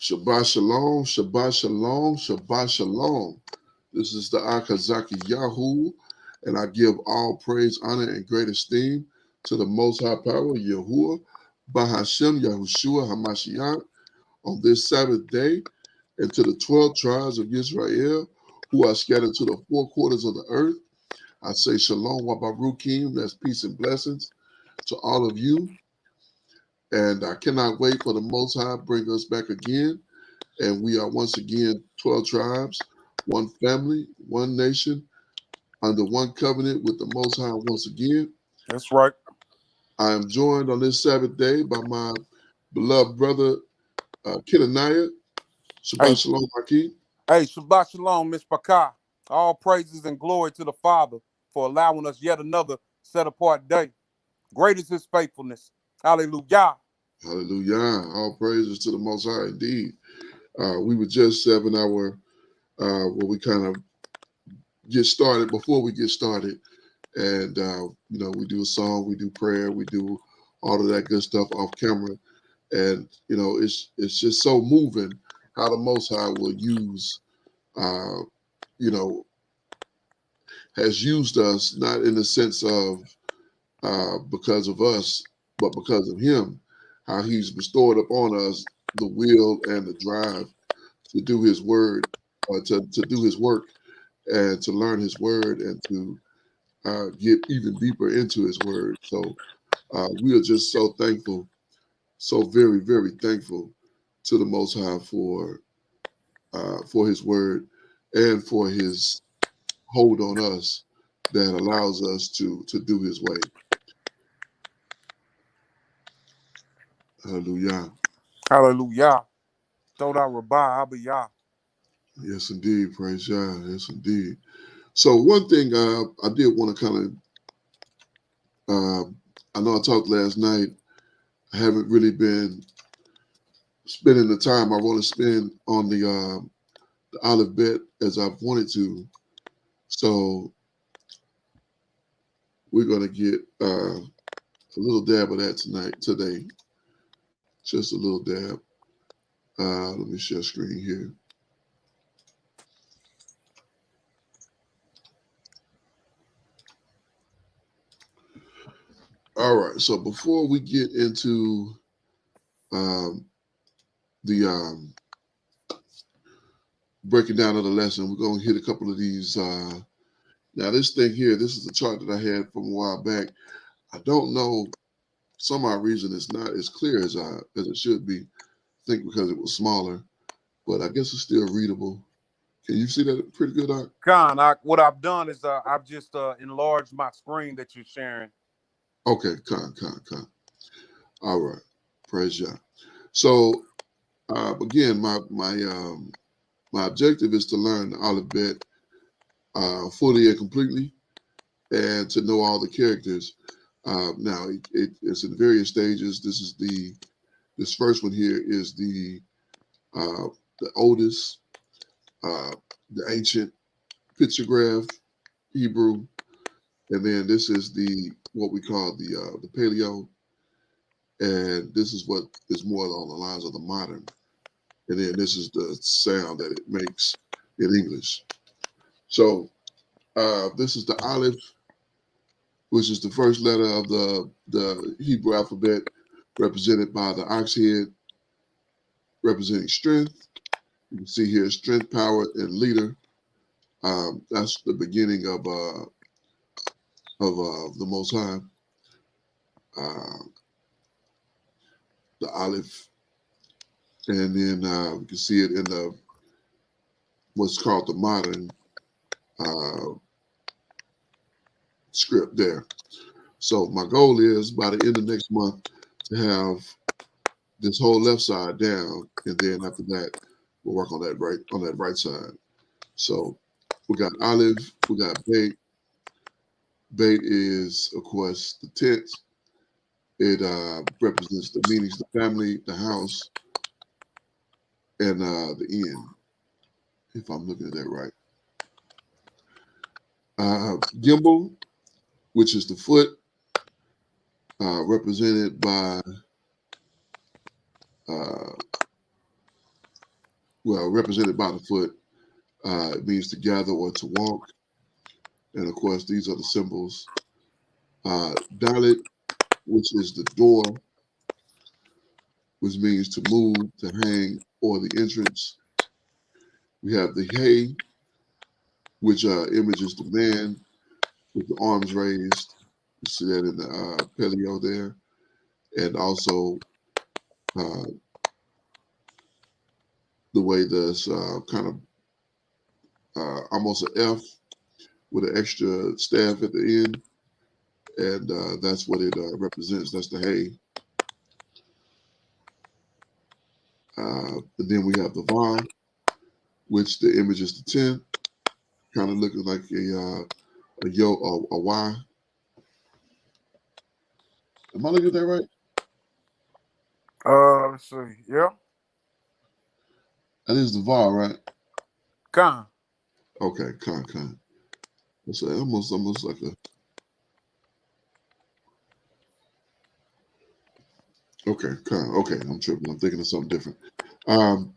Shabbat shalom, Shabbat shalom, Shabbat shalom. This is the Akazaki Yahoo, and I give all praise, honor, and great esteem to the Most High Power, Yahuwah, Bahashem, Yahushua, Hamashiach, on this Sabbath day, and to the 12 tribes of Israel who are scattered to the four quarters of the earth. I say shalom, wabarukim, that's peace and blessings to all of you. And I cannot wait for the Most High to bring us back again. And we are once again 12 tribes, one family, one nation, under one covenant with the Most High once again. That's right. I am joined on this Sabbath day by my beloved brother, Kenaniah. Hey, Shabbat shalom, Hakeem. hey, Shabbat Shalom, Miss Pakah. All praises and glory to the Father for allowing us yet another set apart day. Great is his faithfulness. Hallelujah. Hallelujah. All praises to the Most High indeed. We were just 7 hour where we kind of get started before we get started. And, we do a song, we do prayer, we do all of that good stuff off camera. And, it's just so moving how the Most High will use, uh, you know, has used us, not in the sense of because of us, but because of Him, how He's bestowed upon us the will and the drive to do His word, to do His work, and to learn His word, and to get even deeper into His word. So we are just so thankful, so very, very thankful to the Most High for His word and for His hold on us that allows us to do His way. Hallelujah. Hallelujah. Toda Rabbi Abiyah. Yes, indeed. Praise God. Yes, indeed. So one thing I did want to kind of, I know I talked last night. I haven't really been spending the time I want to spend on the Olive Bet as I've wanted to. So we're going to get a little dab of that today. Just a little dab. Let me share screen here. All right. So before we get into um, the breaking down of the lesson, we're going to hit a couple of these. Now, this thing here, this is the chart that I had from a while back. I don't know, some odd reason it's not as clear as it should be. I think because it was smaller, but I guess it's still readable. Can you see that pretty good, Doc? Khan, what I've done is I've just enlarged my screen that you're sharing. Okay, con. All right, praise God. So again, my objective is to learn the alphabet fully and completely, and to know all the characters. Now it's in various stages. This first one here is the oldest, uh, the ancient pictograph Hebrew, and then this is the what we call the paleo, and this is what is more along the lines of the modern, and then this is the sound that it makes in English. So this is the Aleph, which is the first letter of the Hebrew alphabet, represented by the ox head, representing strength. You can see here strength, power, and leader. That's the beginning of the Most High. Uh, the Aleph, and then you can see it in the what's called the modern uh, script there. So my goal is by the end of next month to have this whole left side down, and then after that we'll work on that right side. So we got Olive, we got Bait. Bait is of course the tent. It represents the meanings, the family, the house, and the end. If I'm looking at that right. Gimbal, which is the foot, represented by uh, well, represented by the foot. It means to gather or to walk. And of course, these are the symbols. Dalit, which is the door, which means to move, to hang, or the entrance. We have the hay, which images the man with the arms raised. You see that in the paleo there. And also the way there's kind of almost an F with an extra staff at the end. And that's what it represents. That's the hay. And then we have the Va, which the image is the 10, kind of looking like a yo or a Y. Am I looking at that right? Let's see. Yeah. That is the Va, right? Con. Okay, con. It's almost like a. Okay, con. Okay, I'm tripping. I'm thinking of something different. And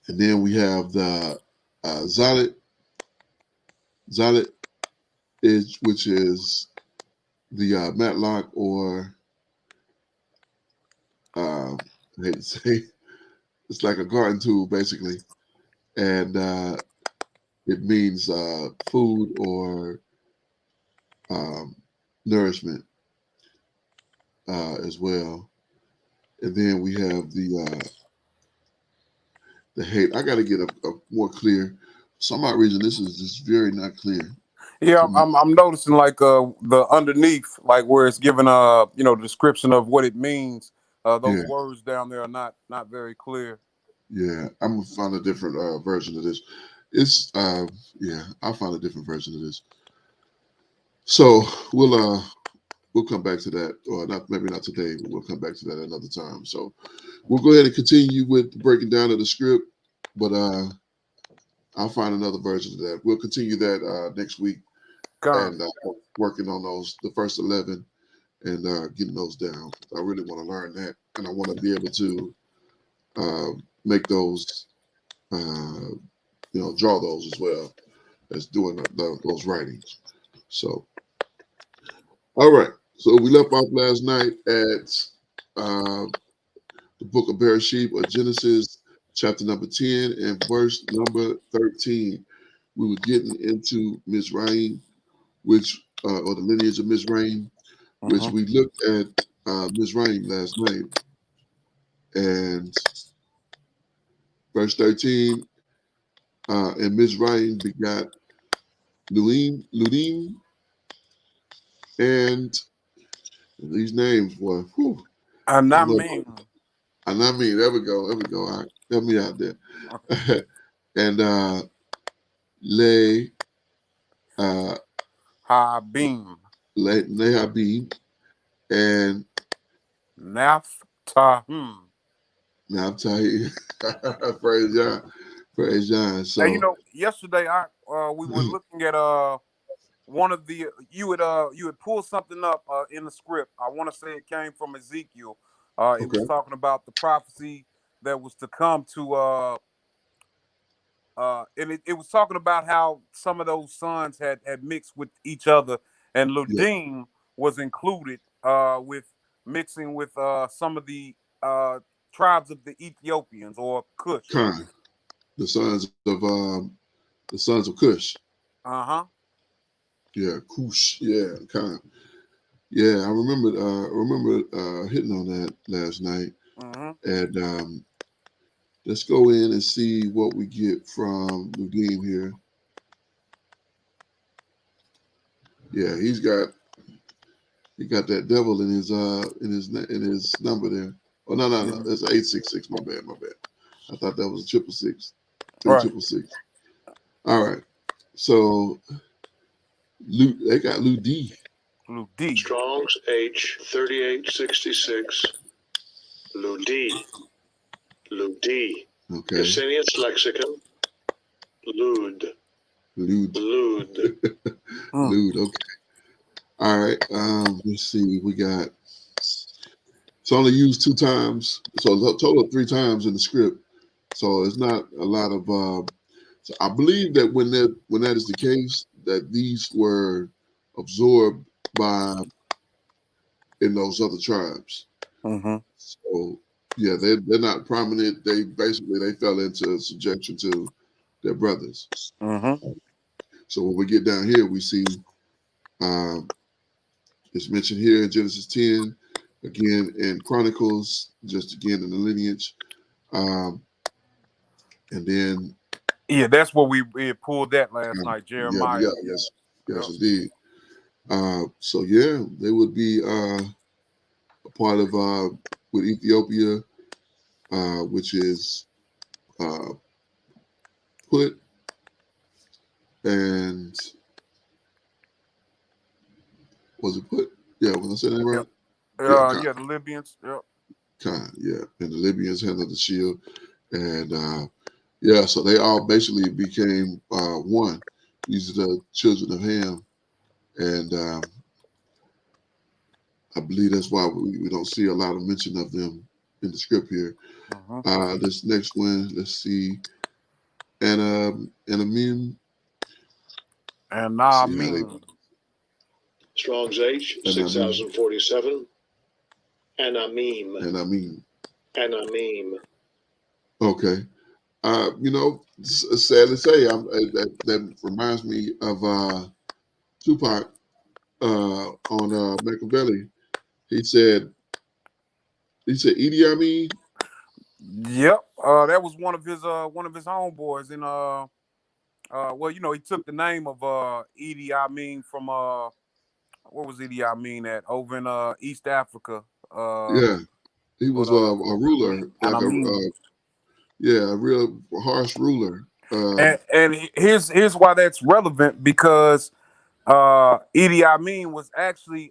then we have the Zalit. Zalit is, which is the matlock, or I hate to say, it's like a garden tool basically, and it means food or nourishment as well. And then we have the hate. I got to get a more clear. For some odd reason, this is just very not clear. Yeah, I'm noticing like the underneath, like where it's given the description of what it means. Those Yeah, words down there are not very clear. yeah. I'm gonna find a different version of this. It's yeah, I'll find a different version of this. So we'll come back to that, or not, maybe not today, but we'll come back to that another time. So we'll go ahead and continue with the breaking down of the script, but I'll find another version of that. We'll continue that next week, Con. and working on those, the first 11, and getting those down. I really want to learn that, and I want to be able to make those, draw those as well as doing those writings. So, all right. So we left off last night at the book of Bereshit, or Genesis, chapter number 10 and verse number 13. We were getting into Mizraim, which or the lineage of Mizraim, which we looked at Mizraim last night. And verse 13, and Mizraim begot Ludim, and these names were, whew, And I I don't know. mean, And I mean, there we go. All right, help me out there. And Le Habim, Lehabim and Naphtahim. Naphtali. Praise John. Praise John. So, And yesterday we were looking at one of the you had pulled something up in the script. I want to say it came from Ezekiel. It was okay. talking about the prophecy that was to come to and it was talking about how some of those sons had mixed with each other, and Yeah. Ludim was included with mixing with some of the tribes of the Ethiopians or Cush. Khan, the sons of Cush. Uh-huh. Yeah, Cush. Yeah, Khan. Yeah, I remember hitting on that last night. Mm-hmm. And let's go in and see what we get from Ludim here. Yeah, he got that devil in his number there. Oh no, that's 866. My bad. I thought that was 666. Right. 666. All right. So they got Ludi. Ludi. Strong's H3866. Ludi. Okay. Gesenius lexicon. Lud. Lud. Okay. All right. Let's see. We got. It's only used 2 times, so a total of 3 times in the script. So it's not a lot of. So I believe that when that is the case, that these were absorbed by in those other tribes. Mm-hmm. So yeah, they're not prominent. They fell into subjection to their brothers. Mm-hmm. So when we get down here, we see it's mentioned here in Genesis 10, again in Chronicles, just again in the lineage, and then Yeah, that's what we pulled that last night, Jeremiah. yes, Yep. indeed. So yeah, they would be a part of with Ethiopia, which is Put and was it Put? Yeah, was I saying that right? Yep. Yeah, the Libyans. Yep. Khan, yeah, and the Libyans handled the shield, and yeah, so they all basically became one. These are the children of Ham, and I believe that's why we don't see a lot of mention of them in the script here. Mm-hmm. This next one, let's see, Anamim. And nah, I See how they mean, Strong's H, Anamim 6047. Anamim. Anamim. Anamim. Okay. You know, it's sad to say, that reminds me of Tupac on Machiavelli. He said Idi Amin. yep. That was one of his homeboys in well, you know, he took the name of Idi Amin from where was Idi Amin at? Over in East Africa. Yeah, he But was a ruler, and like I mean, a real harsh ruler. and here's why that's relevant, because Idi Amin was actually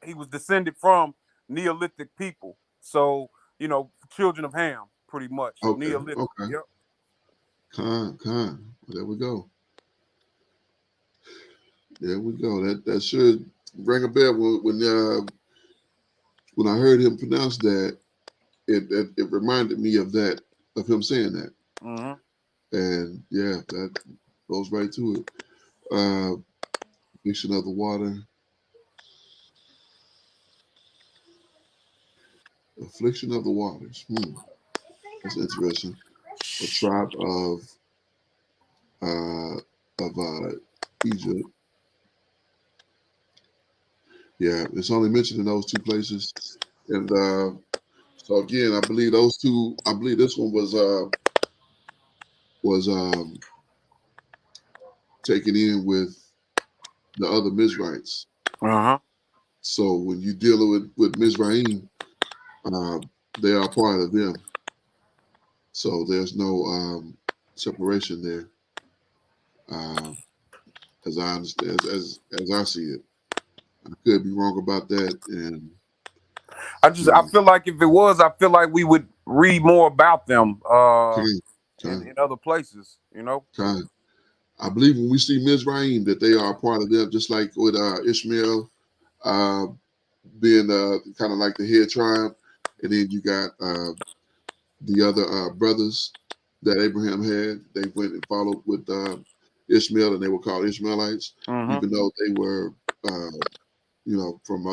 he was descended from Neolithic people. So, you know, children of Ham, pretty much. Okay, Neolithic. okay. Yep. Khan. There we go. There we go. That should ring a bell when I heard him pronounce that. It reminded me of him saying that. Mm-hmm. And yeah, that goes right to it. Affliction of the water. Affliction of the waters. That's interesting. A tribe of Egypt. Yeah, it's only mentioned in those two places. And so again, I believe those two. I believe this one was taken in with the other Mizrahites. Uh-huh. So when you deal with Mizraim, they are part of them. So there's no separation there, as I understand, as I see it. I could be wrong about that, and I feel like if it was, I feel like we would read more about them in other places, you know. I believe when we see Mizraim that they are a part of them, just like with Ishmael being kind of like the head tribe, and then you got the other brothers that Abraham had. They went and followed with Ishmael, and they were called Ishmaelites, Mm-hmm. even though they were, from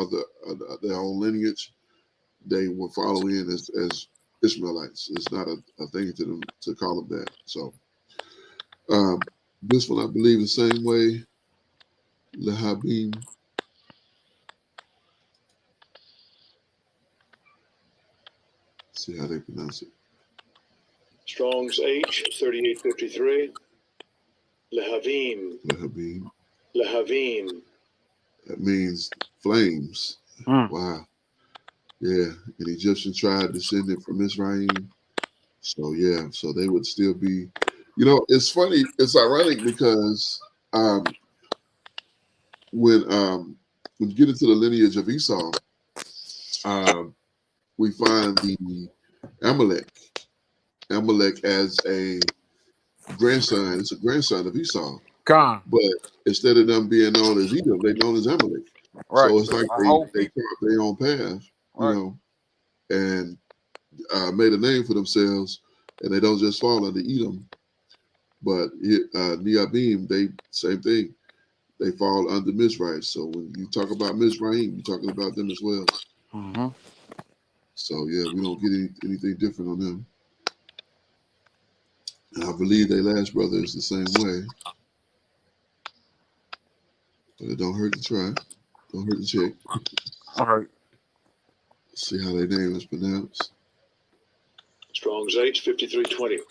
their own lineage. They were following as Ishmaelites. It's not a thing to them to call them that. So this one, I believe, the same way. Lehabim. See how they pronounce it. Strong's H, 3853. Lehavim. Lehabim. Lehavim. That means flames. Wow. Yeah, an Egyptian tribe descended from Israel. So yeah, so they would still be. You know, it's funny. It's ironic because when you get into the lineage of Esau, we find the Amalek as a grandson. It's a grandson of Esau. But instead of them being known as Edom, they're known as Amalek. Right. So it's like they carved their own path, you know, and made a name for themselves and they don't just fall under Edom, but Neabim, they same thing. They fall under Mizraim. So when you talk about Mizraim, you're talking about them as well. Mm-hmm. So yeah, we don't get anything different on them. And I believe their last brother is the same way. But it don't hurt to try. Don't hurt to check. All right. See how their name is pronounced. Strong's H 5320.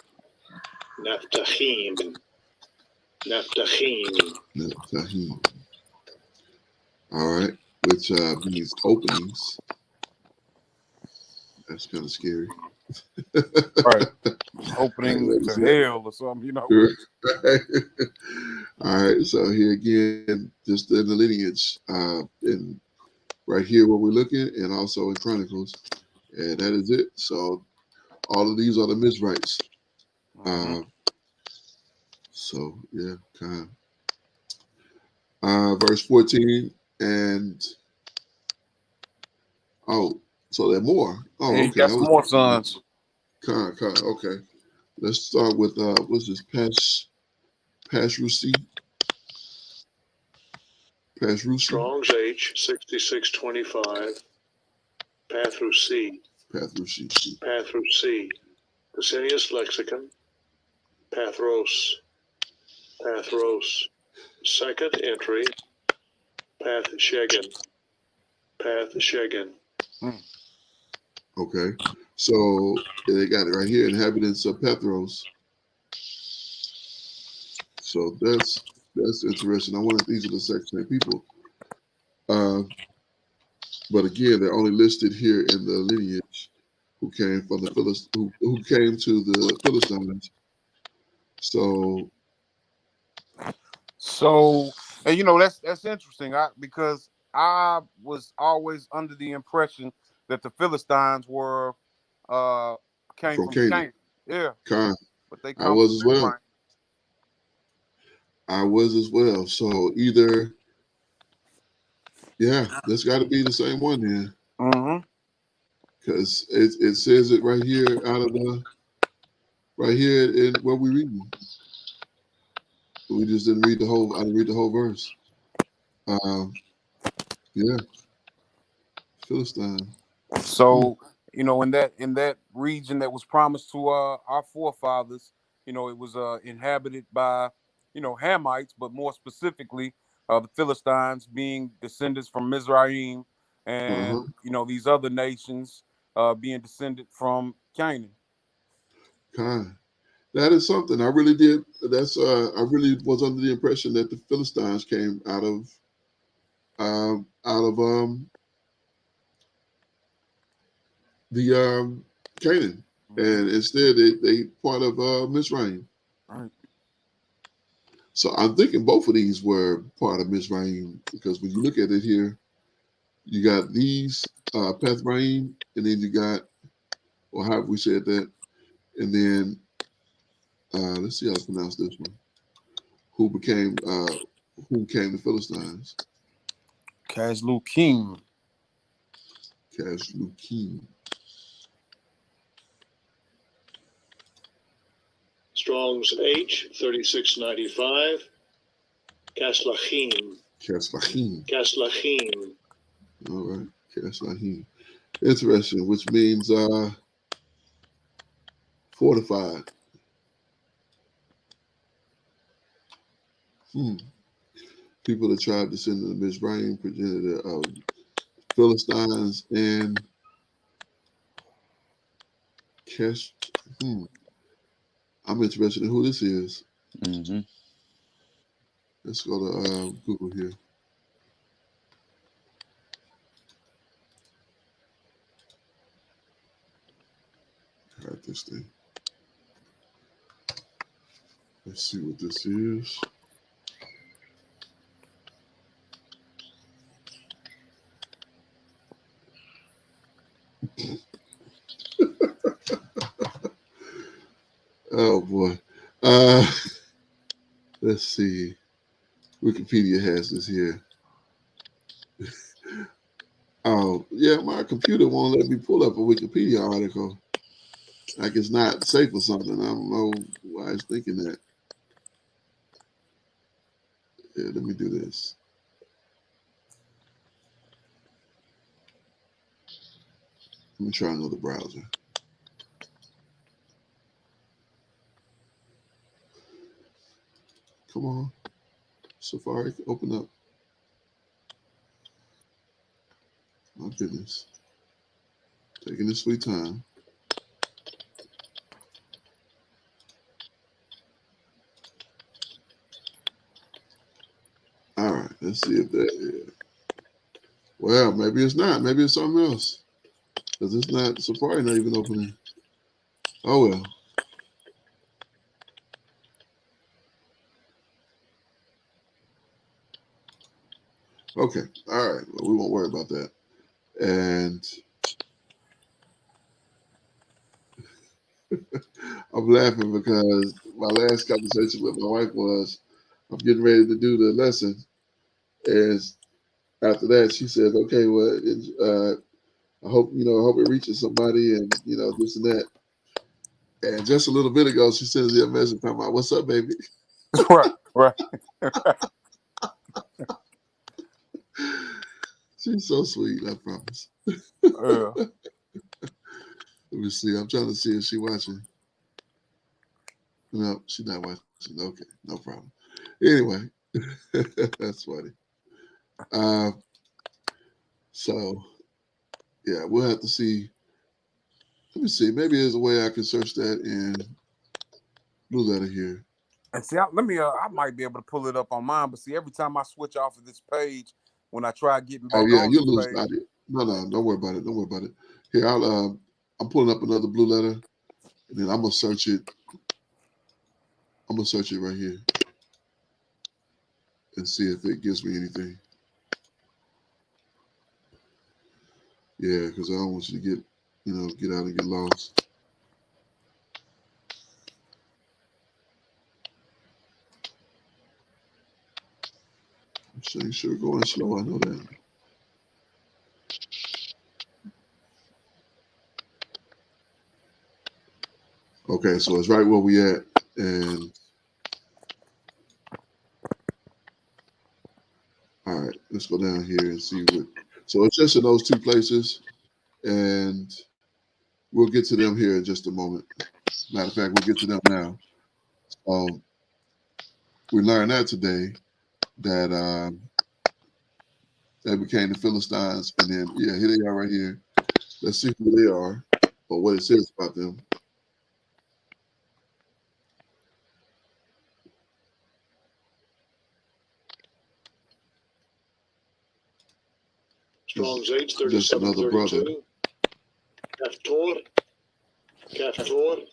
Naftachim. Naftachim. Naftahim. All right, which means openings. That's kind of scary. Right. Opening to hell or something, you know. All right, so here again, just in the lineage, and right here where we're looking, and also in Chronicles, and that is it. So all of these are the Mizrahites. So yeah, kind of. Verse 14, and so there are more. Oh, He okay. got some more sons. Okay. Let's start with what's this? Pashrusi. Strong's H 6625. Pathrusi. Pathrusi. Cassinius Lexicon. Pathros. Second entry. Pathshegen. Okay, so they got it right here, inhabitants of Pathros. So that's interesting. I wonder if these are the same people. But again, they're only listed here in the lineage who came from the who came to the Philistines. So, and you know that's interesting. Because I was always under the impression that the Philistines were came from Canaan. Yeah, but they come I was from as well. I was as well. So either, yeah, that's got to be the same one then. Mm-hmm. Because it says it right here right here in what we reading. We just didn't read the whole. I didn't read the whole verse. Yeah, Philistine. So you know, in that region that was promised to our forefathers, you know, it was inhabited by Hamites, but more specifically, the Philistines being descendants from Mizraim, and these other nations being descended from Canaan. That is something I really did. I really was under the impression that the Philistines came out of the Canaan, and instead they part of Mizraim. Right. So I'm thinking both of these were part of Mizraim, because when you look at it here, you got these Pathraim, and then you got, or how have we said that, and then let's see how to pronounce this one. Who became the Philistines? Caslukim. Strong's H 3695. Kaslachim. All right, Kaslachim. Interesting, which means fortified. People that tribe descendant of Mizraim, progenitor of Philistines, and Kesh. I'm interested in who this is. Let's go to Google here. Got this thing. Let's see what this is. Oh boy. Let's see. Wikipedia has this here. Oh yeah, my computer won't let me pull up a Wikipedia article. like it's not safe or something. I don't know why it's thinking that. Yeah, let me do this. Let me try another browser. Come on. Safari, open up. My goodness. Taking this sweet time. All right, let's see if that is. Well, maybe it's not. Maybe it's something else. Because it's not, Safari not even opening. Oh, well. Okay. All right. Well, we won't worry about that. And I'm laughing because my last conversation with my wife was, I'm getting ready to do the lesson. And after that, she says, okay, well, I hope, I hope it reaches somebody and, this and that. And just a little bit ago, she sends me a message talking about, what's up, baby? Right. She's so sweet, I promise. Yeah. Let me see. I'm trying to see if she's watching. No, she's not watching. Okay, no problem. Anyway, that's funny. So, yeah, we'll have to see. Let me see. Maybe there's a way I can search that in Blue Letter here. And see, I might be able to pull it up on mine, but see, every time I switch off of this page, when I try getting Oh back yeah, on you this lose page, about it. No, don't worry about it. Don't worry about it. Here, I'm pulling up another Blue Letter, and then I'm gonna search it. I'm gonna search it right here and see if it gives me anything. Yeah, because I don't want you to get out and get lost. I'm sure going slow. I know that. Okay, so it's right where we at, and all right, let's go down here and see what. So it's just in those two places, and we'll get to them here in just a moment. Matter of fact, we'll get to them now. We learned that today that they became the Philistines, and then here they are right here. Let's see who they are or what it says about them. Strong's H, Just another brother. 3732. Kaftor.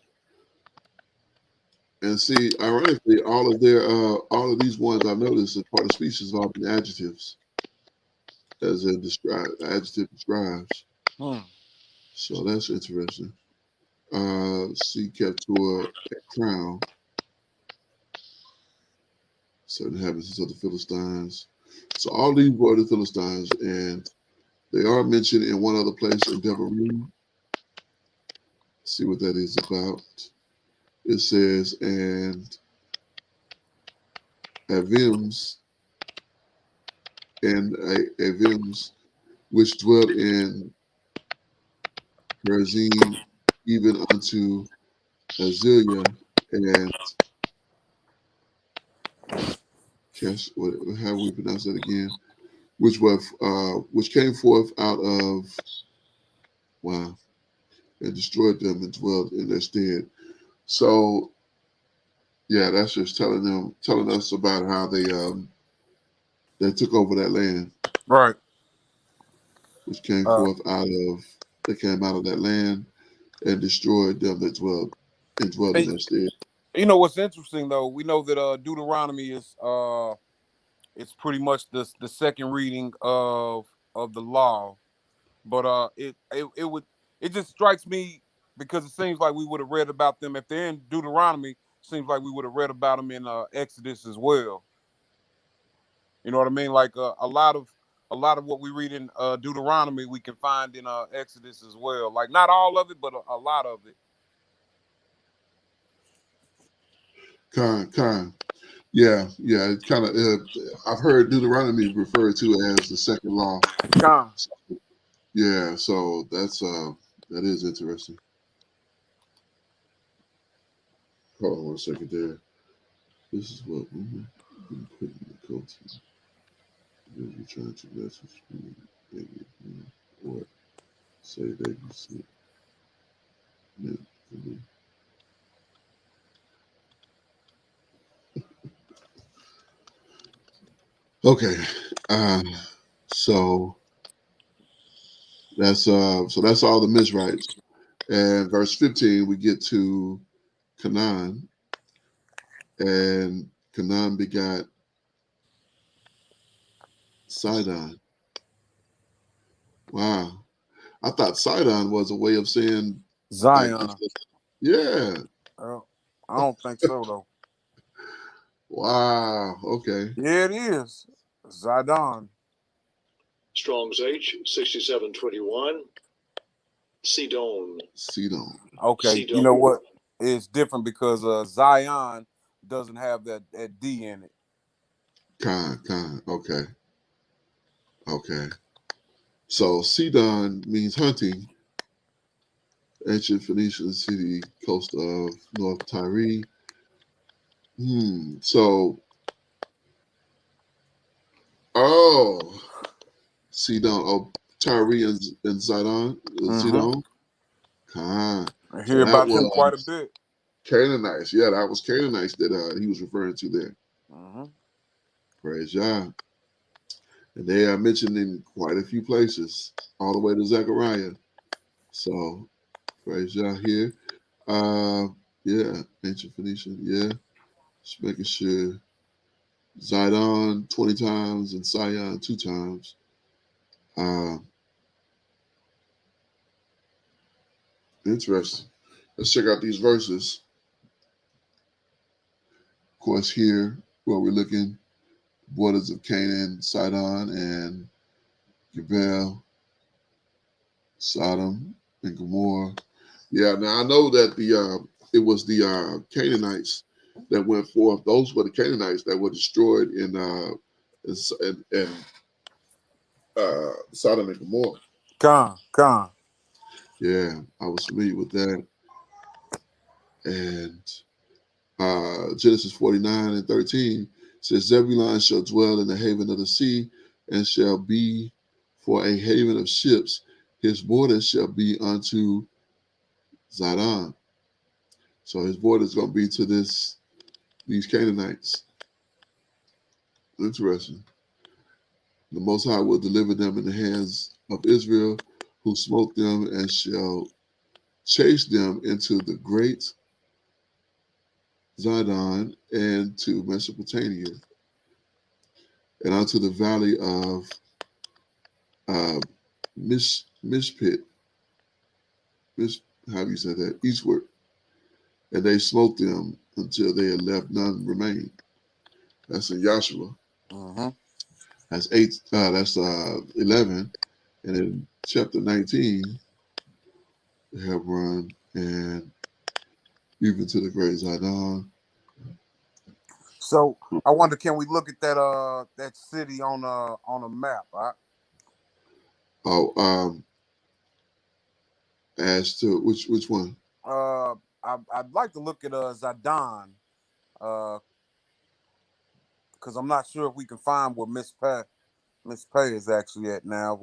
And see, ironically, all of these ones I noticed as part of species are in adjectives, as a adjective describes. So that's interesting. See, Kaftor, crown. Certain habits of the Philistines. So all these were the Philistines, and they are mentioned in one other place in Devarim. See what that is about. It says, and Avims and Avims, which dwelt in Perazim, even unto Aziliah, and how we pronounce that again? Which came forth out of and destroyed them and dwelled in their stead. So yeah, that's just telling us about how they took over that land. right. Which came forth they came out of that land and destroyed them that dwelled in their stead. You know what's interesting though? We know that Deuteronomy is it's pretty much the second reading of the law, but it just strikes me because it seems like we would have read about them if they're in Deuteronomy. Seems like we would have read about them in Exodus as well. You know what I mean? Like a lot of what we read in Deuteronomy we can find in Exodus as well. Like not all of it, but a lot of it. Khan. Yeah. It kind of. I've heard Deuteronomy referred to as the second law. Khan. Yeah. So that is interesting. Hold on 1 second there. This is what we put in the code. You're trying to message me, or say that you see it for me. Okay. So that's all the Mizrites. And verse 15, we get to Canaan, and Canaan begot Sidon. Wow. I thought Sidon was a way of saying Zion. yeah. I don't think so though. Wow. Okay. Yeah, it is. Zidon. Strong's H 6721. Sidon. Okay. Sidon. You know what? It's different because Zion doesn't have that D in it. Khan. Okay. So Sidon means hunting. Ancient Phoenician city, coast of North Tyre. So, Sidon, Tyre and Sidon, Sidon. I hear about them quite a bit. Canaanites, yeah, that was Canaanites that he was referring to there. Praise God. And they are mentioned in quite a few places, all the way to Zechariah. So, praise God here. Yeah, ancient Phoenician, yeah. Just making sure. Zidon 20 times and Sion 2 times. Interesting. Let's check out these verses. Of course, here where we're looking, borders of Canaan, Sidon, and Gebel, Sodom, and Gomorrah. Yeah, now I know that it was the Canaanites that went forth. Those were the Canaanites that were destroyed in Sodom and Gomorrah. Khan. Yeah, I was familiar with that. And Genesis 49:13 says, Zebulun shall dwell in the haven of the sea and shall be for a haven of ships. His border shall be unto Zidon. So his border is going to be to these Canaanites. Interesting. The Most High will deliver them in the hands of Israel, who smote them, and shall chase them into the great Zidon and to Mesopotamia, and unto the valley of Mishpit. How do you say that? Eastward. And they smote them until they had left none remain. That's in Joshua. That's 8. That's 11. And in chapter 19, Hebron and even to the great Zidon. So I wonder, can we look at that city on a map? As to which one? I'd like to look at Zidon, because I'm not sure if we can find where Miss Pay is actually at now.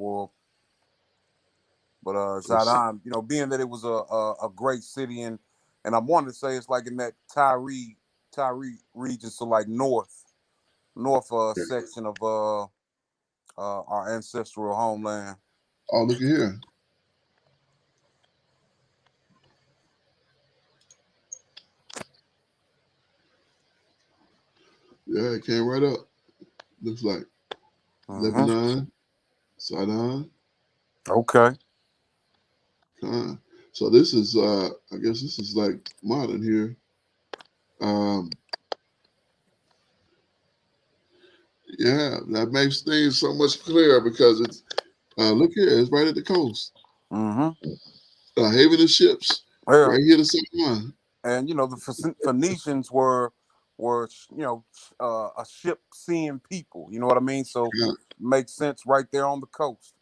But Zidon, being that it was a great city, and I wanted to say it's like in that Tyre region, so like north section of our ancestral homeland. Oh, look at here. Yeah, it came right up. Looks like Lebanon, Sidon. Okay. So this is, I guess this is like modern here. Yeah, that makes things so much clearer because it's, look here, it's right at the coast. Haven of ships, right here to Sidon. And the Phoenicians were were, a ship seeing people. You know what I mean? So Khan, makes sense right there on the coast.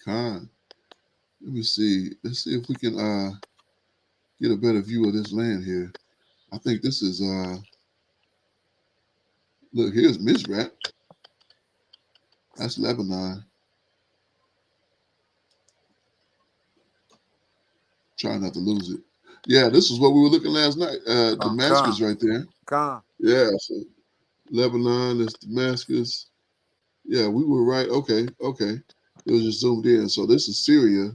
Khan. Let me see. Let's see if we can get a better view of this land here. I think this is look, here's Mizrath. That's Lebanon. Try not to lose it. Yeah, this is what we were looking last night. Damascus right there. Khan. Yeah, so Lebanon is Damascus. Yeah, we were right. Okay. It was just zoomed in. So this is Syria,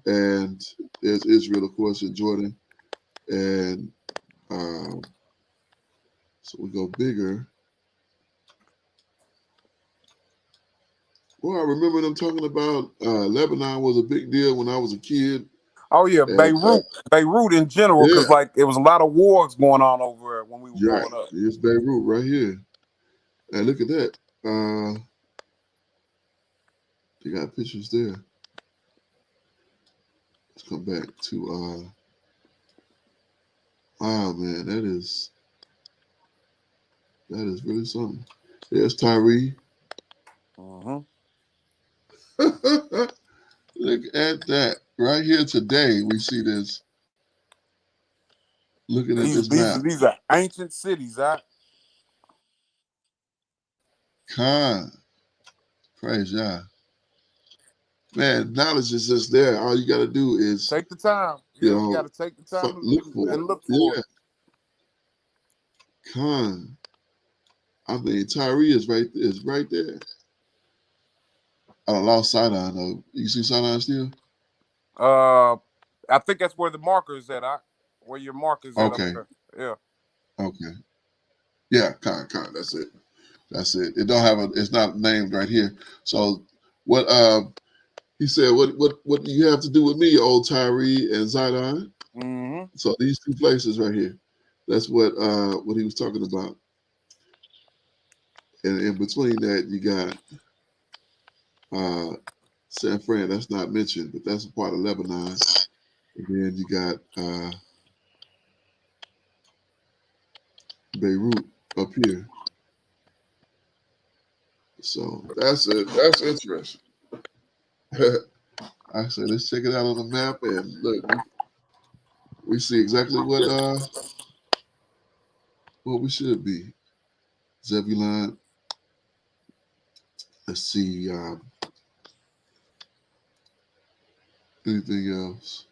and there's Israel, of course, and Jordan. And so we go bigger. Well, I remember them talking about Lebanon was a big deal when I was a kid. Oh yeah, And, Beirut in general, because yeah. like it was a lot of wars going on over there when we were Right. growing up. Here's Beirut right here. And look at that. They got pictures there. Let's come back to wow, man, that is really something. There's Tyree. Look at that. Right here today, we see this. Looking at this map. These are ancient cities, Khan. Praise God. Man, knowledge is just there. All you got to do is take the time. You got to take the time look for it. Khan. I mean, Tyree is right there. I lost Sidon though. You see Sidon still? I think that's where the marker is at. Where your markers at up there. Yeah. Okay. Yeah, Khan. That's it. It don't have it's not named right here. So what he said, what do you have to do with me, old Tyree and Zidon? So these two places right here. That's what he was talking about. And in between that, you got San Fran. That's not mentioned, but that's a part of Lebanon. And then you got Beirut up here. So that's it. That's interesting. I said, let's check it out on the map, and look, we see exactly what we should be. Zebulon. Let's see. Anything else?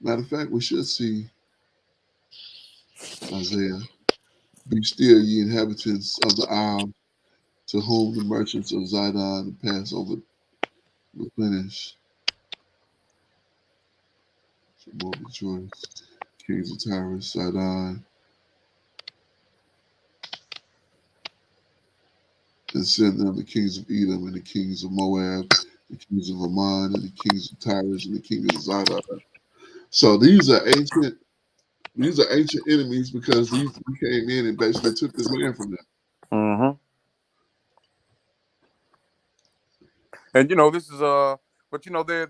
Matter of fact, we should see Isaiah. Be still, ye inhabitants of the isle, to whom the merchants of Zidon and Passover replenish. So more rejoice. Kings of Tyrus, Sidon. And send them the kings of Edom and the kings of Moab, the kings of Ammon and the kings of Tyrus and the kings of Zidon. So these are ancient enemies because these came in and basically took this land from them. And this is but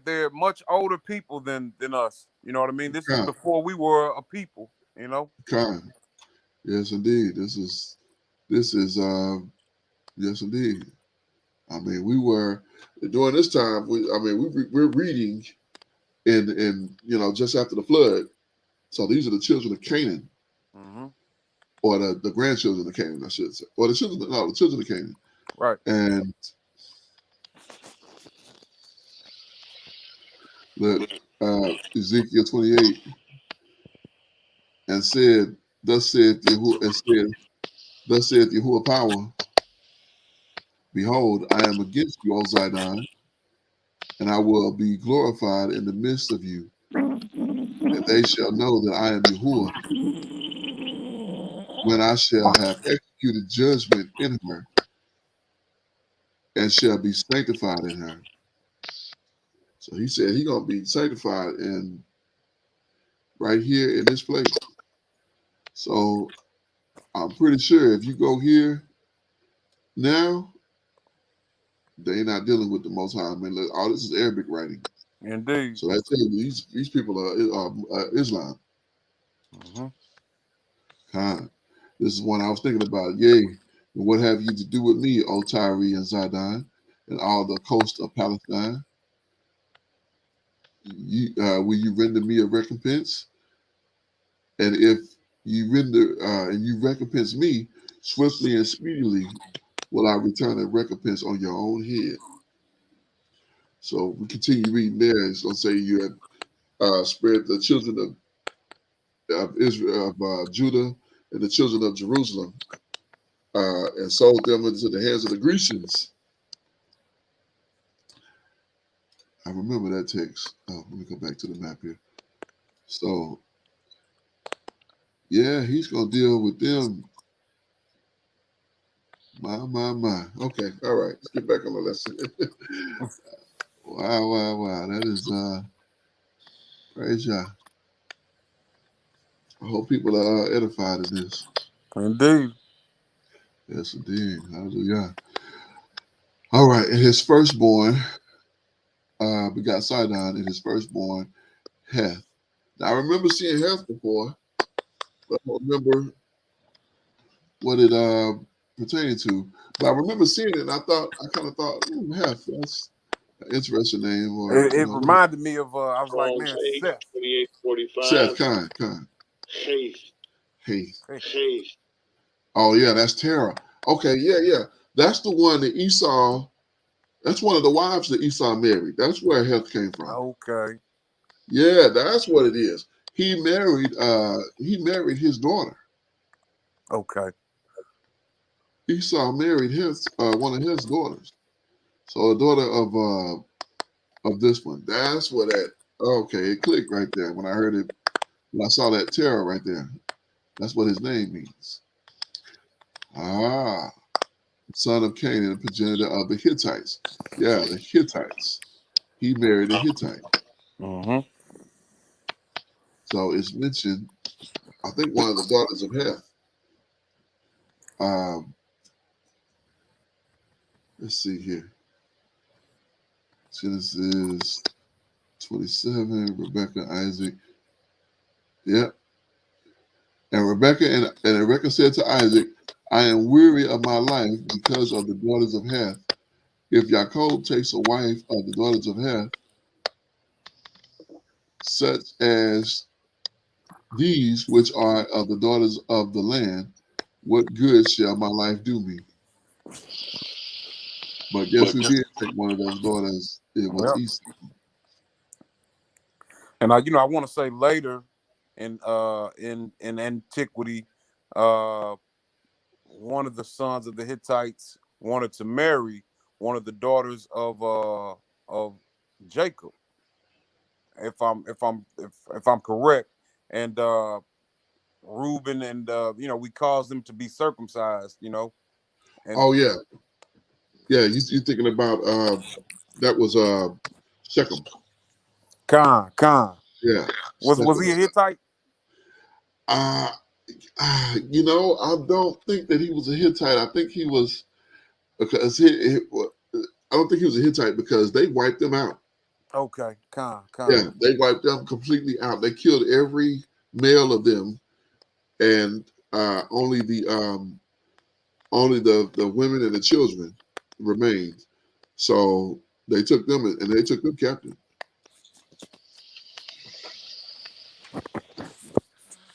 they're much older people than us. You know what I mean? This is before we were a people. Kind. Yes, indeed. This is yes, indeed. I mean, we were during this time. We're reading in just after the flood. So these are the children of Canaan, or the grandchildren of Canaan, I should say, or the children of Canaan. Right. And look, Ezekiel 28, and said, "Thus saith Yahuwah power. Behold, I am against you, O Zidon, and I will be glorified in the midst of you. And they shall know that I am Yahuwah when I shall have executed judgment in her, and shall be sanctified in her." So he said he's gonna be sanctified right here in this place. So I'm pretty sure if you go here now, they're not dealing with the Most High. I mean, look, all this is Arabic writing. Indeed. So that's telling you these people are Islam. Khan. This is one I was thinking about. Yea, and what have you to do with me, O Tyre and Zidon, and all the coast of Palestine? Will you render me a recompense? And if you render and you recompense me swiftly and speedily, will I return a recompense on your own head? So we continue reading there. It's going to say you have spread the children of Israel, of Judah, and the children of Jerusalem, and sold them into the hands of the Grecians. I remember that text. Let me go back to the map here. So, yeah, he's going to deal with them. My. Okay, all right. Let's get back on the lesson. Wow. That is, praise Yah. I hope people are edified in this. Indeed. Yes, indeed. Hallelujah. All right, and his firstborn begot Sidon, and his firstborn Heth. Now, I remember seeing Heth before, but I don't remember what it pertained to. But I remember seeing it, and I kind of thought, Heth, that's an interesting name. Or, It reminded me of, I was like, Strong's man, H, Seth. 2845. Seth, Khan. Haith. Hey. Oh, yeah, that's Terah. Okay, yeah. That's the one that Esau, that's one of the wives that Esau married. That's where Heth came from. Okay. Yeah, that's what it is. He married his daughter. Okay. Esau married his one of his daughters. So a daughter of this one. That's what that okay, it clicked right there when I heard it, when I saw that Terah right there. That's what his name means. Ah, son of Canaan, progenitor of the Hittites. Yeah, the Hittites. He married a Hittite. Mm-hmm. So it's mentioned, I think, one of the daughters of Heth. Let's see here. Genesis 27, Rebecca, Isaac. Yep. And Rebecca said to Isaac, I am weary of my life because of the daughters of Heth. If Jacob takes a wife of the daughters of Heth, such as these which are of the daughters of the land, what good shall my life do me? But guess who did take one of those daughters? It was Yep. Esau. And I want to say later in antiquity, one of the sons of the Hittites wanted to marry one of the daughters of Jacob, if I'm correct, and Reuben, and we caused them to be circumcised, and Oh yeah. Yeah, you thinking about that was Shechem. Khan. Yeah. Was Shechem. he a Hittite? I don't think that he was a Hittite. I think he was because I don't think he was a Hittite because they wiped them out. Okay, Khan. Yeah, they wiped them completely out. They killed every male of them, and only the women and the children remained. So they took them and they took them captive.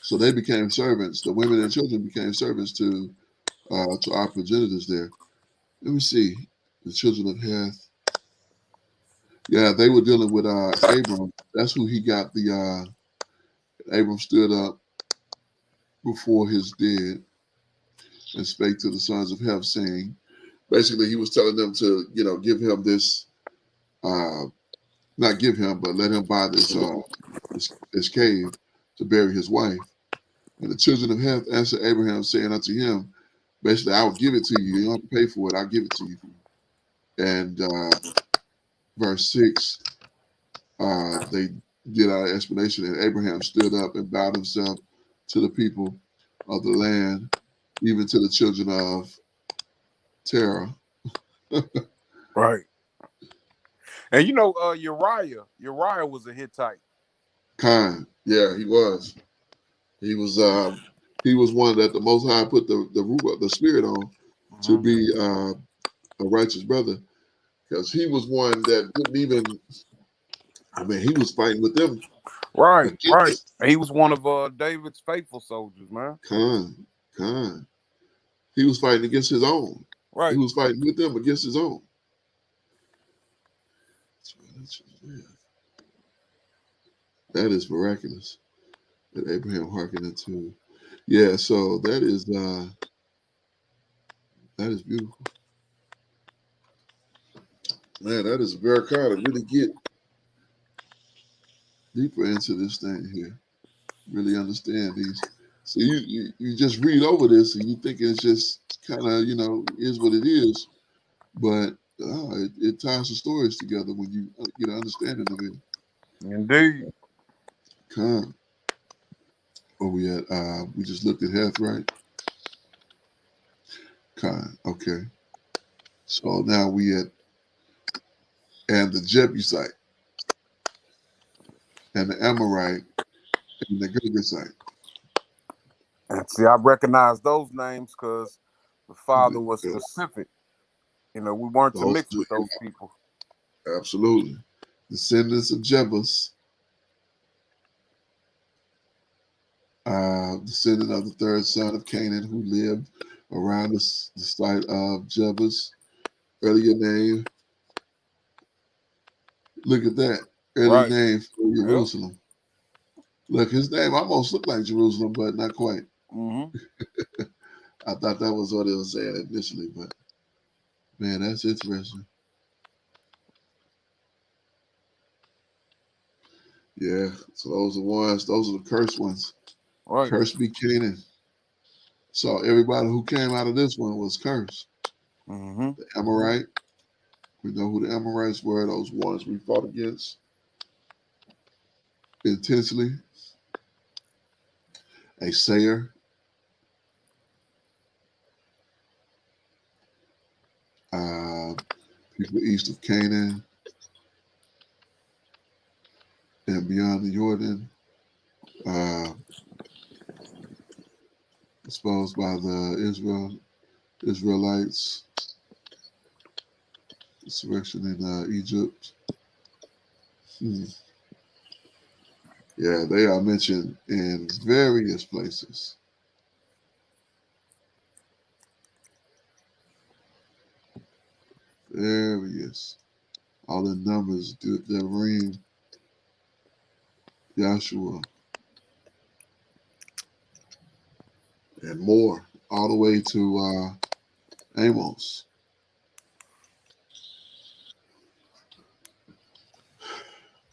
So they became servants. The women and children became servants to our progenitors there. Let me see. The children of Heth. Yeah, they were dealing with Abram. That's who he got the Abram stood up before his dead and spake to the sons of Heth, saying, basically he was telling them to, give him this not give him, but let him buy this cave to bury his wife. And the children of Heth answered Abraham, saying unto him, basically, I will give it to you. You don't have to pay for it. I'll give it to you. And verse 6, they did our explanation, and Abraham stood up and bowed himself to the people of the land, even to the children of Terah. Right. And Uriah was a Hittite. Kind. Yeah, he was. He was he was one that the Most High put the spirit on to be a righteous brother, because he was one that didn't even. I mean, he was fighting with them. Right. He was one of David's faithful soldiers, man. Khan. He was fighting against his own. Right. He was fighting with them against his own. That is miraculous. That Abraham hearkened unto. Yeah, so that is beautiful. Man, that is very kind to really get deeper into this thing here. Really understand these. So you just read over this and you think it's just kind of, is what it is. But it ties the stories together when you get an understanding of it. Indeed. Come. Oh, we just looked at Heth, right? Khan. Okay. So now we and the Jebusite and the Amorite and the Girgashite. And see, I recognize those names because the father was specific. We weren't to mix with those people. Absolutely. Descendants of Jebus, descendant of the third son of Canaan, who lived around the site of Jebus. Earlier name. Look at that. Early name for Jerusalem. Yep. Look, his name almost looked like Jerusalem, but not quite. I thought that was what it was saying initially, but man, that's interesting. Yeah, so those are the cursed ones. Right. Cursed be Canaan. So everybody who came out of this one was cursed. The Amorite. We know who the Amorites were, those ones we fought against intensely. A Sayer. People east of Canaan and beyond the Jordan. Exposed by the Israelites. Insurrection in Egypt. Yeah, they are mentioned in various places. Various. All in Numbers, Devarim, Joshua, and more, all the way to Amos.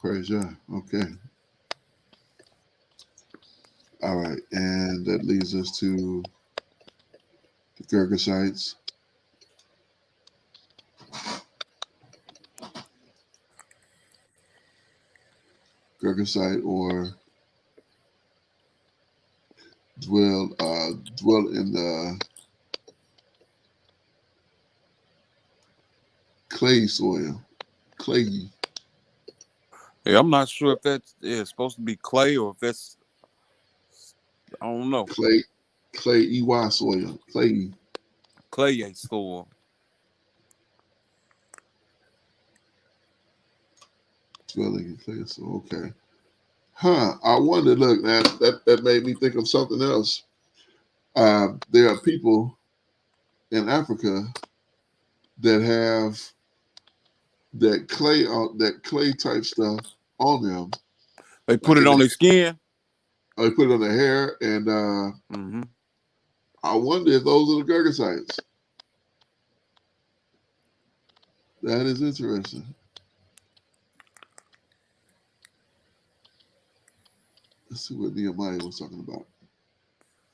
Praise God. Okay. All right, and that leads us to the Girgashites. Girgashite, or dwell in the clay soil, clayey. Yeah, I'm not sure if that's supposed to be clay or if that's, I don't know. Clay EY soil, clayey. Clay soil. Dwelling in clay soil. Okay. I wonder. Look, that made me think of something else. There are people in Africa that have that clay type stuff on them. They put it on their skin. They put it on their hair, and I wonder if those are the Girgashites. That is interesting. Let's see what Nehemiah was talking about.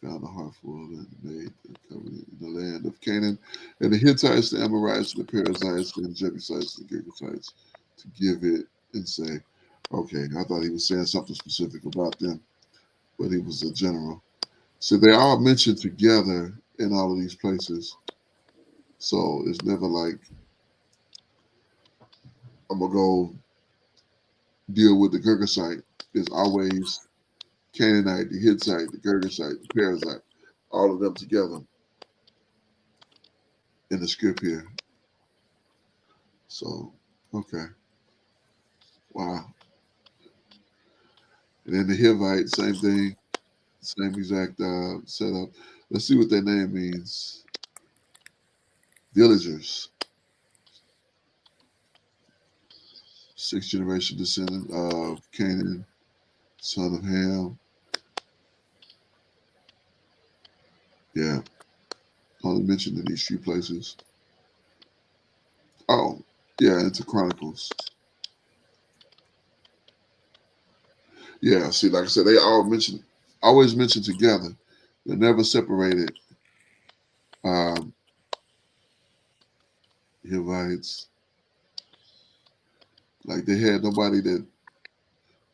Found a heart full and made the covenant in the land of Canaan, and the Hittites, the Amorites, the Perizzites, and the Jebusites, the Girgashites, to give it and say, okay, I thought he was saying something specific about them, but he was a general. So they all mentioned together in all of these places. So it's never like I'm gonna go deal with the Girgashite. It's always Canaanite, the Hittite, the Girgashite, the Perizzite. all of them together in the script here. So, okay. Wow. And then the Hivites, same thing, same exact setup. Let's see what their name means. Villagers. 6th generation descendant of Canaan, son of Ham. Yeah. Only mentioned in these 3 places. Oh, yeah, into Chronicles. Yeah, see, like I said, they always mentioned together. They're never separated. Hivites. Like they had nobody that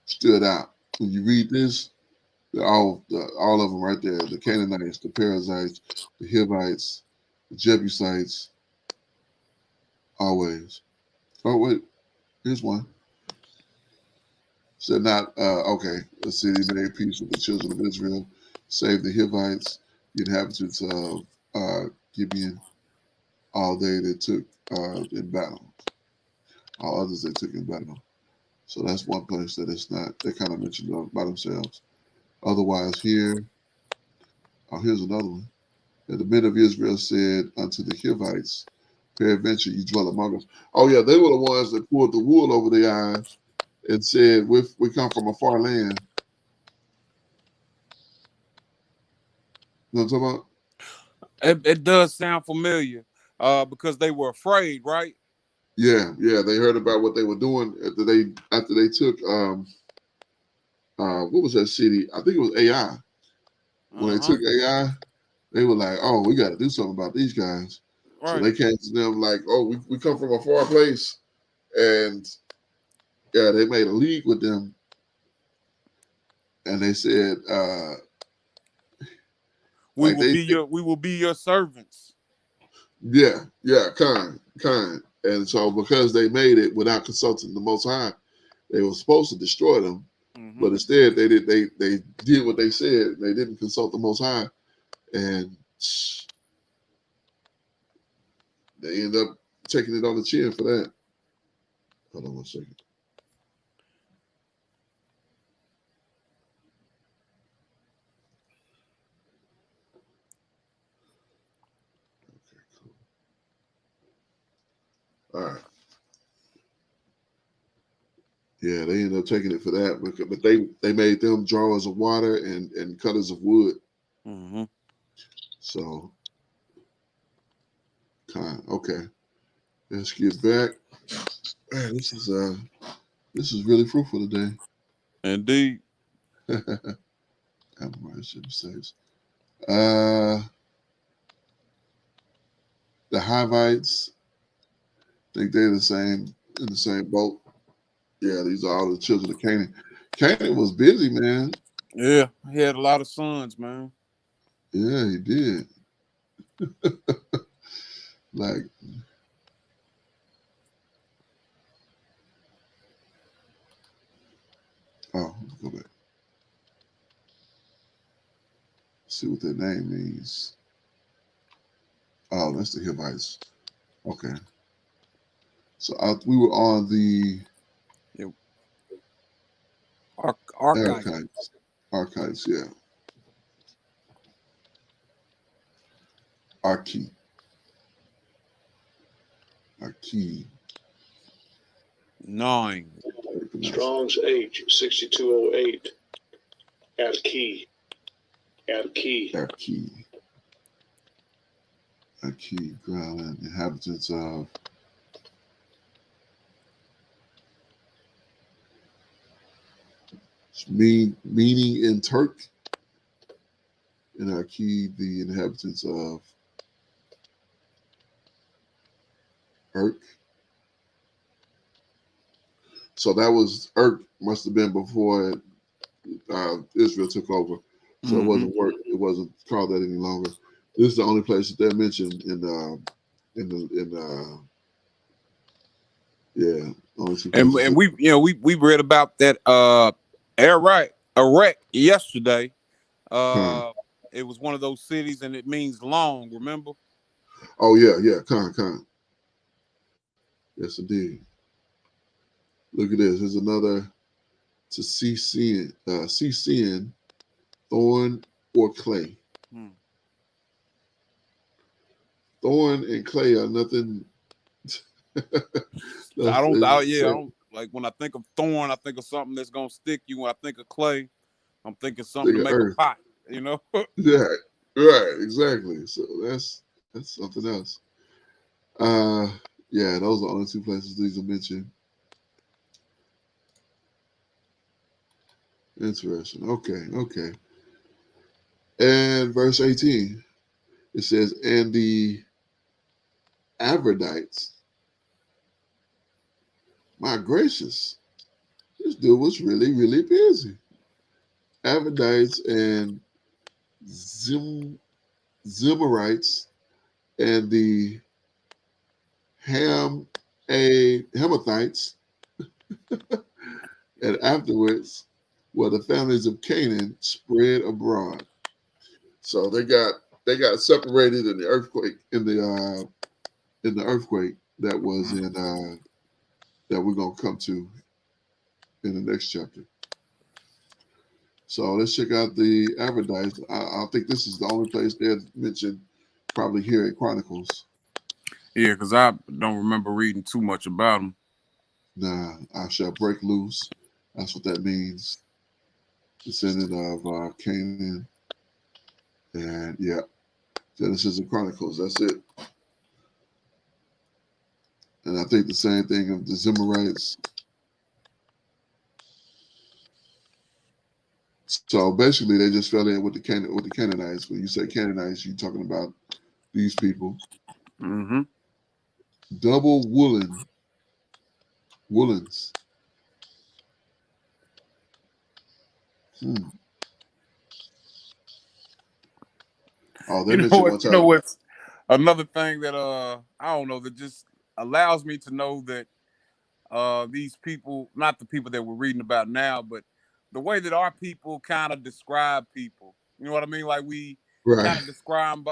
stood out. When you read this, they're all of them right there. The Canaanites, the Perizzites, the Hivites, the Jebusites. Always. Oh, wait. Here's one. Said not, okay. Let's see. He made peace with the children of Israel. Saved the Hivites, the inhabitants of Gibeon. All they took in battle. All others they took in battle. So that's one place that it's not. They kind of mentioned by themselves. Otherwise, here, here's another one. And the men of Israel said unto the Hivites, peradventure you dwell among us. Oh, yeah, they were the ones that pulled the wool over their eyes and said, we come from a far land. You know what I'm talking about? It does sound familiar because they were afraid, right? Yeah, they heard about what they were doing after they took what was that city? I think it was AI. When they took AI, they were like, "Oh, we got to do something about these guys." Right. So they came to them like, "Oh, we come from a far place," and yeah, they made a league with them, and they said, "We will be your servants." Yeah, kind. And so because they made it without consulting the Most High, they were supposed to destroy them, but instead they did what they said. They didn't consult the Most High, and they end up taking it on the chin for that. Hold on one second. Okay, cool. All right. Yeah, they ended up taking it for that, but they made them drawers of water and cutters of wood. So, okay. Let's get back. Man, this is really fruitful today. Indeed. Have mercy, mistakes. The Hivites, think they're in the same boat. Yeah, these are all the children of Canaan. Canaan was busy, man. Yeah, he had a lot of sons, man. Yeah, he did. Like, let's go back. See what their name means. Oh, that's the Hivites. Okay. So we were on the Archites. Archites, yeah. Archi. Archi. 9. Strong's H 6208. Archi. Archi, ground inhabitants of meaning in Turk, and Archi, the inhabitants of Urk. So that was Urk, must have been before Israel took over. So it wasn't work. It wasn't called that any longer. This is the only place that they're mentioned yeah. Only two and we read about that Iraq yesterday. it was one of those cities, and it means long. Remember? Oh yeah. Con. Yes, indeed. Look at this. There's another to CCN, thorn or clay. Thorn and clay are nothing. I don't like when I think of thorn, I think of something that's gonna stick you. When I think of clay, I'm thinking something to make earth. a pot, you know? Yeah, right, exactly. So that's something else. Yeah, those are the only two places these are mentioned. Interesting. Okay. And verse 18, it says, and the Abradites. My gracious, this dude was really, really busy. Abradites and Zimrites and the Hamathites, and afterwards, the families of Canaan spread abroad. So they got separated in the earthquake that was in that we're gonna come to in the next chapter. So let's check out the Abradites. I think this is the only place they're mentioned, probably here at Chronicles. Yeah, because I don't remember reading too much about them. Nah, I shall break loose. That's what that means. Descendant of Canaan. And yeah, Genesis and Chronicles. That's it. And I think the same thing of the Zimrites. So basically, they just fell in with the Canaanites. When you say Canaanites, you're talking about these people. Mm-hmm. Double woolens. Oh, they mentioned one time. You know what's another thing that I don't know, that just allows me to know that these people, not the people that we're reading about now, but the way that our people kind of describe people. You know what I mean? Like we kind of describe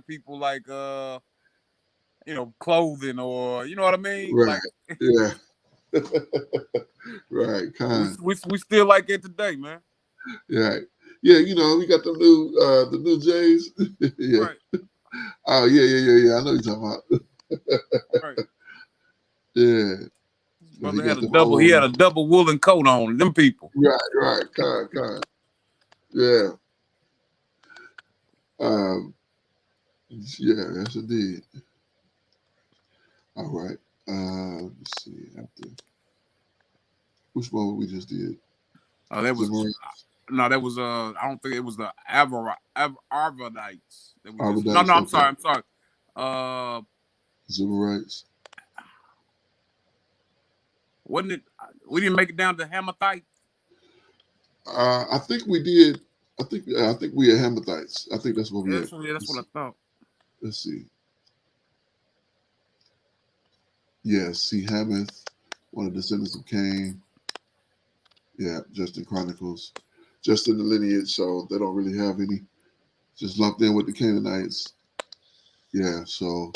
people like clothing, or you know what I mean? Right. Like Yeah. Right. Kind. we still like it today, man. Yeah. Yeah. We got the new Jays. Yeah. Right. Oh yeah. I know you're talking about. Right. Yeah. Brother had he had a double woolen coat on. Them people. Right. Kind. Yeah. Yeah, yes indeed. All right. Let's see. After which one we just did? That was I don't think it was the Arvadites that we just. No, I'm sorry. Zimrites. Wasn't it? We didn't make it down to Hamathites. I think we did. I think we are Hamathites. I think that's what we had. That's what I thought. Let's see. Yes, see Hamath, one of the descendants of Cain. Yeah, just in Chronicles, just in the lineage, so they don't really have any. Just lumped in with the Canaanites. Yeah, so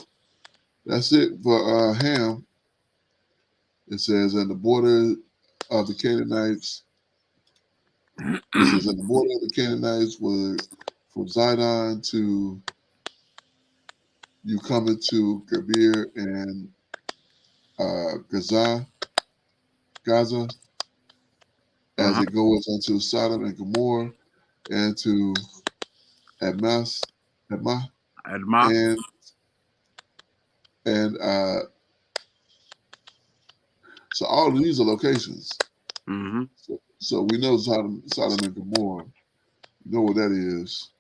that's it for Ham. It says, and the border of the Canaanites. It says, and the border of the Canaanites were from Zidon to you coming to Gabir and Gaza, as it goes unto Sodom and Gomorrah, and to Admah, and so all of these are locations. Mm-hmm. So we know Sodom and Gomorrah. We know what that is.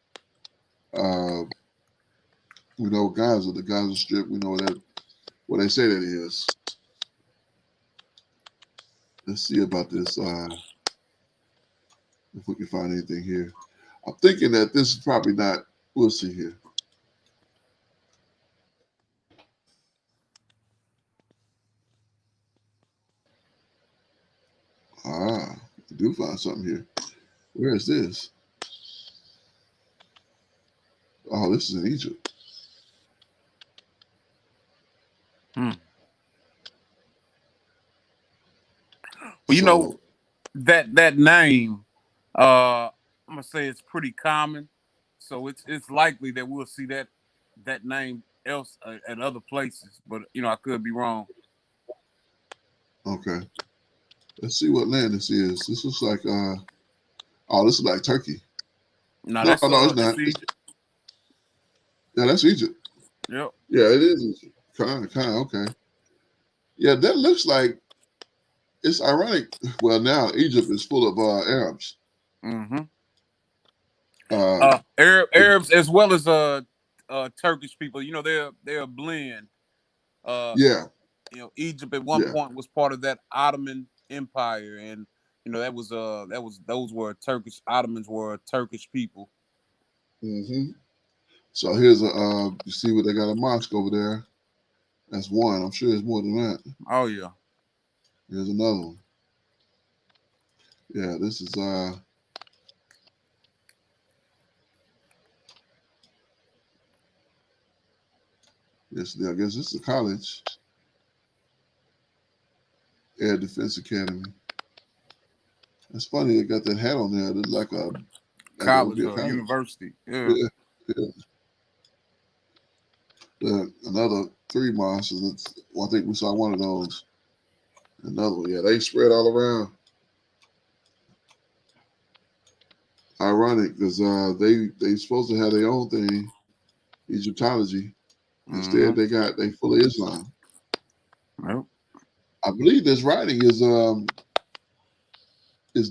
We know Gaza, the Gaza Strip. We know what they say that is. Let's see about this. If we can find anything here. I'm thinking that this is probably not. We'll see here. I do find something here. Where is this? Oh, this is in Egypt. Well, you know, that name, I'm gonna say it's pretty common, so it's likely that we'll see that name else at other places. But you know, I could be wrong. Okay. Let's see what land this is. This looks like oh, this is like Turkey. No, No, no, it's not. that's Egypt. Yeah, that's Egypt. Yep. Yeah, it is Egypt. Kind of, okay. Yeah, that looks like it's ironic. Well, now Egypt is full of Arabs. Mm-hmm. Uh, Arabs as well as Turkish people. You know, they're a blend. yeah, You know, Egypt at one yeah. point was part of that Ottoman Empire, and you know those were Turkish Ottomans were Turkish people. Mm-hmm. So here's you see what they got a mosque over there. That's one. I'm sure there's more than that. Oh yeah. Here's another one. Yeah, this is yes, I guess this is a college. Air Defense Academy. It's funny they got that hat on there. It looks like it would College be a or college. university. Yeah. Yeah, yeah. Another 3 monsters. Well, I think we saw one of those. Another one. Yeah, they spread all around. Ironic because they supposed to have their own thing, Egyptology. Instead, Mm-hmm. they full of Islam. Yep. I believe this writing is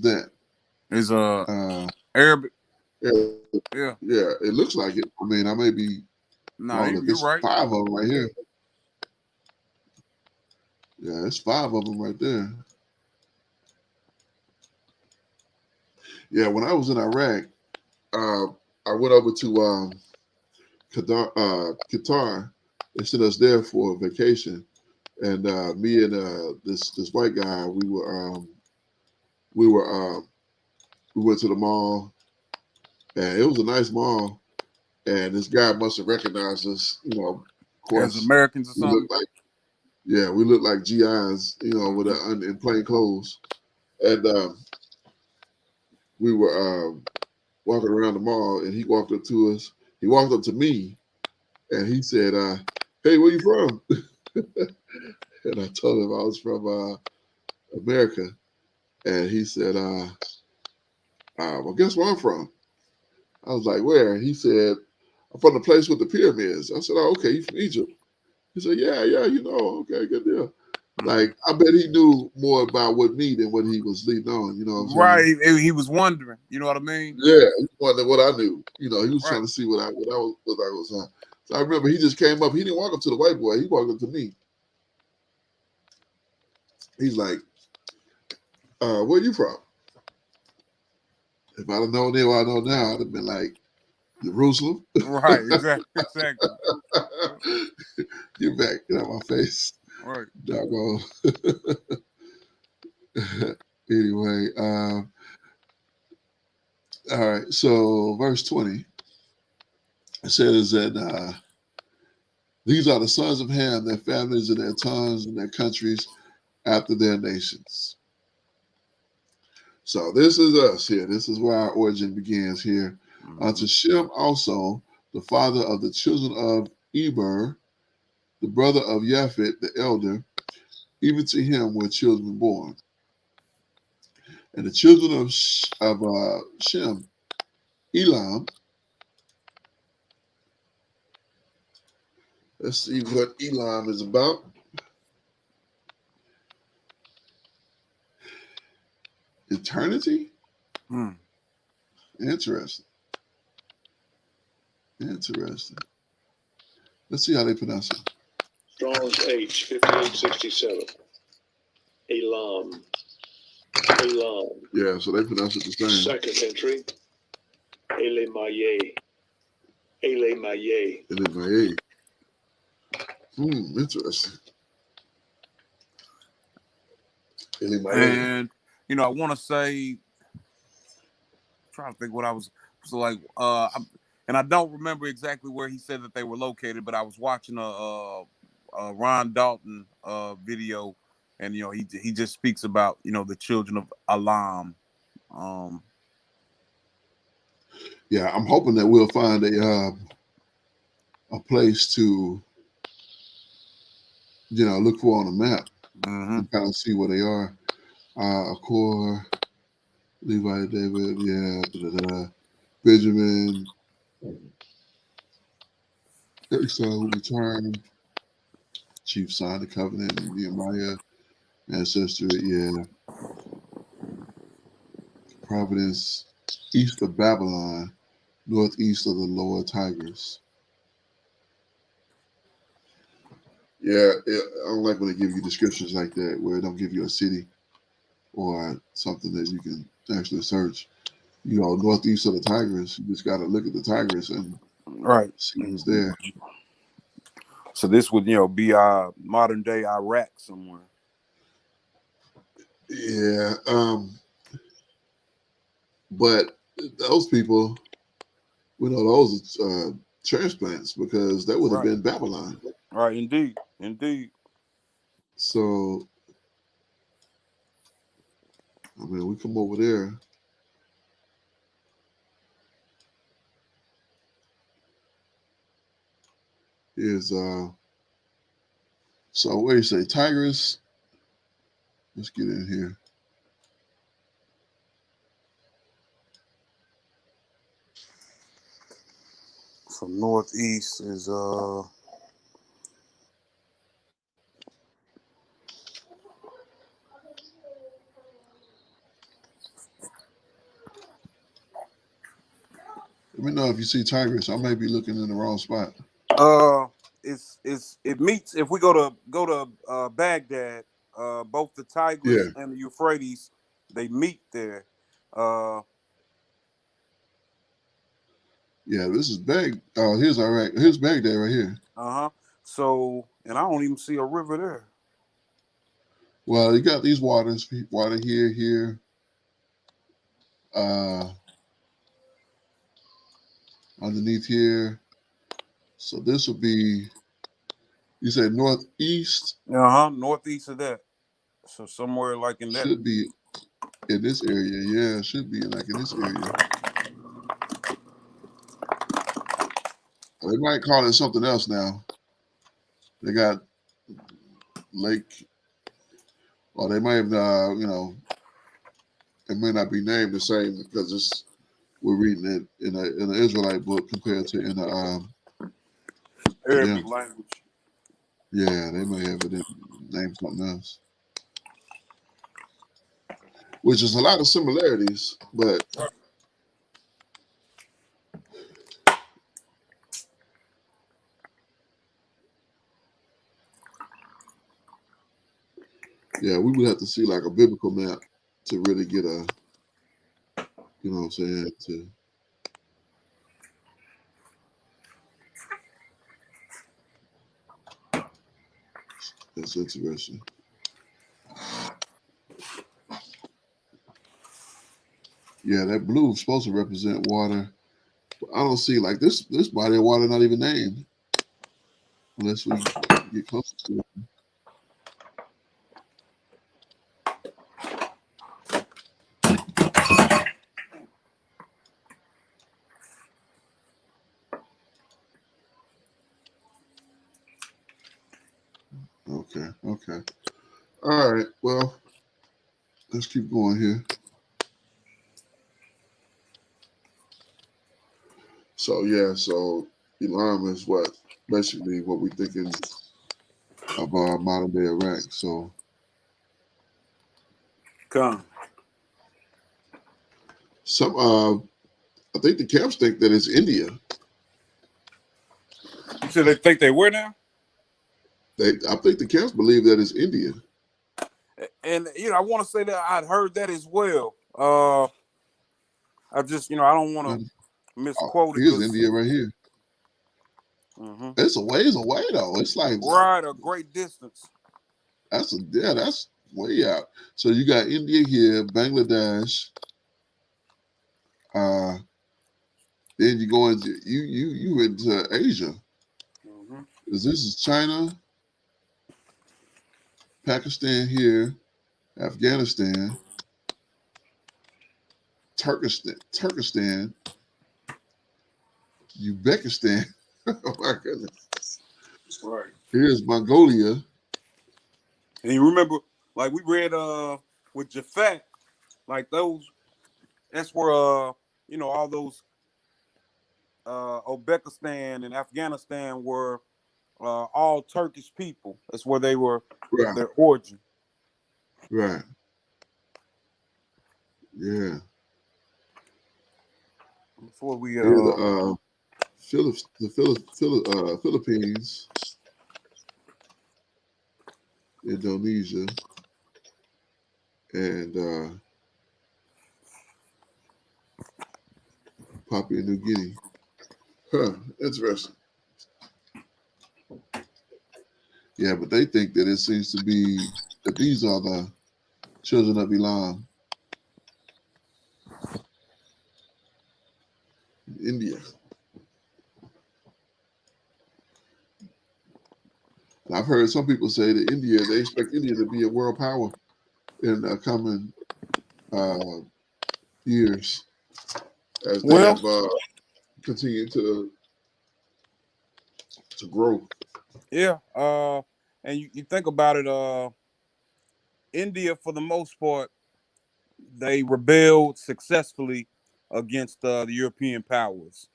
that It's uh Arabic. yeah, Yeah. yeah, it looks like it. I mean, I may be No, wrong. you're It's right. 5 of them right here. Yeah, it's 5 of them right there. Yeah, when I was in Iraq, I went over to Qatar. They sent us there for a vacation, and me and this white guy, we went to the mall, and it was a nice mall. And this guy must have recognized us, of As course. Americans or We something. looked like, yeah, we looked like GIs, with in plain clothes, and we were walking around the mall, and he walked up to us. He walked up to me, and he said, "Hey, where you from?" And I told him I was from America, and he said, "Well, guess where I'm from?" I was like, "Where?" He said, "I'm from the place with the pyramids." I said, "Oh, okay, you from Egypt?" He said, "Yeah, okay, good deal." Like, I bet he knew more about me than what he was leading on. You know what I'm saying? Right. He was wondering. You know what I mean? Yeah, he wanted what I knew. He was Right. trying to see what I was on. So I remember he just came up. He didn't walk up to the white boy. He walked up to me. He's like, "Where you from?" If I'd have known then what I know now, I'd have been like, "Jerusalem." Right. Exactly. Get back, get out my face, Right. doggone. Anyway, all right. So verse 20, it says that these are the sons of Ham, their families and their tongues and their countries after their nations. So this is us here. This is where our origin begins here. Mm-hmm. Unto Shem also, the father of the children of Eber, the brother of Japhet, the elder, even to him were children born. And the children of Shem, Elam. Let's see what Elam is about. Eternity? Interesting. Interesting. Let's see how they pronounce it. Strong's H, 5867. Elam. Yeah, so they pronounce it the same. Second entry. Elemaye. Interesting. And I want to say, I'm trying to think what I was so like. and I don't remember exactly where he said that they were located, but I was watching a Ron Dalton video, and he just speaks about the children of Alam. Yeah, I'm hoping that we'll find a place to look for on a map and kind of see where they are. Accor, Levi, David, Benjamin, Esau who returned, Chief signed the covenant, and Nehemiah, ancestor, Providence, east of Babylon, northeast of the lower Tigris. Yeah, I don't like when they give you descriptions like that where it don't give you a city or something that you can actually search. Northeast of the Tigris, you just got to look at the Tigris and see what's there. So this would, be modern day Iraq somewhere. Yeah, but those people, we know those transplants because that would have been Babylon. Right, indeed. So, I mean, we come over there. Is so where you say Tigris? Let's get in here. So northeast is Let me know if you see Tigris. I may be looking in the wrong spot. it meets if we go to Baghdad, both the Tigris and the Euphrates, they meet there. Yeah, this is here's Iraq. Here's Baghdad right here. So, and I don't even see a river there. Well, you got these water here. Underneath here. So this would be, you said northeast? Northeast of that. So somewhere like in that. Should be in this area. Yeah, it should be like in this area. They might call it something else now. They got Lake, or they might have, it may not be named the same because we're reading it in an Israelite book compared to in the Arabic language. Yeah, they may have it named something else. Which is a lot of similarities, but yeah, we would have to see like a biblical map to really get a, you know what I'm saying, that's interesting. Yeah, that blue is supposed to represent water. But I don't see like this body of water not even named. Unless we get closer to it. Okay. All right. Well, let's keep going here. So Elam is basically what we're thinking of modern day Iraq. So I think the camps think that it's India. You said they think they where now? I think the camps believe that it's India. And I want to say that I'd heard that as well. I just I don't want to misquote it. Here's India right here. It's a ways away though. It's like a great distance. That's way out. So you got India here, Bangladesh, Then you go into you into Asia. Mhm. This is China, Pakistan here, Afghanistan, Turkestan, Uzbekistan. Oh my goodness. Right. Here's Mongolia. And you remember, like we read with Japhet, like those. That's where all those Uzbekistan and Afghanistan were all Turkish people. That's where they were, Right, their origin. right. Yeah. Before we Here the Philippines, Indonesia, and Papua New Guinea. Huh, interesting. Yeah, but they think that it seems to be that these are the children of Elam in India. And I've heard some people say that they expect India to be a world power in coming uh, years as they well, have continued to grow. yeah. And you think about it, India for the most part, they rebelled successfully against the European powers,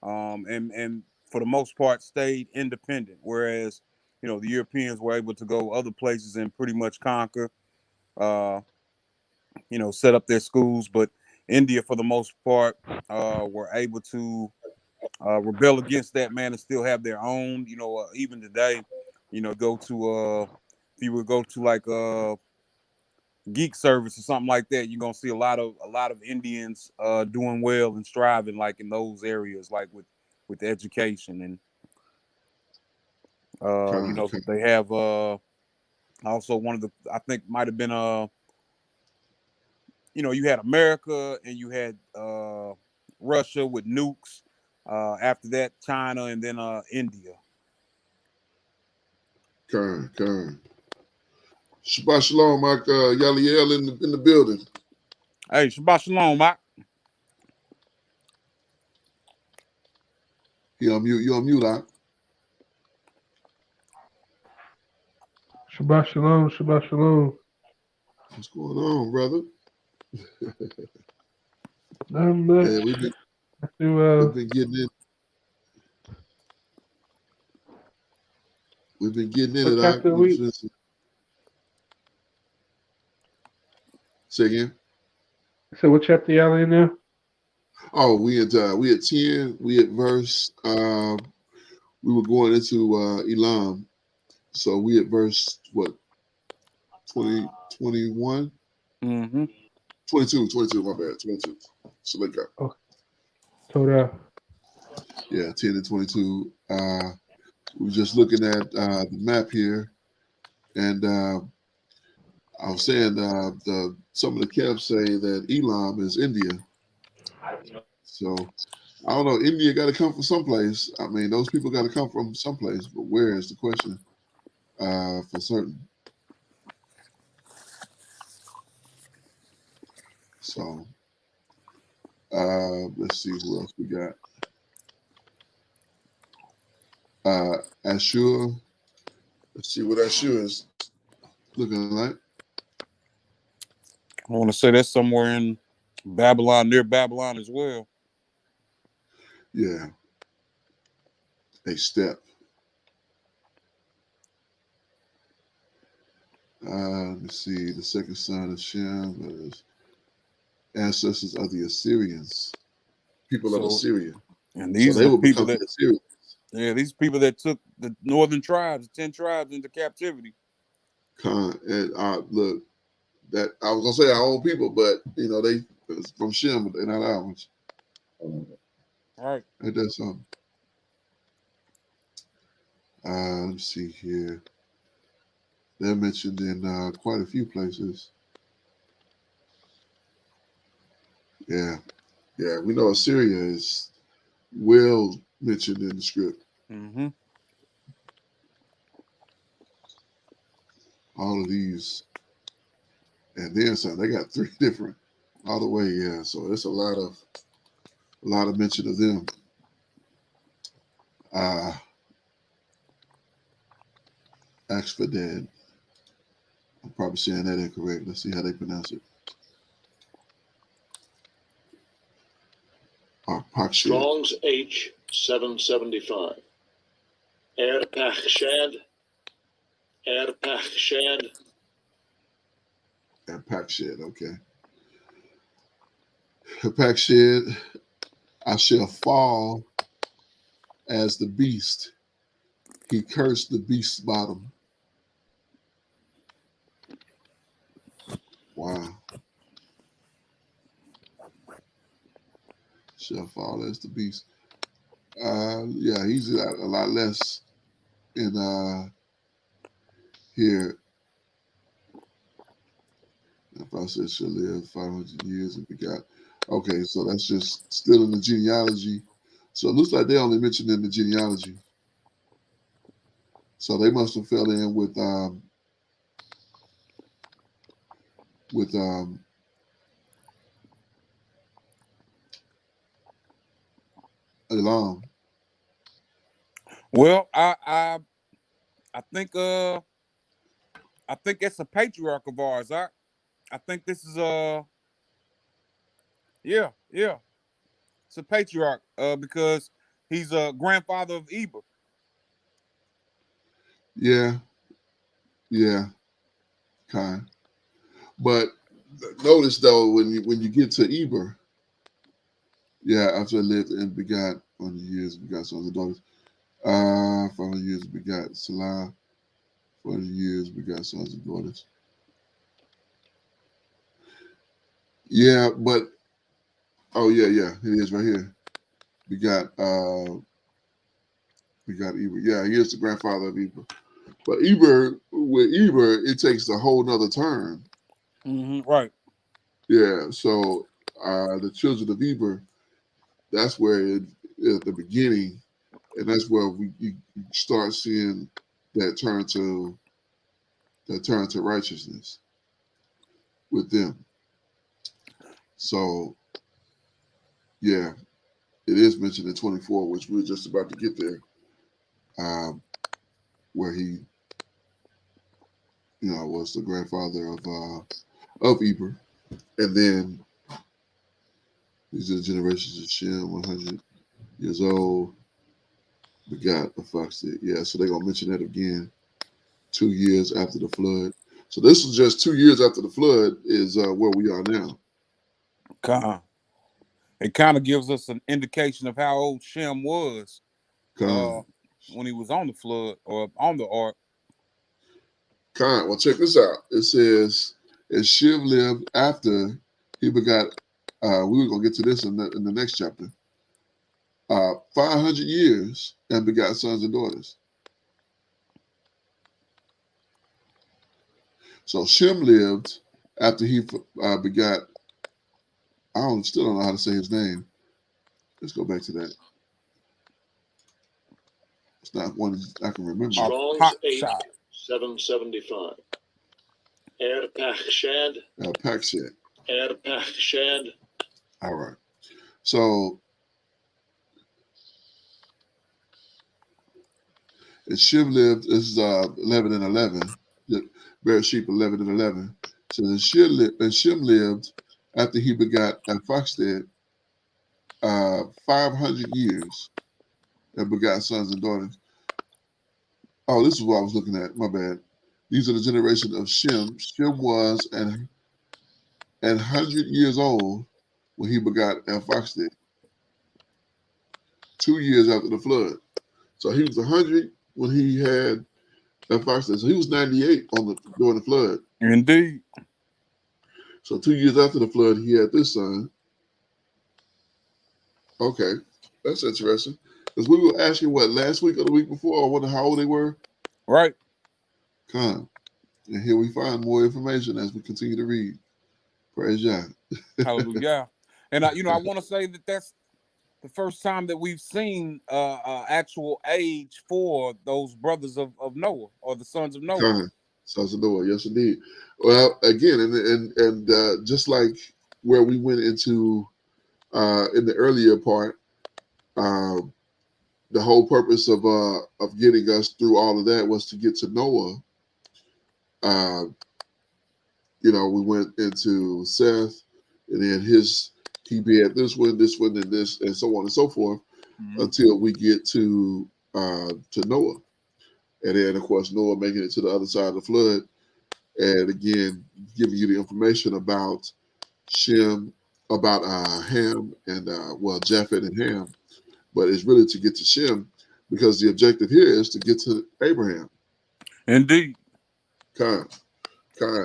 and for the most part stayed independent. Whereas, the Europeans were able to go other places and pretty much conquer, uh, set up their schools. But India, for the most part, were able to rebel against that, man, and still have their own. Even today, go to if you would go to like geek service or something like that, you're gonna see a lot of Indians doing well and striving like in those areas, like with education. And Con, con, they have also one of the, I think might have been you had America and you had Russia with nukes, after that China, and then India. con. Shabbat shalom, Mike Yaliel in the building. Hey, Shabbat Shalom, Mike. He on mute. You on mute, Doc. Shabbat shalom, Shabbat shalom. What's going on, brother? Not much. Hey, we've been getting in. We've been getting in what it, Doc. chapter we? Say again. So what chapter y'all in now? Oh, we at 10. We at verse. We were going into Elam, so we at verse what 20, 21, Mm-hmm. 22. My bad, 22. So let go. Oh, Torah. Yeah, 10 and 22. We were just looking at the map here, and I was saying some of the camps say that Elam is India. So I don't know. India got to come from someplace. I mean, those people got to come from someplace, but where is the question for certain? So let's see who else we got. Ashur. Let's see what Ashur is looking like. I want to say that's somewhere in Babylon, near Babylon as well. Yeah, a step. Let me see. The second son of Shem is ancestors of the Assyrians, people of So, Assyria. and So these are they the will people become that, the Assyrians. yeah, these people that took the northern tribes, 10 tribes, into captivity. And look, that I was gonna say our own people, but they it's from Shem, but they're not ours. All right. Ain't that something? Let me see here. They're mentioned in quite a few places. Yeah, we know Assyria is well mentioned in the script. Mm-hmm. All of these, and then some. They got 3 different all the way. Yeah, so it's a lot of mention of them. Axfadad. I'm probably saying that incorrect. Let's see how they pronounce it. Arpachshad. Strong's H 775. Arpachshad. Arpachshad. Arpachshad. Okay. Arpachshad. I shall fall as the beast. He cursed the beast's bottom. Wow. Shall fall as the beast. Yeah, he's a lot less in here. If I said she'll live 500 years and begot. Okay, so that's just still in the genealogy. So it looks like they only mentioned in the genealogy. So they must have fell in with Elam. Well, I think it's a patriarch of ours. I think this is yeah. It's a patriarch because he's a grandfather of Eber. Yeah, kind. But notice though, when you get to Eber, yeah, after I lived and begot 100 years, begot sons and daughters. 500 years begot Salah. 40 years begot sons and daughters. Yeah, but yeah, it is right here. Begot Eber. Yeah, he is the grandfather of Eber. But with Eber, it takes a whole nother turn. Mm-hmm, right. Yeah, so the children of Eber, that's where at the beginning, and that's where you start seeing that turn to righteousness with them. So yeah, it is mentioned in 24, which we're just about to get there, where he, was the grandfather of Eber, and then these are the generations of Shem, 100 years old, begot a fox. Yeah, so they're gonna mention that again, 2 years after the flood. So this is just 2 years after the flood is where we are now. It kind of gives us an indication of how old Shem was when he was on the flood or on the ark. Well, check this out. It says, and Shem lived after he begot. We were gonna get to this in the next chapter. 500 years and begot sons and daughters. So Shem lived after he begot. Still don't know how to say his name. Let's go back to that. It's not one I can remember. Strong's H 775. Arpachshad. Arpachshad. All right. So and Shem lived. This is 11 and 11. Bereshit 11 and 11. So Shem lived after he begot Arpachshad 500 years and begot sons and daughters. Oh, this is what I was looking at. My bad. These are the generation of Shem. Shem was an 100 years old when he begot Arpachshad. 2 years after the flood. So he was 100 when he had Arpachshad. So he was 98 during the flood. Indeed. So 2 years after the flood, he had this son. Okay, that's interesting. Because we were asking last week or the week before, I wonder how old they were. Right. And here we find more information as we continue to read. Praise God. Hallelujah. And I want to say that's the first time that we've seen actual age for those brothers of Noah or the sons of Noah. Kind. Sons of Noah, yes indeed. Well, again, and just like where we went into in the earlier part, the whole purpose of getting us through all of that was to get to Noah. We went into Seth, and then he had this one, and this, and so on and so forth, until we get to Noah, and then of course Noah making it to the other side of the flood, and again giving you the information about Shem, about Ham, and Japheth and Ham, but it's really to get to Shem, because the objective here is to get to Abraham. Indeed. Kind.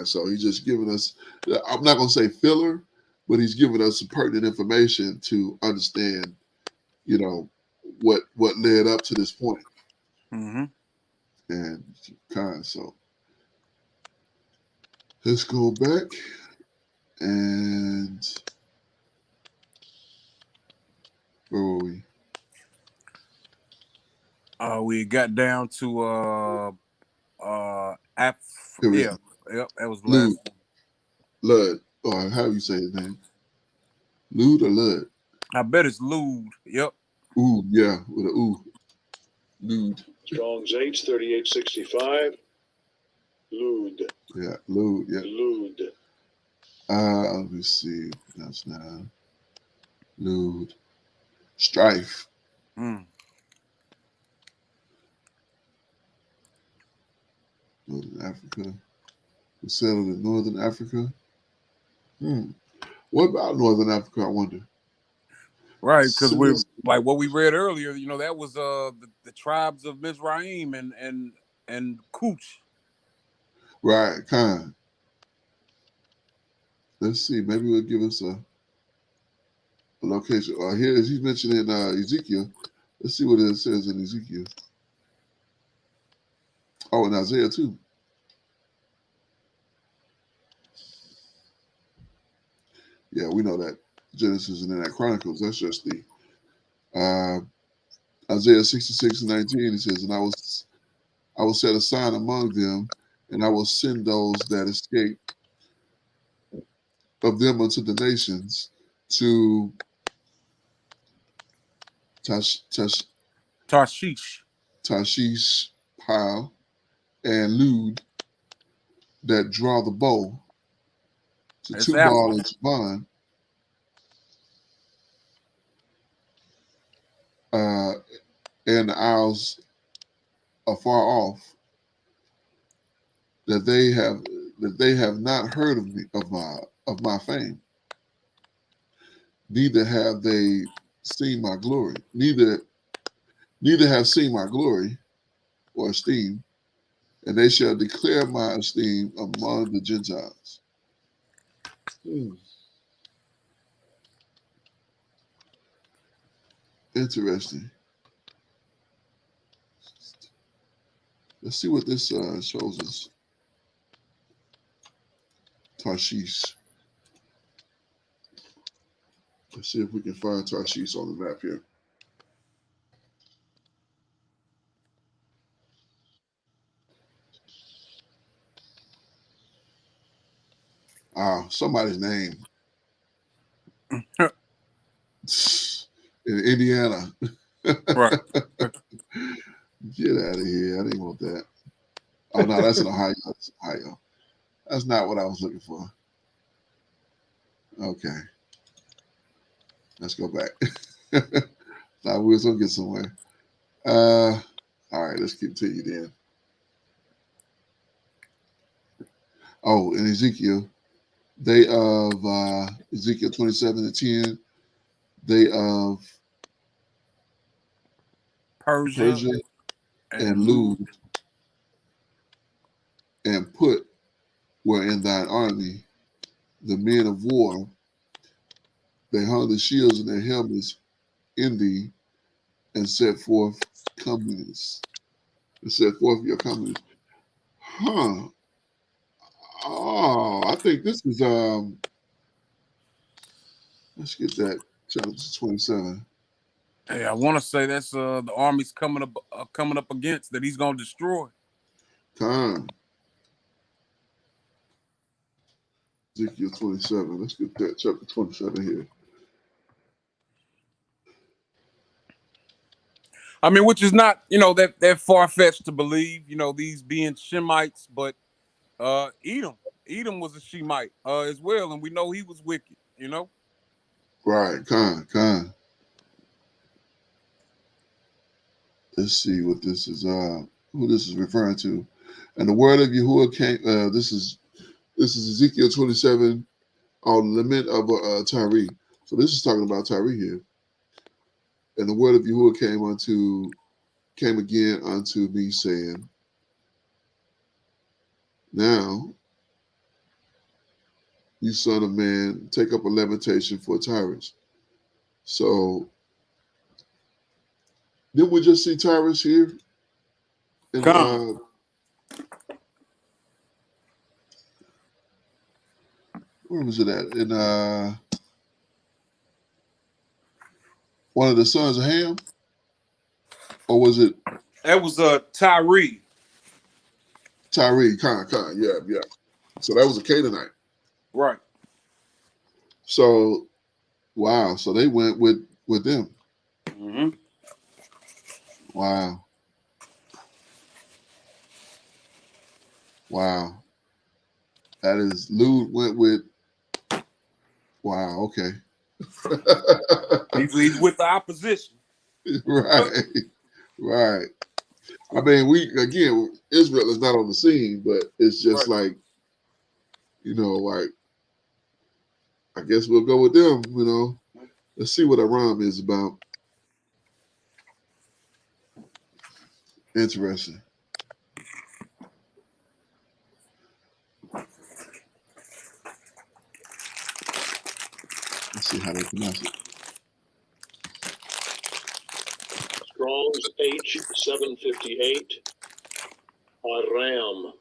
So he's just giving us, I'm not going to say filler, but he's giving us some pertinent information to understand, what led up to this point. Mm-hmm. And so let's go back and where were we? We got down to Yep, that was the last one. Lud, or how you say his name? Lud or Lud? I bet it's Lud. Yep. Ooh, yeah, with a ooh. Lud. Strong's H 3865. Lud. Yeah, Lud, yeah. Lud. Let me see. That's now. Lud. Strife. Mm. Northern Africa. We settled in Northern Africa. What about Northern Africa, I wonder? Right, because we're like what we read earlier, that was the tribes of Mizraim and Cush. Right, kind. Let's see, maybe we'll give us a location. Here he's mentioning Ezekiel. Let's see what it says in Ezekiel. Oh, and Isaiah too. Yeah, we know that Genesis and then that Chronicles. That's just the Isaiah 66:19. It says, "And I will set a sign among them, and I will send those that escape of them unto the nations, to Tarshish, Pile, and Lud, that draw the bow, to Tubal and Javan, and the isles afar off, that they have not heard of me, of my fame, neither have they seen my glory, neither have seen my glory or esteem, and they shall declare my esteem among the Gentiles." Interesting. Let's see what this shows us. Tarshish. Let's see if we can find Tarshish on the map here. Somebody's name. In Indiana. Right. Get out of here. I didn't want that. Oh, no, that's in Ohio. That's Ohio. That's not what I was looking for. Okay. Let's go back. Thought we was going to get somewhere. All right, let's continue then. Oh, in Ezekiel, they of Ezekiel 27:10, they of Persia and Lud, and Put were in thine army, the men of war. They hung the shields and their helmets in thee, and set forth companies. And set forth your companies. Huh. Oh, I think this is let's get that chapter 27. Hey, I want to say that's the army's coming up against that he's gonna destroy. Time. Ezekiel 27. Let's get that chapter 27 here. I mean, which is not, that far-fetched to believe, these being Shemites, but Edom was a Shemite as well, and we know he was wicked, Right, Khan. Let's see what this is. Who this is referring to? And the word of Yahuwah came. This is Ezekiel 27 on the lament of Tyre. So this is talking about Tyre here. And the word of Yahuwah came again unto me, saying, now, you son of man, take up a lamentation for Tyrus. So, didn't we just see Tyrus here? In, where was it at? In one of the sons of Ham? Or was it? That was Tyre. Tyre, Khan, yeah. So that was a Canaanite. Right. So, wow. So they went with them. Mm-hmm. Wow. That is, Lud went with, wow, okay. He's with the opposition. Right. I mean, Israel is not on the scene, but it's just right. like, like, I guess we'll go with them, Let's see what Aram is about. Interesting. Let's see how they pronounce it. Strong's H758. Aram.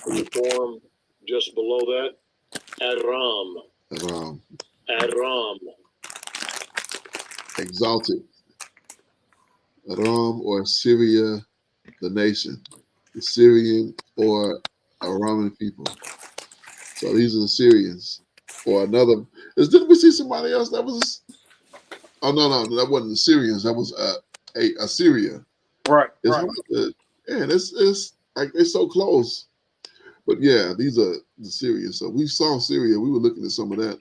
The form just below that, Aram. Exalted. Aram or Syria, the nation. The Syrian or Araman people. So these are the Syrians. Or another. Didn't we see somebody else that was? Oh no, that wasn't the Syrians. That was Assyria. Right. It's like they're so close. But yeah, these are the Syrians. So we saw Syria. We were looking at some of that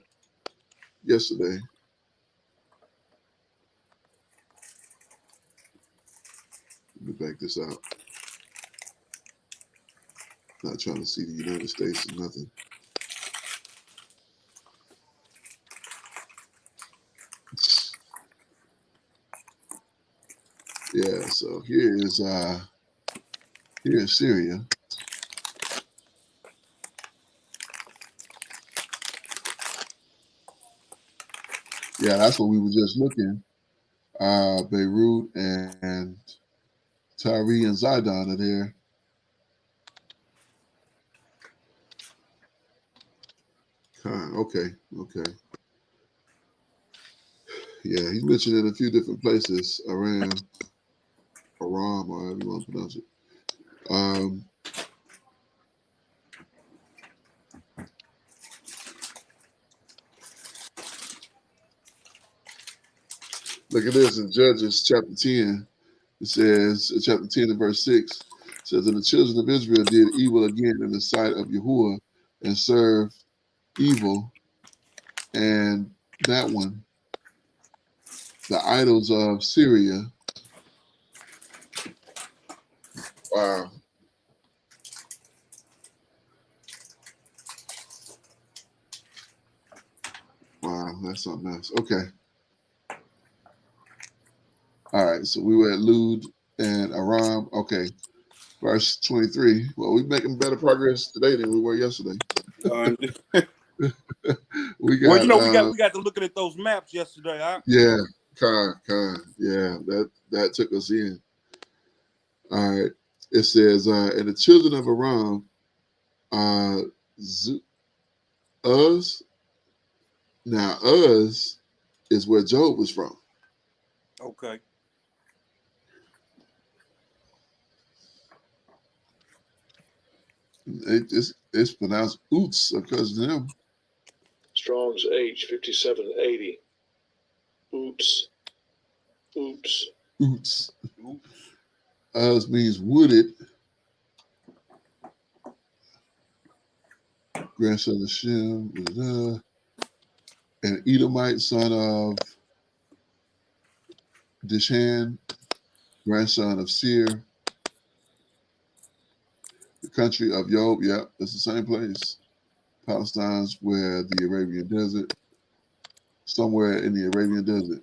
yesterday. Let me back this out. Not trying to see the United States or nothing. Yeah, so here's Syria. Yeah, that's what we were just looking. Beirut and Tyre and Zidon are there. Okay. Yeah, he's mentioned in a few different places. Aram, or however you want to pronounce it. Look at this in Judges chapter 10. It says, chapter 10 and verse 6, it says, and the children of Israel did evil again in the sight of Yahuwah and served evil. And that one, the idols of Syria. Wow. Wow, that's something else. Okay. All right, so we were at Lud and Aram. Okay. Verse 23. Well, we're making better progress today than we were yesterday. We got to looking at those maps yesterday, huh? Yeah, Khan. Yeah, that took us in. All right. It says, and the children of Aram, Uz. Now, Uz is where Job was from. Okay. It's pronounced Oots because of them. Strong's H 5780. Oops. Oops. Oots. Oops. Uz means wooded. Grandson of Shem, an Edomite, son of Dishan, grandson of Seir, the country of Job. Yeah, it's the same place. Palestine's where the Arabian Desert, somewhere in the Arabian Desert.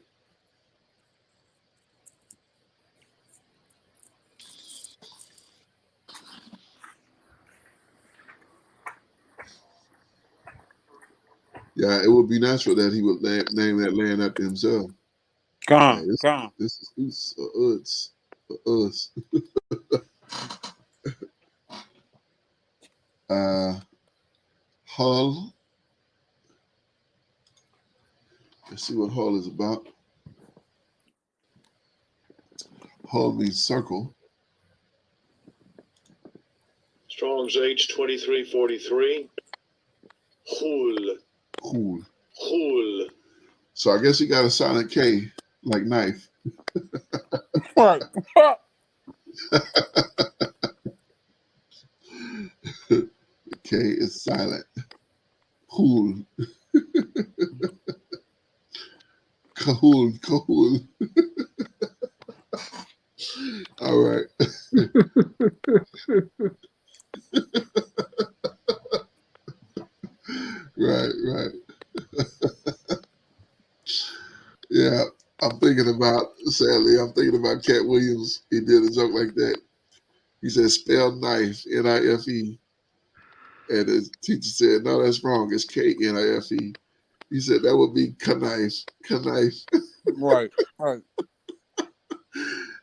Yeah, it would be natural that he would name that land after himself. Hey, Come. this is Us or Uds or Us. Hull. Let's see what Hull is about. Hull means circle. Strong's H 2343. Hul. Cool. Hul. So I guess he got a silent K, like knife. Right. The K is silent. Cool. Cool. All right. Right. Yeah, I'm thinking about Cat Williams. He did a joke like that. He said, spell knife, N-I-F-E. And his teacher said, no, that's wrong. It's K-N-I-F-E. He said, that would be knife. Right.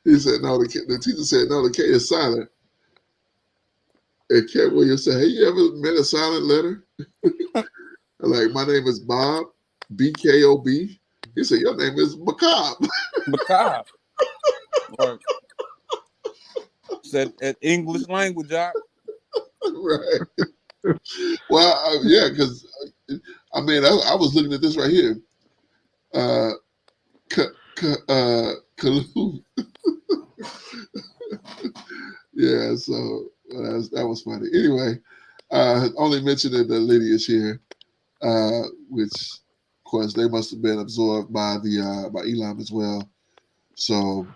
He said, no, the teacher said, no, the K is silent. And Cat Williams said, hey, you ever met a silent letter? Like, my name is Bob, B-K-O-B. He said, your name is Macabre. Macabre. Right. Said at English language, Doc. Right. Well, yeah, because, I mean, I was looking at this right here. Kalu. Yeah, so that was funny. Anyway, only mentioning the lineage here, which, of course, they must have been absorbed by by Elam as well. So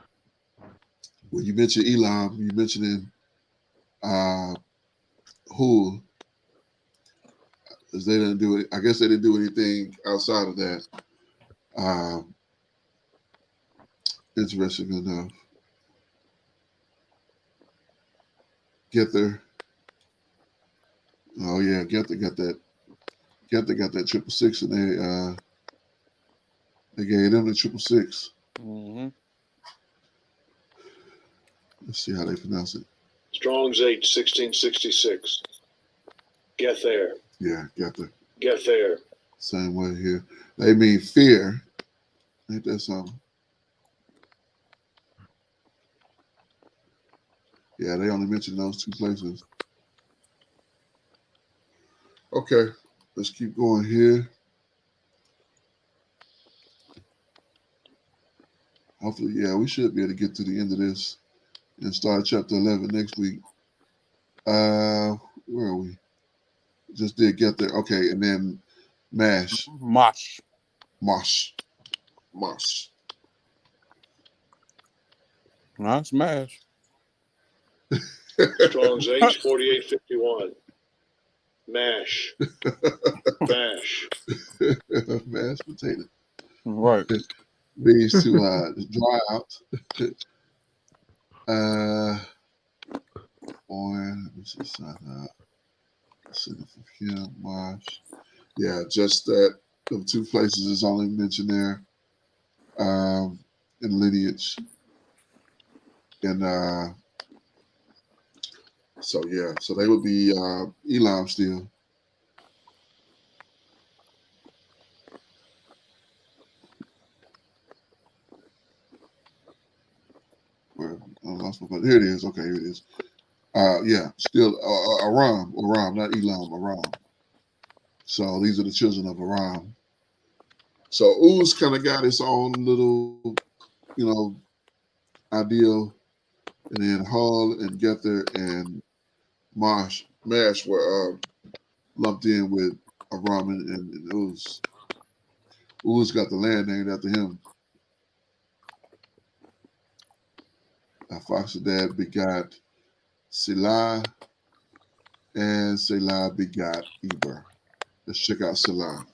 when you mention Elam, you mentioning Hul, because they didn't do it. I guess they didn't do anything outside of that. Interesting enough. Gether. Oh yeah, Gether got that. Gether got that 666, and they gave them the 666. Mm-hmm. Let's see how they pronounce it. Strong's H 1666. Get there. Yeah, Gether. Get there. Same way here. They mean fear. Ain't that something? Yeah, they only mentioned those two places. Okay, let's keep going here. Hopefully, yeah, we should be able to get to the end of this and start chapter 11 next week. Where are we? Just did get there. Okay, and then Mash. Mosh. Nice mash. Strong's H 4851. Mash. Mash. Mashed potato. Right. Means to dry out. On, let me see, sign up. Send it from here, Marsh. Yeah, just that. The two places is only mentioned there. In lineage. And so yeah, so they would be Elam still. Here it is. Okay, here it is. Yeah, still Aram, not Elam, Aram. So these are the children of Aram. So Uz kind of got its own little, ideal, and then Hall and Gether and Mash were lumped in with Aram and Uz. Uz got the land named after him. Foxadad begot Selah, and Selah begot Eber. Let's check out Selah.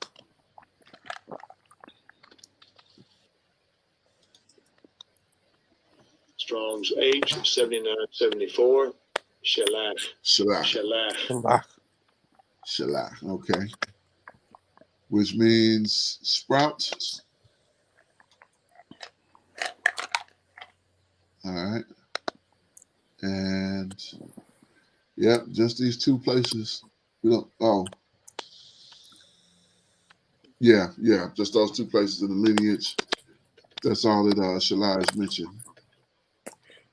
Strong's H 7974. Shalach. Shalach. Okay. Which means sprout. All right. And yep, just these two places. We don't. Oh. Yeah, just those two places in the lineage. That's all that Shelah is mentioned.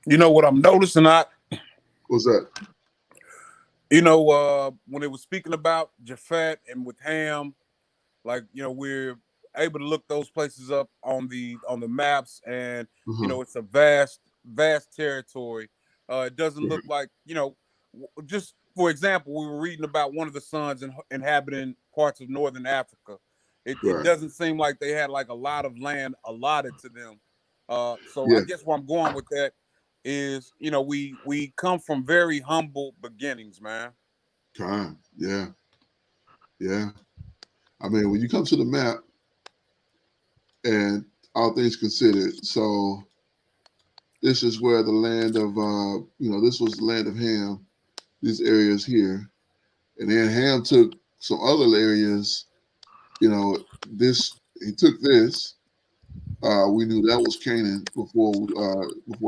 You know what I'm noticing? What's that? When it was speaking about Japhet and with Ham, like we're able to look those places up on the maps, and it's a vast territory. It doesn't look like just for example, we were reading about one of the sons inhabiting parts of northern Africa. It doesn't seem like they had like a lot of land allotted to them. I guess where I'm going with that is, we come from very humble beginnings, man. Time, yeah. I mean, when you come to the map, and all things considered, so this is where the land of, this was the land of Ham, these areas here, and then Ham took some other areas. He took this. We knew that was Canaan before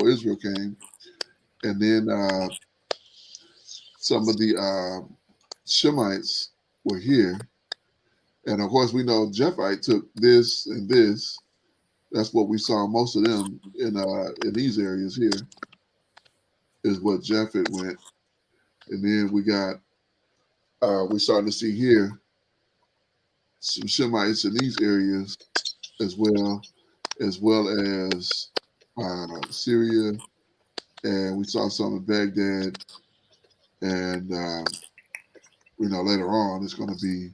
Israel came, and then some of the Shemites were here, and of course we know Japhite took this and this. That's what we saw most of them in these areas here. Is what Japhet went, and then we got we're starting to see here some Shemites in these areas as well as Syria, and we saw some in Baghdad, and later on it's going to be,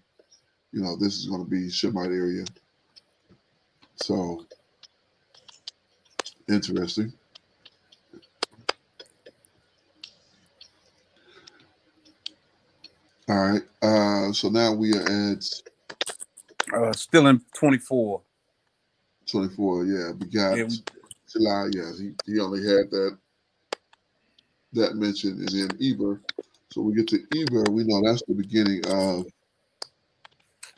this is going to be Shemite area. So interesting. All right. So now we are at still in 24. 24. Yeah, we got July. Yeah, he only had that mention, and then Eber. So we get to Eber. We know that's the beginning of.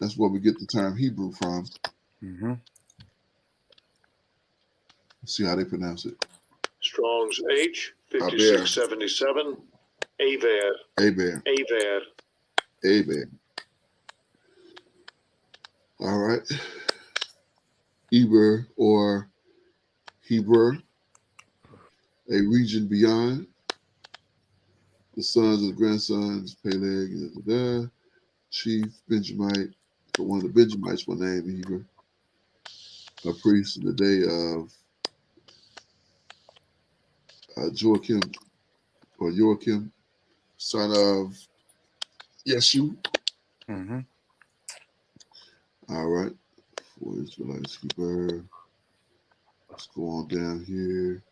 That's where we get the term Hebrew from. Mm-hmm. Let's see how they pronounce it. Strong's H 5677. Aver. All right. Eber or Heber, a region beyond. The sons and grandsons, Peleg, chief Benjamite. So one of the Benjamites were named Heber. A priest in the day of Joachim, son of Yeshu. Mm-hmm. All right. For Israelites, Heber. Let's go on down here.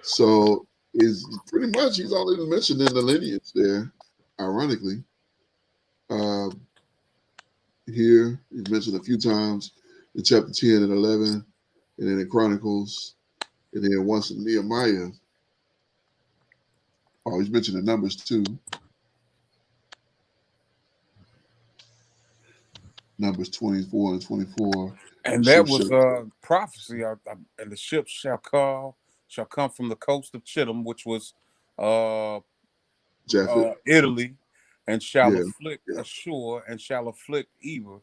So is pretty much he's only mentioned in the lineage there, ironically. Here he's mentioned a few times in chapter 10 and 11, and then in Chronicles, and then once in Nehemiah. Oh, he's mentioned in Numbers too. Numbers 24 and 24. And that was prophecy. And the ship shall come from the coast of Chittim, which was Italy, and shall afflict Ashur, and shall afflict Eber.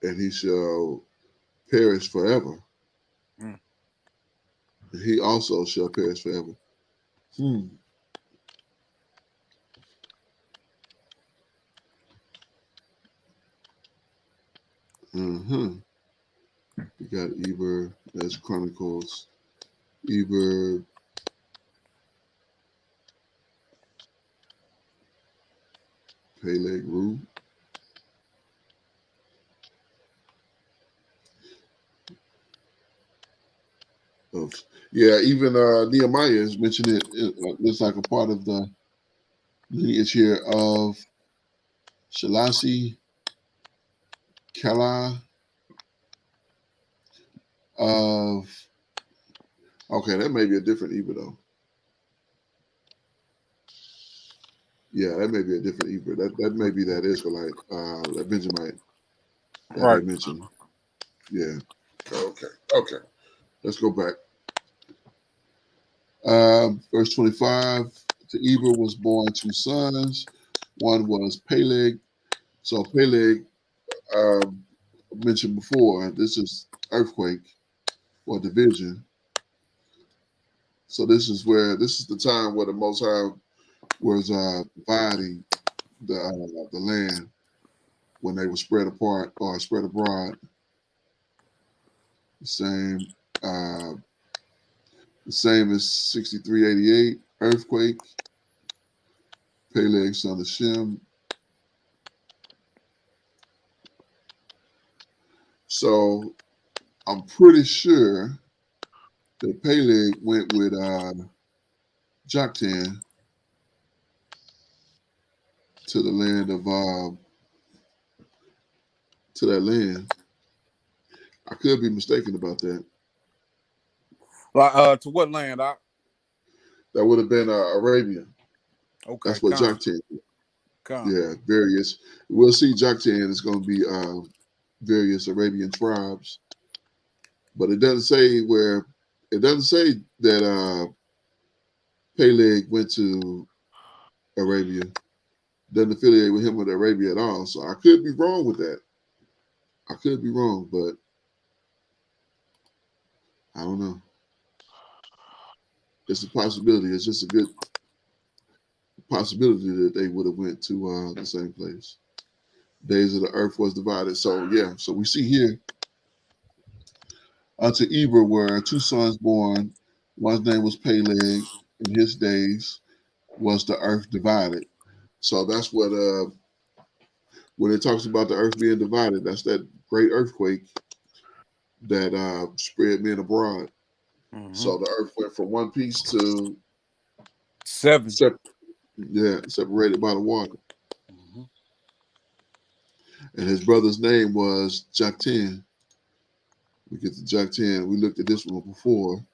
And he shall perish forever. He also shall perish forever. Hmm. Uh-huh. We got Eber, that's Chronicles. Eber, Peleg, Ru. Of, yeah, even Nehemiah is mentioned it's like a part of the lineage here of Shalasi, Kala, of okay, that may be a different Eber though. Yeah, that may be a different Eber. That may be that Israelite, that Benjamite that they Right. mentioned. Yeah. Okay. Okay. Let's go back. Verse 25. To Eber was born 2 sons. One was Peleg. So Peleg, mentioned before, this is earthquake or division. So this is the time where the Most High was dividing the land when they were spread apart or spread abroad. The same as 6388 earthquake. Peleg son of Shem. So I'm pretty sure that Peleg went with Joktan to the land of to that land. I could be mistaken about that. Like to what land? That would have been Arabia. Okay, That's what come. Joktan. Come. Yeah, various. We'll see. Joktan is going to be various Arabian tribes, but it doesn't say where. It doesn't say that Peleg went to Arabia. Doesn't affiliate with him with Arabia at all. So I could be wrong with that. I could be wrong, but I don't know. It's a possibility. It's just a good possibility that they would have went to the same place. Days of the earth was divided. So yeah. So we see here unto Eber were 2 sons born. One's name was Peleg. In his days was the earth divided. So that's what when it talks about the earth being divided, that's that great earthquake that spread men abroad. Mm-hmm. So the earth went from one piece to 7. Separated by the water. Mm-hmm. And his brother's name was Joktan. We get to Joktan. We looked at this one before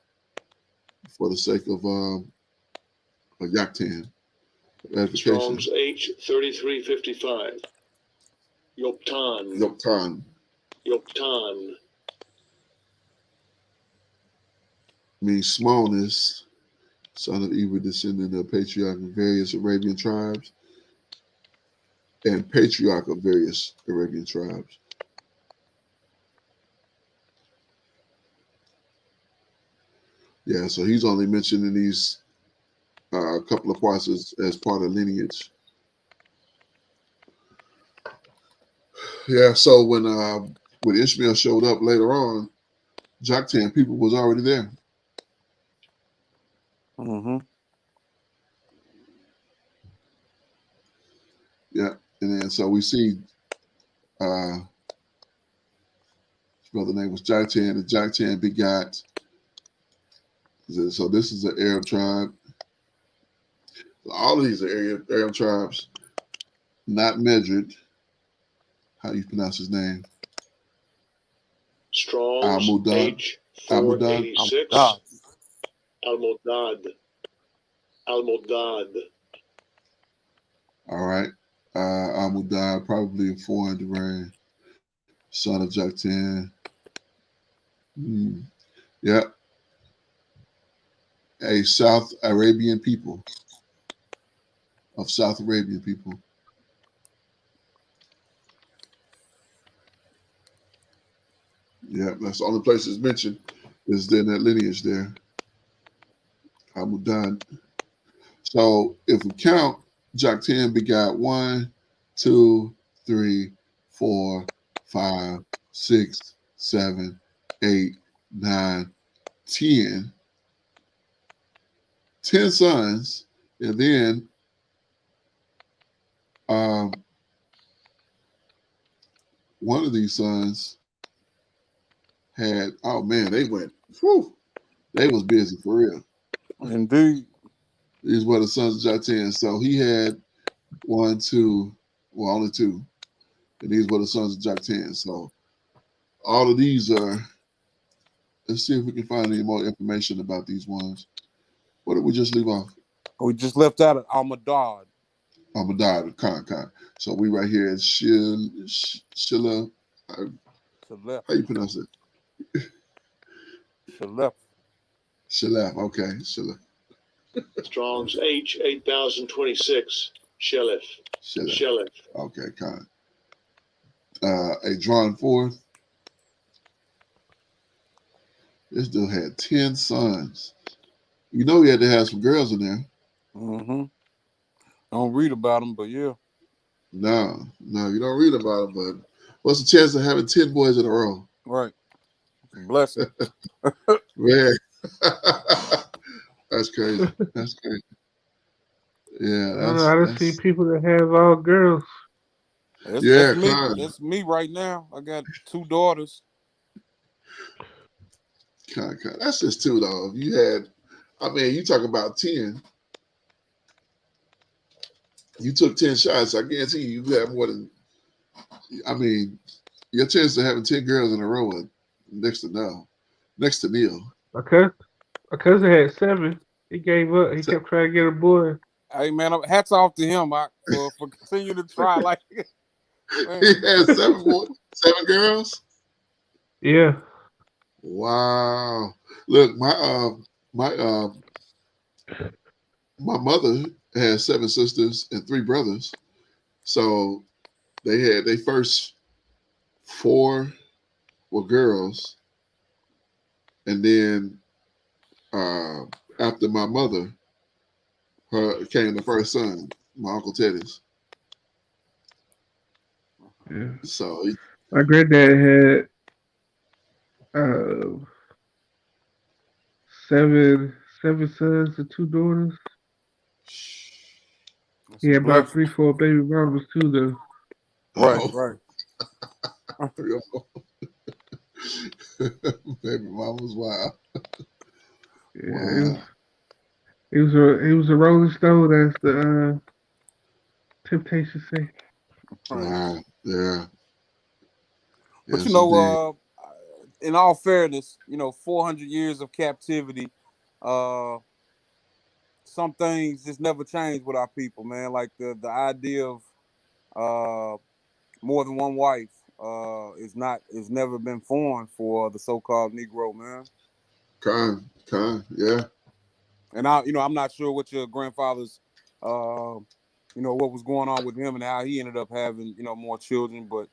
for the sake of Yoktan. Strong's H3355. Yoktan. Yoktan Yoktan. means smallness, son of Eber, descendant of patriarch of various Arabian tribes, and patriarch of various Arabian tribes. Yeah, so he's only mentioned in these couple of parts as part of lineage. Yeah, so when Ishmael showed up later on, Joktan people was already there. Mm-hmm. Yeah, and then so we see his brother name was Joktan, and Joktan begot. So this is an Arab tribe. All of these are Arab tribes, not measured. How you pronounce his name? Strong's Almudad. H486. Almodad. Almodad. All right. Almudad, probably a 400 reign, son of Joktan. Yeah. A South Arabian people. Of South Arabian people. Yeah, that's the only place it's mentioned is in that lineage there. I'm done. So if we count, Joktan begot 1, 2, 3, 4, 5, 6, 7, 8, 9, 10. 10 sons, and then one of these sons had, oh man, they was busy for real. Indeed. These were the sons of Joktan. So he had 1, 2, well, only 2. And these were the sons of Joktan. So all of these are, let's see if we can find any more information about these ones. What did we just leave off? We just left out of Almadad. Almadad, Khan. So we right here at Shilla. Shalef. How you pronounce it? Shalef. Shalef. Okay, Shalef. Strong's H 8026. Shelef. Shalef. Okay, Khan. A drawn forth. This dude had 10 sons. You know he had to have some girls in there. Mm-hmm. I don't read about them, but yeah. No, you don't read about it, but what's the chance of having 10 boys in a row? Right. Blessing. Man. That's crazy. That's crazy. Yeah, I don't know. I just see people that have all girls. That's me. Khan. That's me right now. I got 2 daughters. Khan. That's just 2 though. If you had, I mean, you talk about 10. You took 10 shots. I guarantee you have more than, I mean, your chance of having 10 girls in a row is next to nil. My cousin had 7. He gave up. He kept trying to get a boy. Hey man, hats off to him for continuing to try. Like he had 7 girls. Yeah. Wow. Look, my mother had 7 sisters and 3 brothers. So they first 4 were girls. And then after my mother, came the first son, my Uncle Teddy's. Yeah. So My granddad had 7 sons and 2 daughters. He had about 3, 4 baby mamas too, though. Right. Baby mama's wild. Yeah, Wow. he was a Rolling Stone, as the Temptations say. Wow. Yeah. But Yes, you know, in all fairness, 400 years of captivity, some things just never change with our people, man. Like the idea of more than one wife is never been formed for the so-called Negro, man. Con, yeah. And I'm not sure what your grandfather's what was going on with him and how he ended up having, more children, but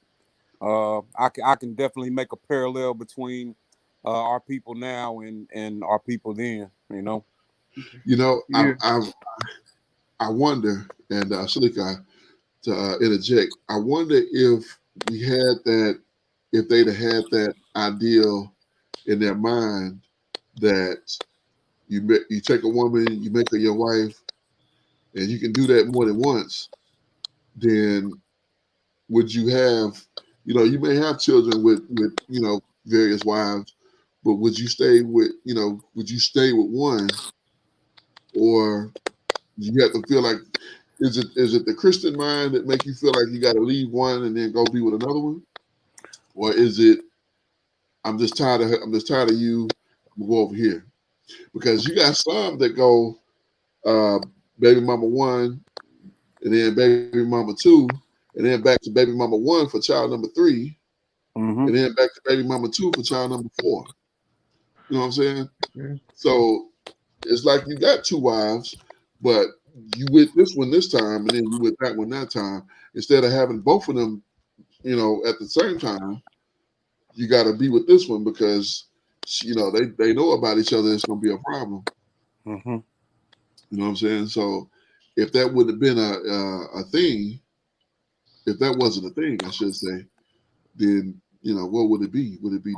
I can definitely make a parallel between our people now and our people then, Yeah. I wonder, and Shalika, to interject, I wonder if we had that, if they'd have had that ideal in their mind that you take a woman, you make her your wife, and you can do that more than once, then would you have, you may have children with various wives, but would you stay with one, or you have to feel like, is it the Christian mind that make you feel like you got to leave one and then go be with another one, or is it I'm just tired of you, I'm gonna go over here? Because you got some that go baby mama 1 and then baby mama 2 and then back to baby mama 1 for child number 3 and then back to baby mama 2 for child number 4. You know what I'm saying? Yeah. So it's like you got 2 wives, but you with this one this time and then you with that one that time. Instead of having both of them, at the same time, you got to be with this one because they know about each other. It's gonna be a problem. You know what I'm saying? So if that would have been a thing, if that wasn't a thing, I should say, then what would it be? Would it be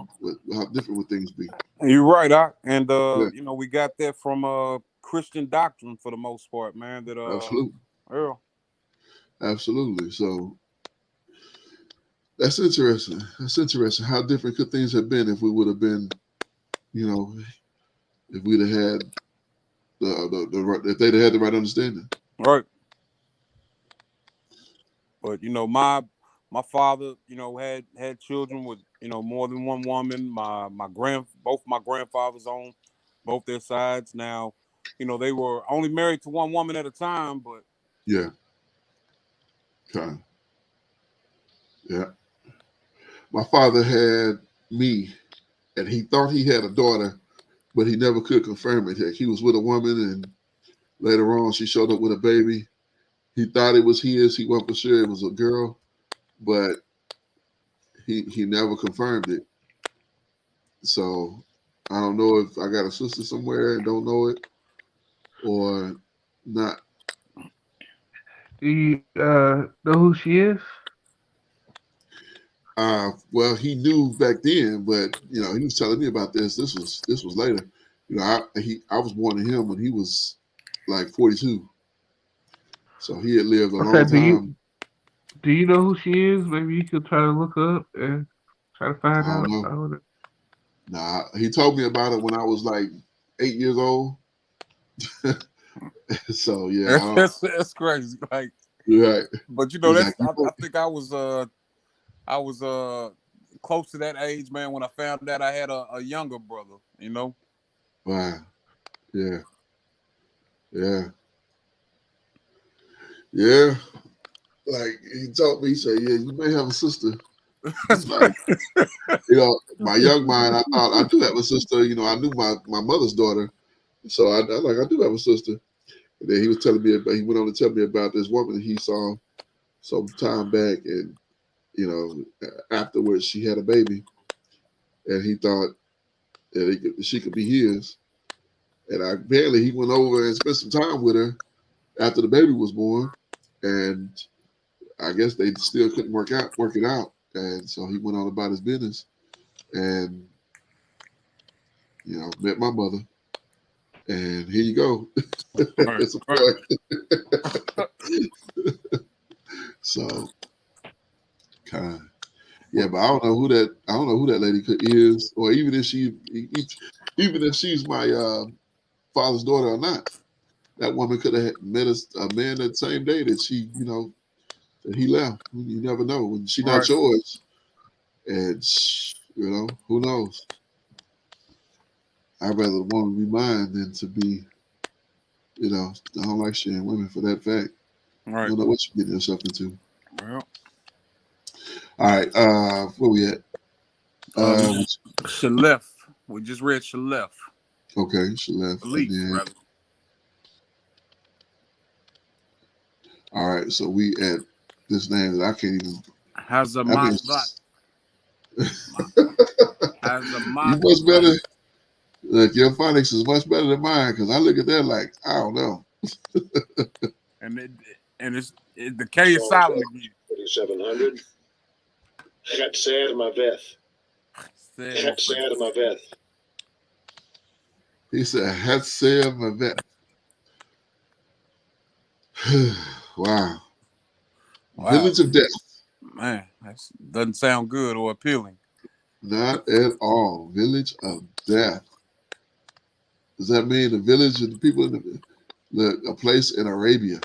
how different would things be? You're right, Doc. And Yeah, we got that from Christian doctrine for the most part, man. That absolutely, yeah. absolutely. So that's interesting. That's interesting. How different could things have been if we would have been, if we'd have had if they'd have had the right understanding. Right. But my father, had children with, more than one woman. Both my grandfathers on both their sides. Now, they were only married to one woman at a time, but Yeah. Okay. Yeah. My father had me, and he thought he had a daughter, but he never could confirm it. He was with a woman, and later on, she showed up with a baby. He thought it was his. He wasn't for sure it was a girl, but he never confirmed it. So I don't know if I got a sister somewhere and don't know it or not. Do you know who she is? Well, he knew back then, but he was telling me about this. This was later. I was born to him when he was like 42, so he had lived a I long said, time. do you know who she is? Maybe you could try to look up and try to I find don't out. know. I don't know. Nah, he told me about it when I was like 8 years old. So yeah, that's crazy. Like, right. but He's like, I think I was close to that age, man, when I found out I had a younger brother. wow, yeah, yeah, yeah. Like he told me, he said, "Yeah, you may have a sister." I'm like, my young mind, I thought I do have a sister. I knew my mother's daughter, so I do have a sister. And then he was telling me about. He went on to tell me about this woman that he saw some time back, and afterwards she had a baby, and he thought that she could be his. And apparently he went over and spent some time with her after the baby was born, and I guess they still couldn't work it out, and so he went on about his business, and met my mother, and here you go. Right, It's a right. boy. So, kind of, yeah, but I don't know who that lady is, or even if she's my father's daughter or not. That woman could have met a man that same day that that he left. You never know when she not Right. yours, and who knows. I'd rather the woman be mine than to be, I don't like sharing women for that fact. Right. You don't know what you're getting yourself into. Well, All right, where we at? Shalef. We just read Shalef. Okay, she left. Rather. All right, so we at this name that I can't even. Hazamat. You much better. Look, your phonics is much better than mine because I look at that like I don't know. and the K is silent again. 3700. I got sad in my breath. I got sad in my breath. He said, "Hatsel Mavet." Wow. Village of Death. Man, that doesn't sound good or appealing. Not at all. Village of Death. Does that mean the village of the people in a place in Arabia?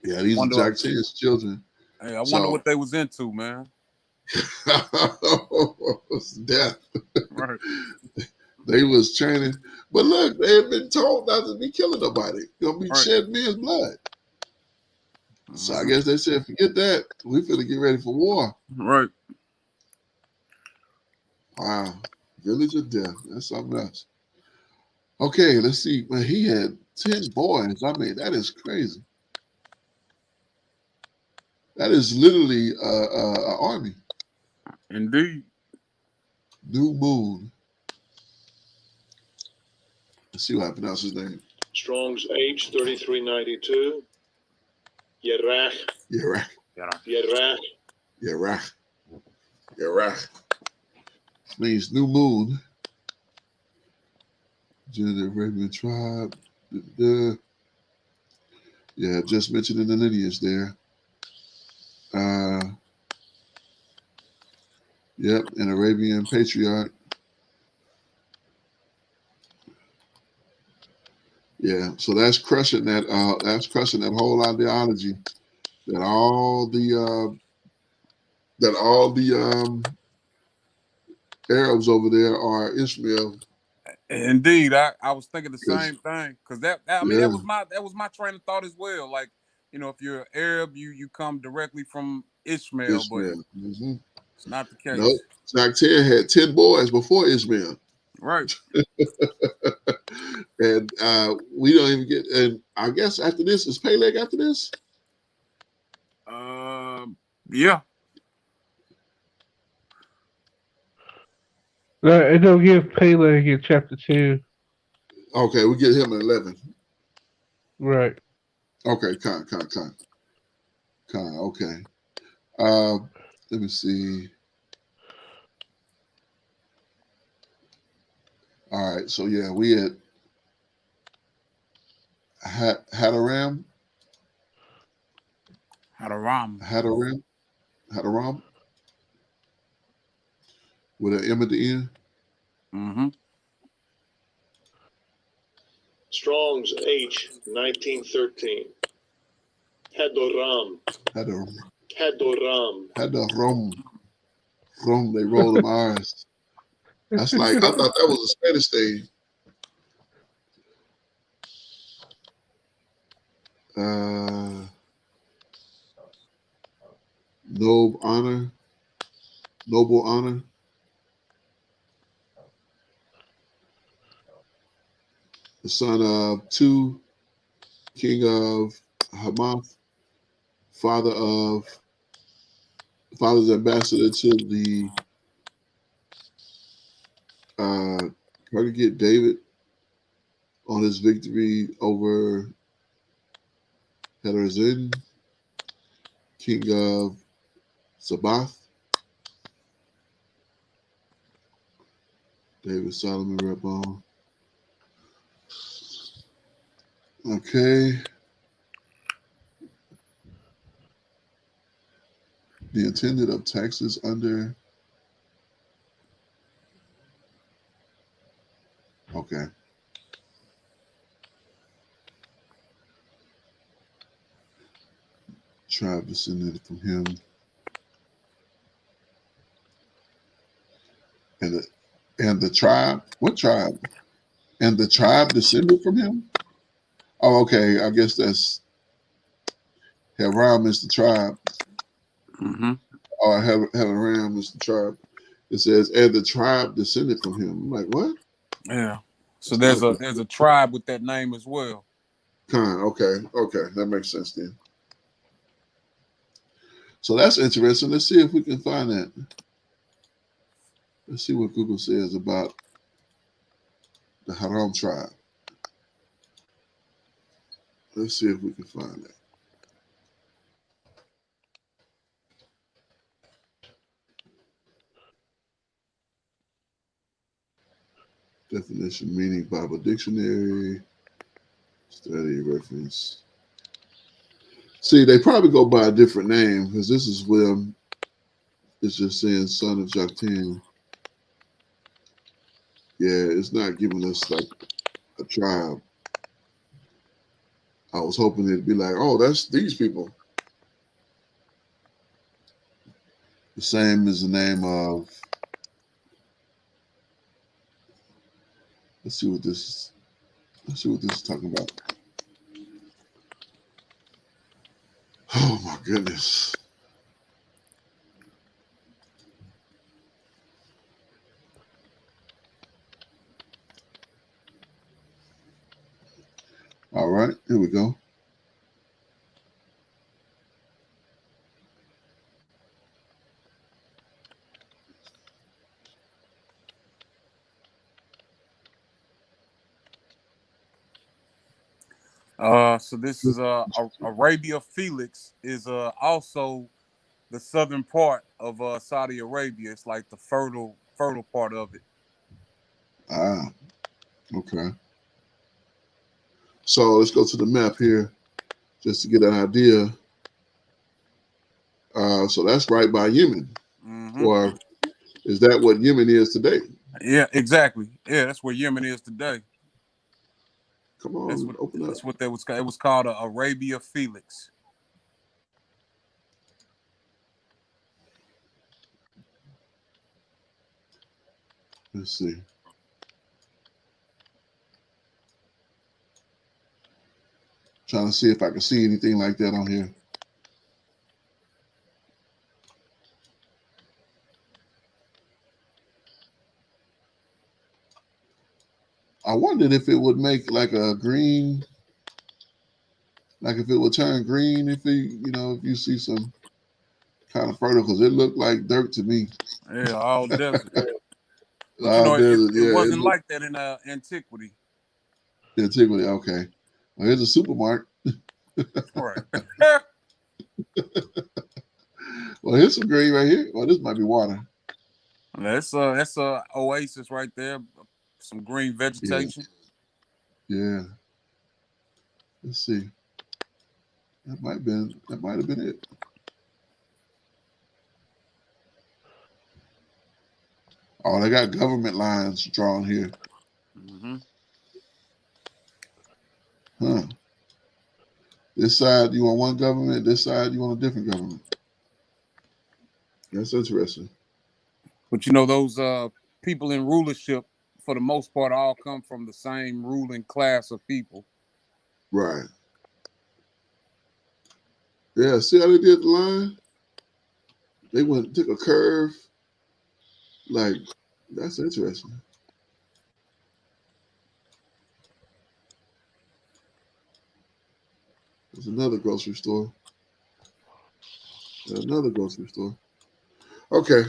Yeah, these are Jack Chan's children. Hey, I wonder what they was into, man. It's death. Right. They was training, but look, they had been told not to be killing nobody. You're gonna be shedding men's blood. So I guess they said, forget that. We finna get ready for war. Right. Wow. Village of Death. That's something else. Okay, let's see. Man, he had 10 boys. I mean, that is crazy. That is literally an army. Indeed. New Moon. Let's see how I pronounce his name. Strong's H 3392. Yerach. Yerach. Yerach. Yerach. Yerach. Means new moon. Gender Arabian tribe. Yeah, just mentioned in the lineage there. Yep, an Arabian patriarch. Yeah, so that's crushing that. That's crushing that whole ideology that all the Arabs over there are Ishmael. Indeed, I was thinking the Yes. same thing because I mean Yeah. that was my train of thought as well. Like, you know, if you're Arab, you come directly from Ishmael, but Ishmael. Mm-hmm. it's not the case. Nope. Zach-10 had 10 boys before Ishmael. Right. And we don't even get. And I guess after this is Peleg. After this, Yeah. No, it don't give Peleg in chapter 2. okay, we get him at 11. Right. Okay, Khan. Okay. Let me see. All right, so yeah, we had Hadaram. Hadaram with an M at the end. Mm-hmm. Strong's H 1913. Hadoram. Rom. They roll them R's. That's like I thought that was a Spanish thing. Noble honor. The son of Tu, king of Hamath, father's ambassador to the try to get David on his victory over Hadarazin, king of Sabath. David Solomon Rehoboam. Okay. The intendant of taxes under. Okay. Tribe descended from him. And the tribe? What tribe? And the tribe descended from him? Oh, okay. I guess that's Haram is the tribe. Mm-hmm. Or Haram is the tribe. It says, and the tribe descended from him. I'm like, what? Yeah. So That's there's a tribe with that name as well. Okay. That makes sense then. So that's interesting. Let's see if we can find that. Let's see what Google says about the Haram tribe. Let's see if we can find that. Definition, meaning, Bible dictionary, study reference. See, they probably go by a different name because this is where it's just saying son of Joktan. Yeah, it's not giving us like a tribe. I was hoping it'd be like, oh, that's these people. The same as the name of. Let's see what this is talking about. Oh my goodness. All right, here we go. So this is Arabia Felix is also the southern part of Saudi Arabia. It's like the fertile part of it. Ah, okay. So let's go to the map here just to get an idea. So that's right by Yemen. Mm-hmm. Or is that what Yemen is today? Yeah, exactly. Yeah, that's where Yemen is today. Come on, open up. That's what that was. It was called Arabia Felix. Let's see. Trying to see if I can see anything like that on here. I wondered if it would make like a green, like if it would turn green if if you see some kind of fertile, because it looked like dirt to me. Yeah, all desert. But All desert, it yeah. wasn't like that in antiquity. Antiquity, okay. Well, here's a supermarket. Right. Well, here's some green right here. Well, this might be water. That's a oasis right there. Some green vegetation. Yeah. Let's see. That might have been it. Oh, they got government lines drawn here. Mm-hmm. Huh. This side you want one government, this side you want a different government. That's interesting. But those people in rulership, for the most part, all come from the same ruling class of people. Right. Yeah, see how they did the line? They took a curve. Like, that's interesting. There's another grocery store. Another grocery store. Okay.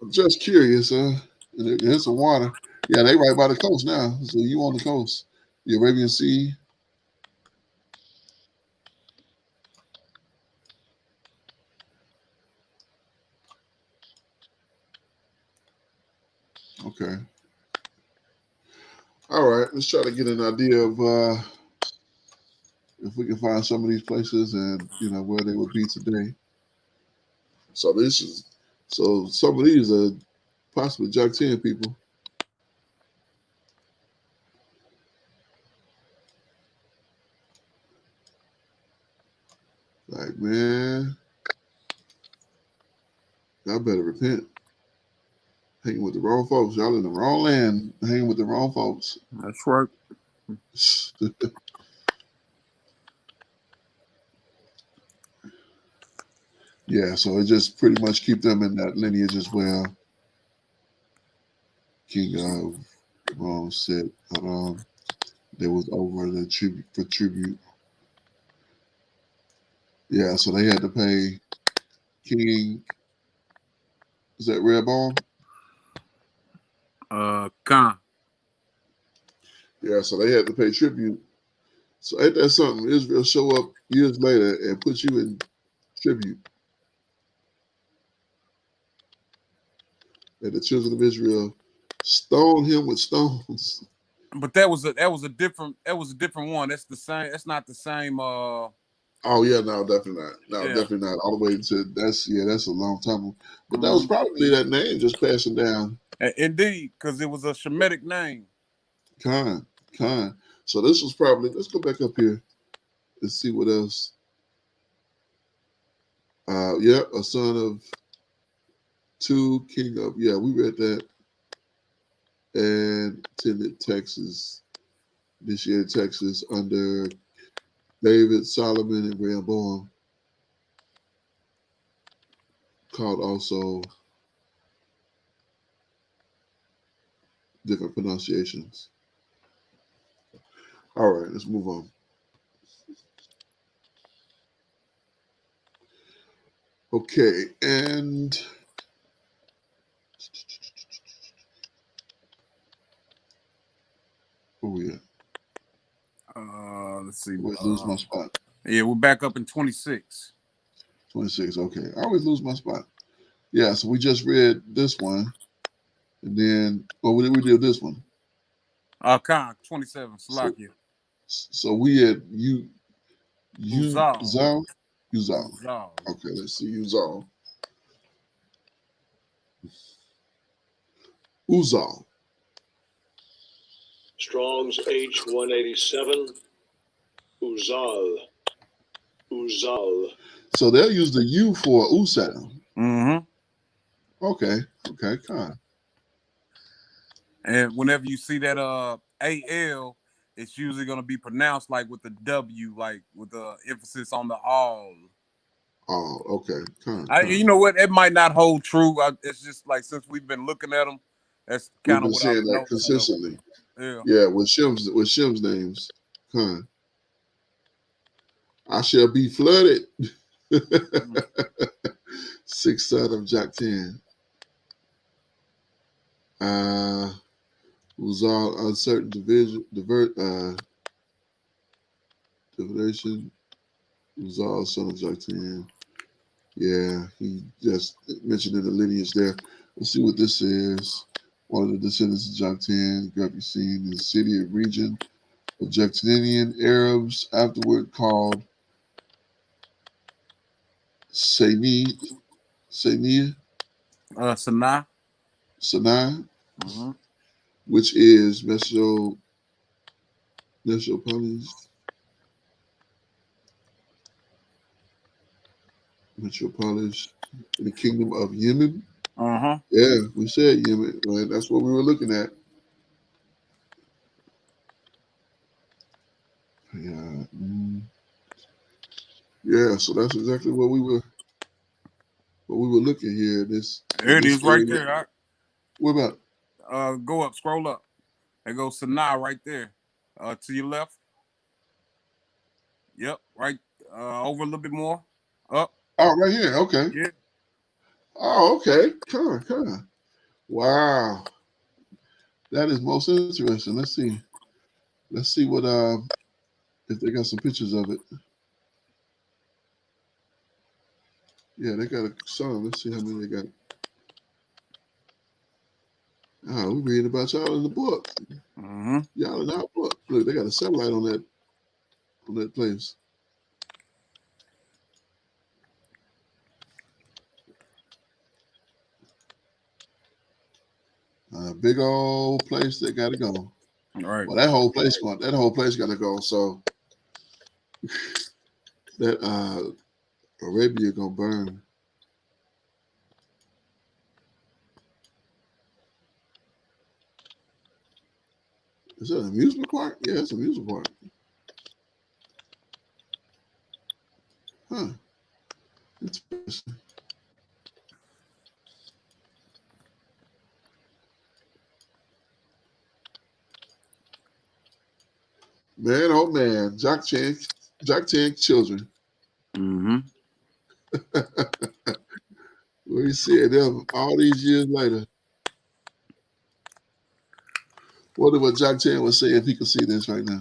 I'm just curious, and there's some water. Yeah, they right by the coast now. So you on the coast. The Arabian Sea. Okay. All right. Let's try to get an idea of if we can find some of these places and where they would be today. So some of these are possibly Jack 10 people. Like, man, y'all better repent. Hanging with the wrong folks. Y'all in the wrong land, hanging with the wrong folks. That's right. Yeah, so it just pretty much keep them in that lineage as well. King of Rome said, there was over the tribute. Yeah, so they had to pay King. Is that Rehoboam? Khan. Yeah, so they had to pay tribute. So ain't that something? Israel show up years later and put you in tribute. And the children of Israel stoned him with stones. But that was a different one. That's the same. That's not the same. Oh yeah, no, definitely not. No, Yeah. definitely not. All the way to that's a long time. But that was probably that name just passing down. Indeed, because it was a Shemitic name. Khan. So this was probably. Let's go back up here and see what else. Yeah, a son of two, king of. Yeah, we read that. And attended Texas, initiated Texas under David, Solomon, and Rehoboam. Called also different pronunciations. All right, let's move on. Okay, and oh yeah. Let's let's see. I lose my spot. Yeah, we're back up in 26. 26. Okay. I always lose my spot. Yeah. So we just read this one, and then we did this one. Khan 27. Salakia. So we had Uzal. Uzal. Okay. Let's see Uzal. Uzal. Strong's H187. Uzal. Uzal. So they'll use the U for Usal. Mm-hmm. Okay. Con. And whenever you see that AL, it's usually gonna be pronounced like with the W, like with the emphasis on the all. Oh, okay. Con. You know what? It might not hold true. It's just like since we've been looking at them, that's kind of what I've saying that noticed. consistently. Yeah, with Shim's names. Con. I shall be flooded. Sixth son of Joktan. Was all uncertain divination. Was all son of Joktan. Yeah, he just mentioned in the lineage there. Let's see what this is. One of the descendants of Joktan could be seen in the city of region of Joktanian Arabs, afterward called Sanaa. Sanaa. Mm-hmm. Which is Metropolis in the kingdom of Yemen. Yeah, we said Yemen, right? That's what we were looking at. Yeah. Yeah, so that's exactly what we were looking here. There it is right there. What about? Go up, scroll up. There goes Sanaa right there. To your left. Yep, right. Over a little bit more. Up. Oh, right here. Okay. Yeah. Oh, okay. Come on. Wow. That is most interesting. Let's see what if they got some pictures of it. Yeah, they got a song. Let's see how many they got. Oh, we reading about y'all in the book. Mm-hmm. Y'all in our book. Look, they got a satellite on that place. Big old place that got to go. All right. Well, that whole place got to go. So that Arabia gonna burn. Is that an amusement park? Yeah, it's an amusement park. Huh. Interesting. Man, oh man, Joktan children. Mm-hmm. We see them all these years later. Wonder what Joktan would say if he could see this right now.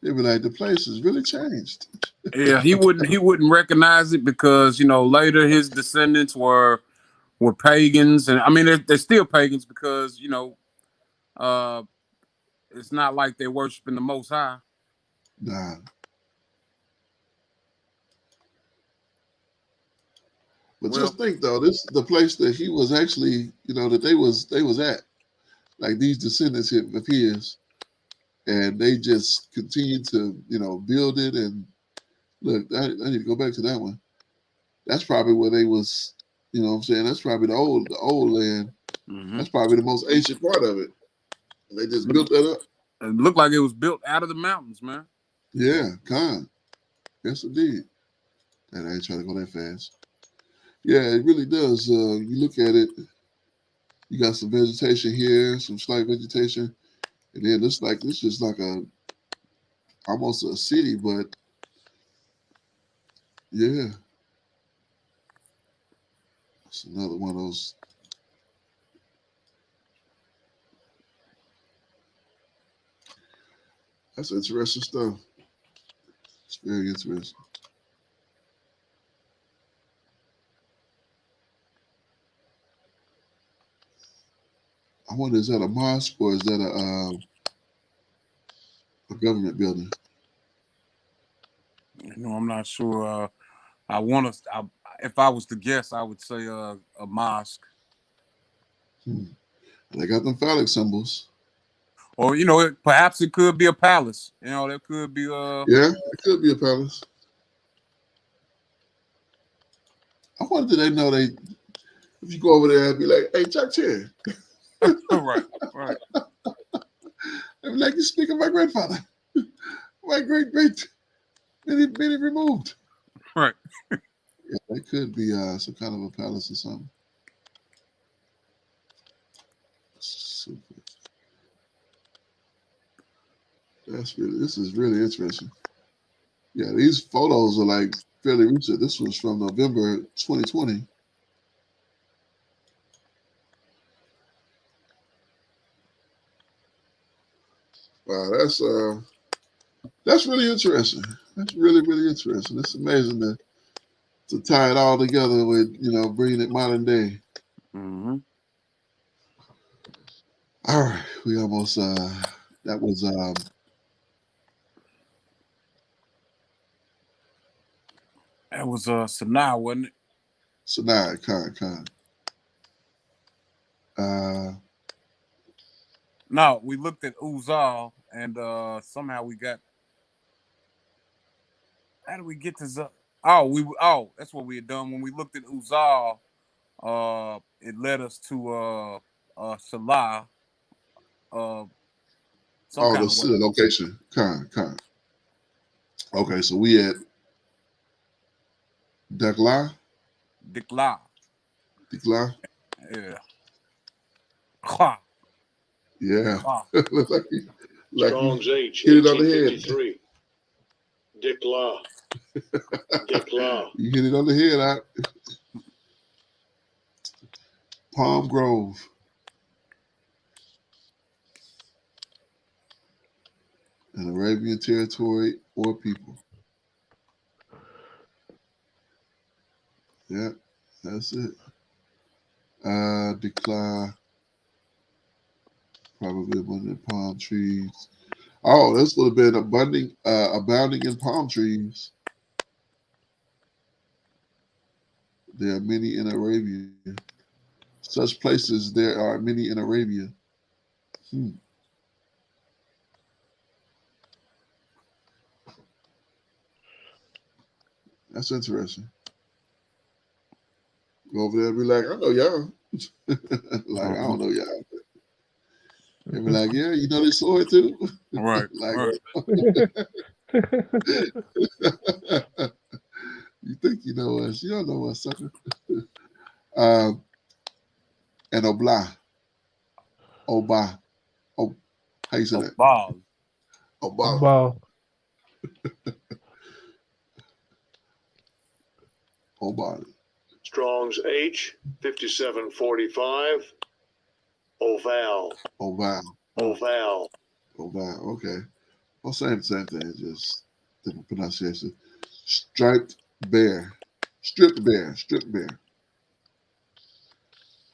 They'd be like, the place has really changed. Yeah, he wouldn't recognize it because later his descendants were pagans, and I mean they're still pagans because it's not like they're worshiping the Most High. Nah. But just think though, this is the place that he was actually, that they was at, like these descendants of his, and they just continued to, build it. And look, I need to go back to that one. That's probably where they was, what I'm saying? That's probably the old land. Mm-hmm. That's probably the most ancient part of it. And they just built that up. It looked like it was built out of the mountains, man. Yeah, Khan. Yes, indeed. And I ain't trying to go that fast. Yeah, it really does. You look at it, you got some vegetation here, some slight vegetation, and then it's just like almost a city, but yeah. It's another one of those. That's interesting stuff. It's very interesting. I wonder, is that a mosque or is that a government building? I'm not sure. If I was to guess, I would say a mosque. They got them phallic symbols. Or perhaps it could be a palace. There could be Yeah, it could be a palace. I wonder, do they know if you go over there and be like, hey, Chuck Chen. right. They'd be like, you speak of my grandfather. My great many removed. Right. Yeah, that could be some kind of a palace or something. Super. This is really interesting. Yeah, these photos are like fairly recent. This was from November 2020. Wow, that's really interesting. That's really, really interesting. It's amazing to tie it all together with, bringing it modern day. Mm-hmm. All right, we almost that was Sanaa, wasn't it? Sanaa Khan. No, we looked at Uzal and somehow we got. How did we get to Z? That's what we had done when we looked at Uzal. It led us to Salah. The location. Khan. Okay, so we at Dikla. Dikla. Yeah. Kha. Yeah. Looks like Strong's H, hit it on the head. 1853. Dikla. You hit it on the head, out. Palm Grove. An Arabian territory or people. Yeah, that's it. Dikla. Probably abundant palm trees. Oh, this would have been abounding in palm trees. There are many in Arabia. Such places there are many in Arabia. That's interesting. Go over there and be like, I know y'all. I don't know y'all. They be like, yeah, you know they saw it too. Right. Right. You think you know us? You don't know us, sucker. And Obla. Oba. Oh, how you say that? Obal. Obal. Strong's H, 5745. Oval. Okay. Well, same thing, just different pronunciation. Stripped bear.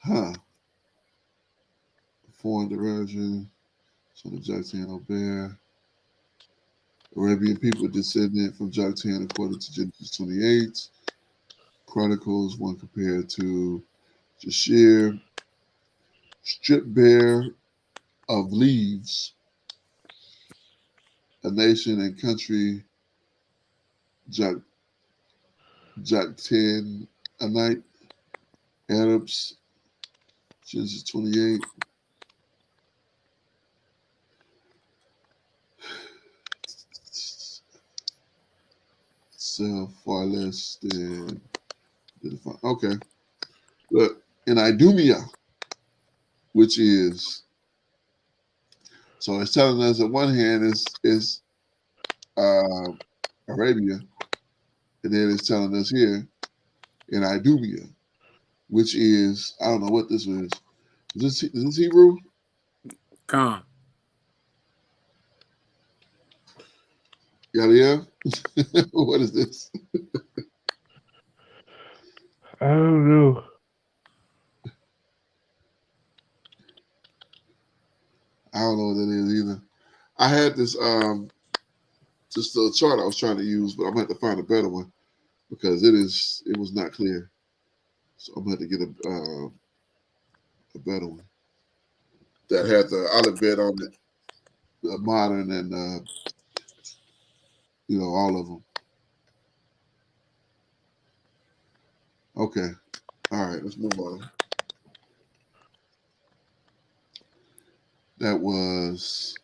Huh. Foreign diversion. Son of Joktan bear. Arabian people descended from Joktan according to Genesis 28. Chronicles 1 compared to Jashir. Strip bear of leaves. A nation and country. Joktanite. Arabs. Genesis 28. Sell far less than. Okay. Look, in Idumea, which is, so it's telling us that one hand is Arabia, and then it's telling us here in Idumea, which is, I don't know what this is. Is this Hebrew? Khan. Yaliel? What is this? I don't know. I don't know what that is either. I had this just a chart I was trying to use, but I'm gonna have to find a better one because it was not clear. So I'm gonna have to get a better one that had the alphabet on it, the modern and all of them. Okay, all right, let's move on. That was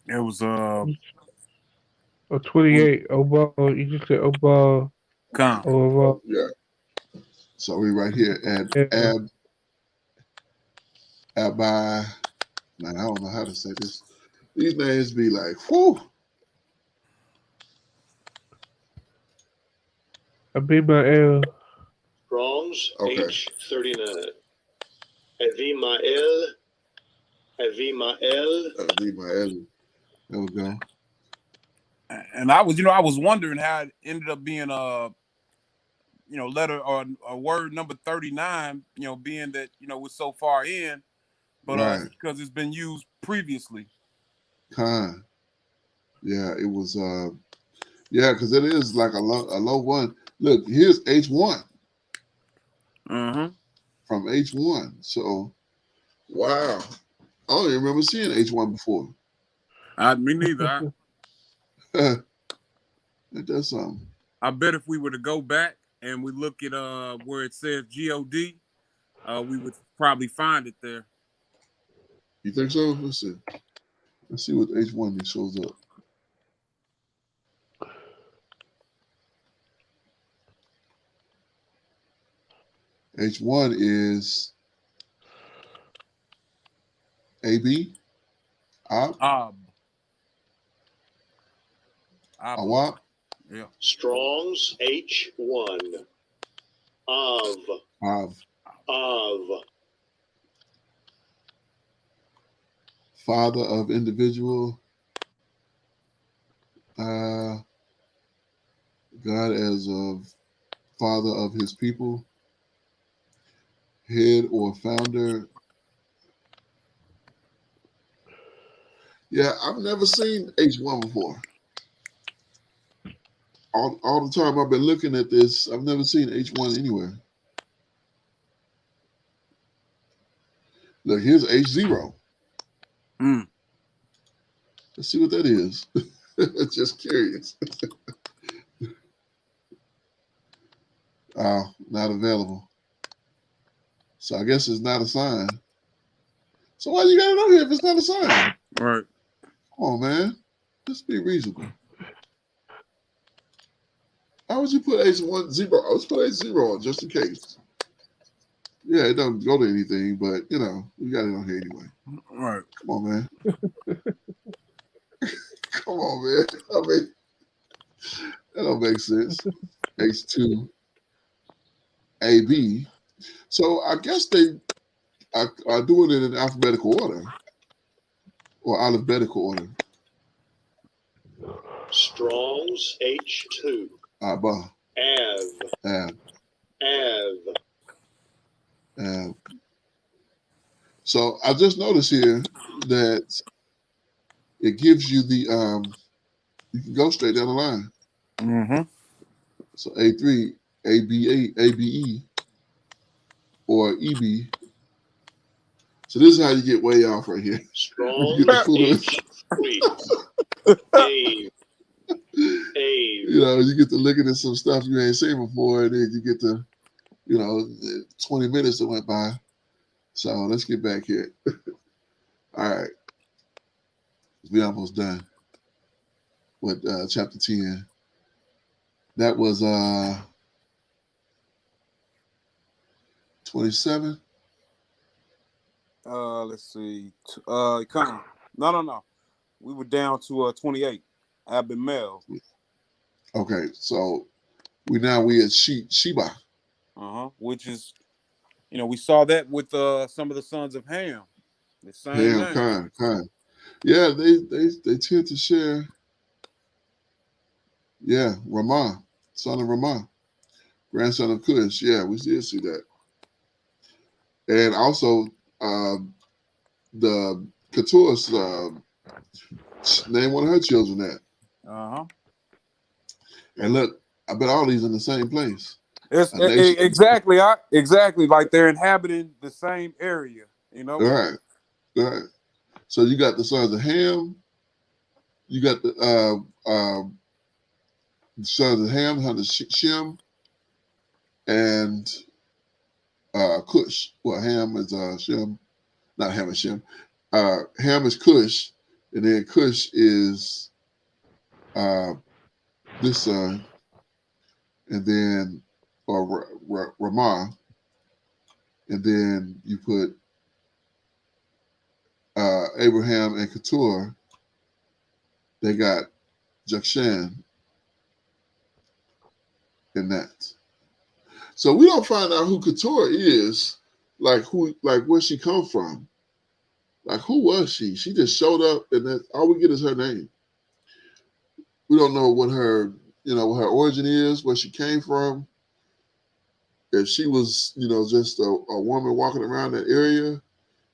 It was 28. Obal. You just said Obal. Khan. Or yeah. So we right here at yeah. Abai. Man, I don't know how to say this. These names be like, whew. Abimael. Strong's Okay. H39. Avimael. Abimael. There we go. And I was wondering how it ended up being letter or a word number 39, being that, we're so far in, but Right. because it's been used previously. Khan. Yeah, it was because it is like a low one. Look, here's H1 Mm-hmm. from H1. So wow. I don't even remember seeing H1 before. Me neither. That's something. I bet if we were to go back and we look at where it says G-O-D, we would probably find it there. You think so? Let's see. Let's see what H1 shows up. H1 is AB, Ab, Awap. Yeah. Strong's H1. Of. Father of individual. God as of father of his people. Head or founder. Yeah, I've never seen H1 before. All the time I've been looking at this, I've never seen H1 anywhere. Look, here's H0. Let's see what that is. Just curious. Not available. So I guess it's not a sign. So why you got it on here if it's not a sign? Right. Come on, man. Let's be reasonable. How would you put H1 0? Let's put H0 on just in case. Yeah, it doesn't go to anything, but we got it on here anyway. Right. Come on, man. Come on, man. I mean, that don't make sense. H2 AB. So I guess they are doing it in alphabetical order or alphabetical order. Strong's H2. Abba. Av. So I just noticed here that it gives you the you can go straight down the line. Mm-hmm. So A3, ABA, ABE, or EB. So this is how you get way off right here. Strong H3. A. You get to looking at some stuff you ain't seen before, and then you get to, 20 minutes that went by. So let's get back here. All right. We almost done with chapter 10. That was 27. Let's see. No. We were down to 28. Abimael. Okay, so we at Sheba. Which is, we saw that with some of the sons of Ham. The same Ham, name. Khan. Yeah, they tend to share. Yeah, Ramah, son of Ramah, grandson of Cush. Yeah, we did see that. And also the Keturah's named one of her children that. Uh-huh. And look, I bet all these in the same place. It's A nation. exactly like they're inhabiting the same area, you know. All right. So you got the sons of Ham. You got the sons of Ham, sons of Shem, and Cush. Well, Ham is Shem, not Ham and Shem. Ham is Cush, and then Cush is this son, and then Ramah, and then you put Abraham and Keturah. They got Jokshan in that. So we don't find out who Keturah is, like where she come from. Like who was she? She just showed up and that all we get is her name. We don't know what her, what her origin is, where she came from. If she was, just a woman walking around that area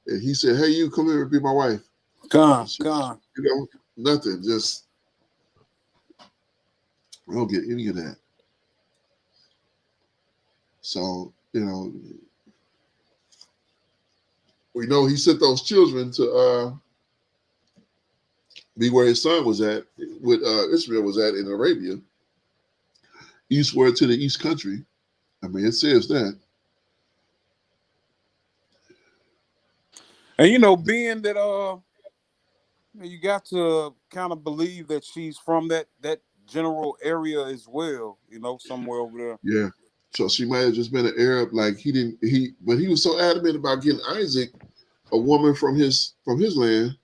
and he said, "Hey, you come here and be my wife." Come. Nothing. Just we don't get any of that. So, we know he sent those children to be where his son was at, with Ishmael was at in Arabia, eastward to the east country. I mean, it says that. And being that you got to kind of believe that she's from that general area as well, somewhere over there. Yeah. So she might have just been an Arab, like but he was so adamant about getting Isaac, a woman from his land,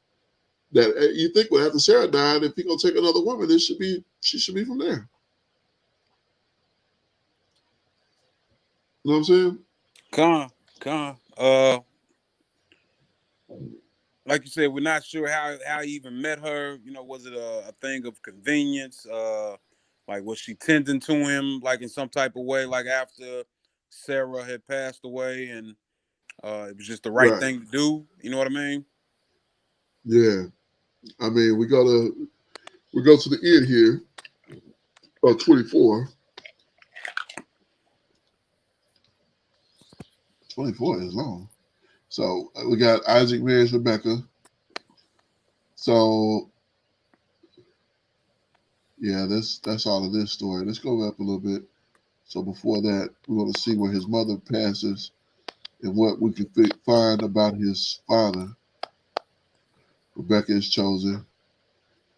that you think when after Sarah died, if he gonna take another woman, she should be from there. You know what I'm saying? Like you said, we're not sure how he even met her. Was it a thing of convenience? Like was she tending to him like in some type of way, like after Sarah had passed away, and it was just the right Right. thing to do. You know what I mean? Yeah. I mean, we go to the end here of 24. 24 is long. So we got Isaac marries Rebecca. So yeah, that's all of this story. Let's go up a little bit. So before that, we want to see where his mother passes and what we can find about his father. Rebecca is chosen.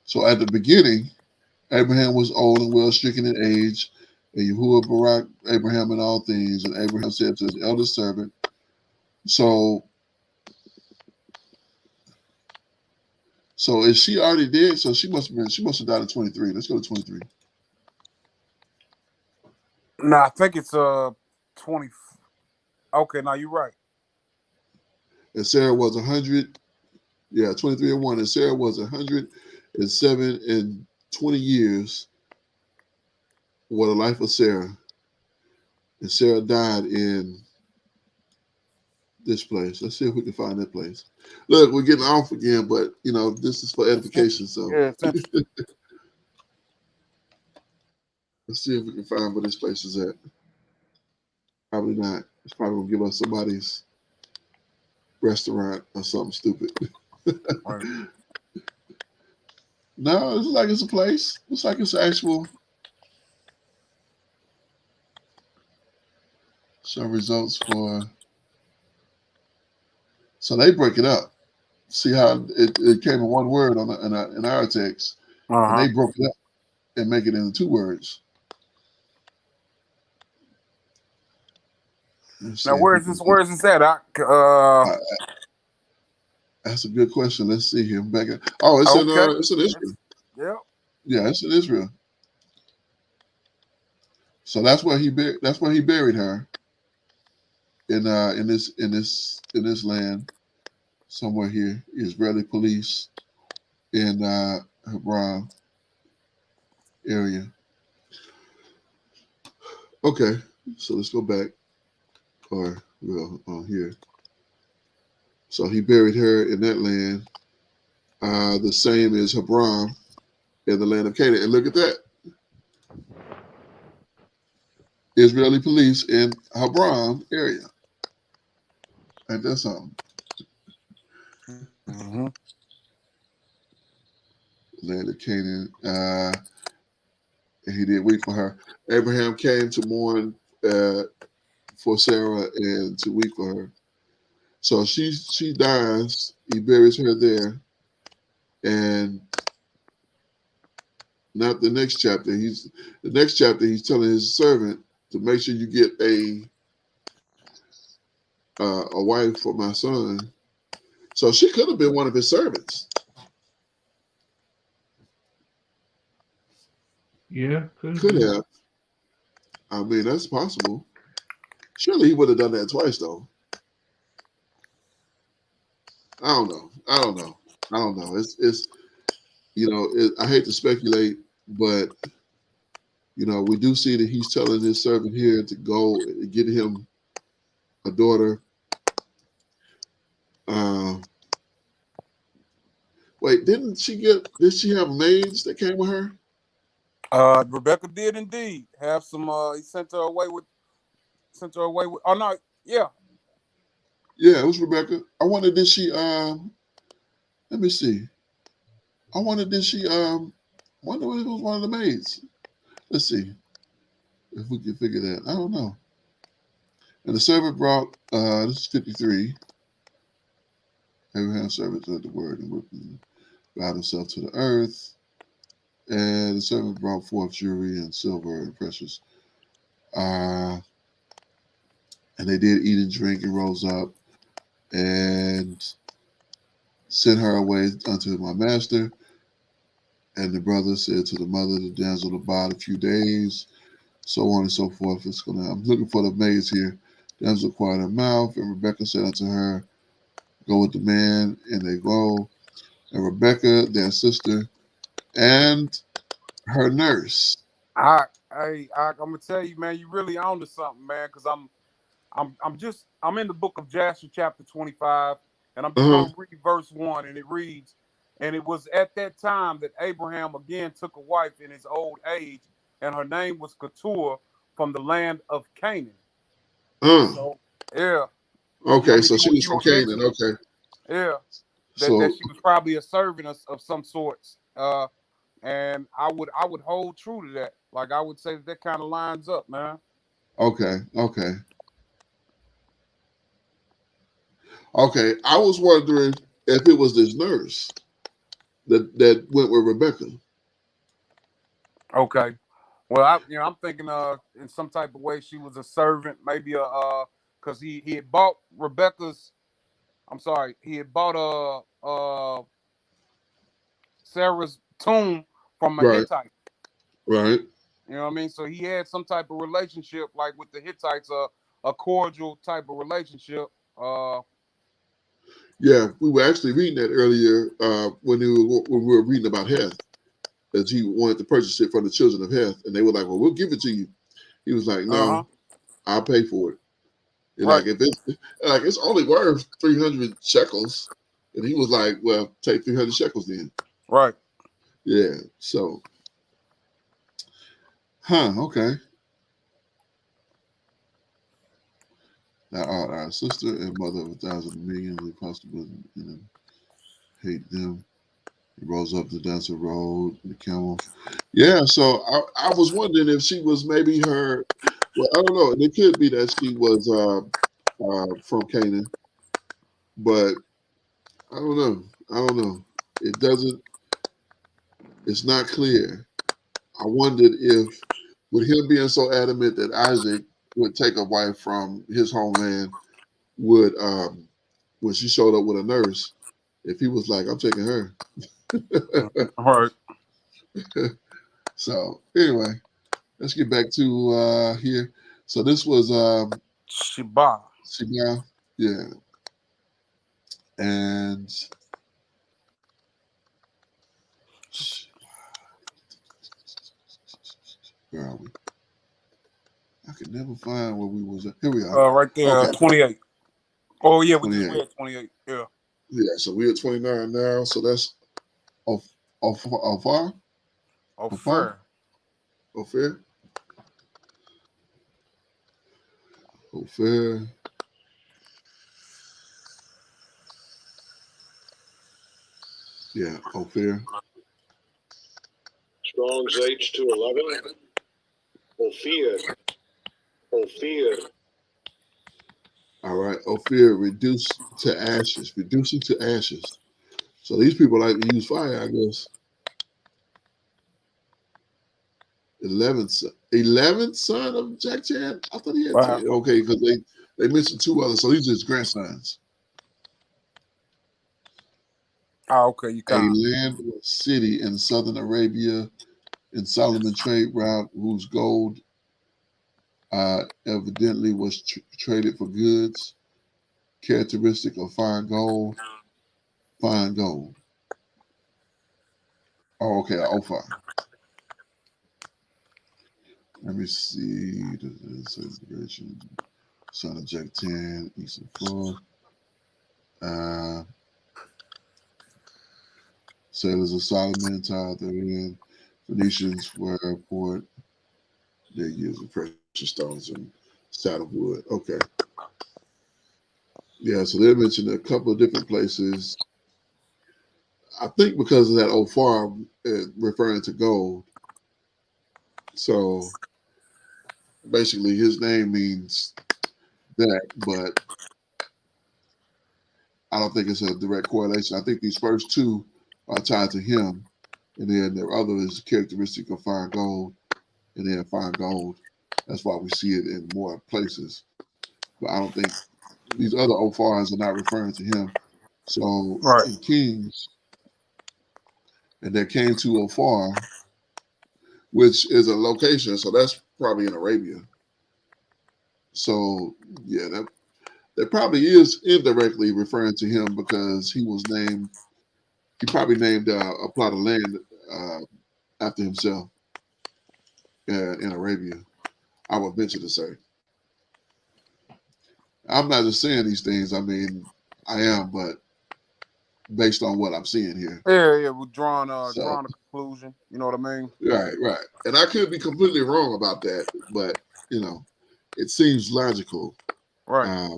So at the beginning, Abraham was old and well stricken in age, and Yahuwah barak Abraham in all things. And Abraham said to his eldest servant, So is she already dead? So she must have died at 23. Let's go to 23. No, I think it's 20. Okay, now you're right. And Sarah was 100. Yeah, 23 and 1. And Sarah was 107 and 20 years. What a life of Sarah. And Sarah died in this place. Let's see if we can find that place. Look, we're getting off again, but this is for edification. So Yeah, let's see if we can find where this place is at. Probably not. It's probably gonna give us somebody's restaurant or something stupid. right. No, it's like it's a place. Looks like it's actual. Some results for. So they break it up. See how it came in one word in our text, and they broke it up and make it into 2 words. Now, where is this at? That's a good question. Let's see here. It's in Israel. Yeah. Yeah, it's in Israel. So that's where he buried her in this land. somewhere here. Israeli police in Hebron area. Okay, so let's go back, or well, on here. So he buried her in that land, the same as Hebron in the land of Canaan. And look at that. Israeli police in Hebron area. Ain't that something? Mm-hmm. Land of Canaan. And he did weep for her. Abraham came to mourn for Sarah and to weep for her. So she dies. He buries her there, and not the next chapter. He's telling his servant to make sure you get a wife for my son. So she could have been one of his servants. Yeah, Could have. I mean, that's possible. Surely he would have done that twice, though. I don't know. It's I hate to speculate, but we do see that he's telling his servant here to go and get him a daughter. Wait, did she have maids that came with her? Rebecca did indeed have some. He sent her away with. Oh no, yeah. Yeah, it was Rebecca. I wonder did she? Let me see. I wonder did she? Wonder if it was one of the maids. Let's see if we can figure that. I don't know. And the servant brought. This is 53. Abraham's servant heard the word and bowed himself to the earth. And the servant brought forth jewelry and silver and precious. And they did eat and drink and rose up and sent her away unto my master. And the brother said to the mother, the damsel abide a few days, so on and so forth. I'm looking for the maids here. The damsel quiet her mouth, and Rebecca said unto her, go with the man, and they go. And Rebecca, their sister, and her nurse. I'm gonna tell you, man, you really on to something, man, because I'm in the book of Jasher, chapter 25, and I'm just gonna read verse 1, and it reads, and it was at that time that Abraham again took a wife in his old age, and her name was Keturah from the land of Canaan. So, yeah. Okay, so she was from Canaan. Okay. Yeah. That she was probably a servant of some sorts. And I would hold true to that. Like I would say that kind of lines up, man. Okay. I was wondering if it was this nurse that went with Rebecca. Okay. Well, I'm thinking in some type of way she was a servant, maybe because he had bought Rebecca's. I'm sorry, he had bought Sarah's tomb from a Hittite. Right. You know what I mean? So he had some type of relationship, like with the Hittites, a cordial type of relationship. Yeah, we were actually reading that earlier when we were reading about Heth, that he wanted to purchase it from the children of Heth, and they were like, "Well, we'll give it to you." He was like, "No, I'll pay for it." And right. Like if it's only worth 300 shekels, and he was like, "Well, take 300 shekels then." Right. Yeah. So, okay. Thou art our sister and mother of 1,000 million, the possible hate them. He rose up the dancer rode the camel. Yeah, so I was wondering if she was maybe her. Well, I don't know. It could be that she was from Canaan, but I don't know. It doesn't. It's not clear. I wondered if, with him being so adamant that Isaac would take a wife from his homeland, would when she showed up with a nurse, if he was like, "I'm taking her." All right. So anyway, let's get back to here. So this was Sheba. Yeah. And where are we? I could never find where we was at. Here we are. Right there, Okay. 28. Oh yeah, we 28. just read 28. Yeah. Yeah, so we're at 29 now. So that's Ophir. Ophir. Ophir. Ophir. Yeah, Ophir. Strong's H211. Ophir. Ophir. All right, Ophir reduced to ashes, reducing to ashes. So these people like to use fire, I guess. 11th son of Jack Chan. I thought he had 10. Okay, because they mentioned 2 others, so these are his grandsons. Okay, you A got land or city in southern Arabia in Solomon trade route whose gold evidently was traded for goods. Characteristic of fine gold. Fine gold. Oh, okay, Ophir. Let me see. Son of Jack 10, Eastern 4. Sailors of Solomon tied therein. Phoenicians were a port. They used precious stones and saddlewood. Okay. Yeah, so they mentioned a couple of different places. I think because of that Ophir referring to gold. So basically his name means that, but I don't think it's a direct correlation. I think these first 2 are tied to him, and then the other is characteristic of fine gold, and then fine gold. That's why we see it in more places. But I don't think these other Ophirs are not referring to him. So in Kings, and there came to Ophir, which is a location, so that's probably in Arabia. So yeah, that probably is indirectly referring to him because he probably named a plot of land after himself in Arabia. I would venture to say. I'm not just saying these things. I mean, I am, but based on what I'm seeing here. Yeah, we're drawing a conclusion. You know what I mean? Right. And I could be completely wrong about that, but it seems logical. Right.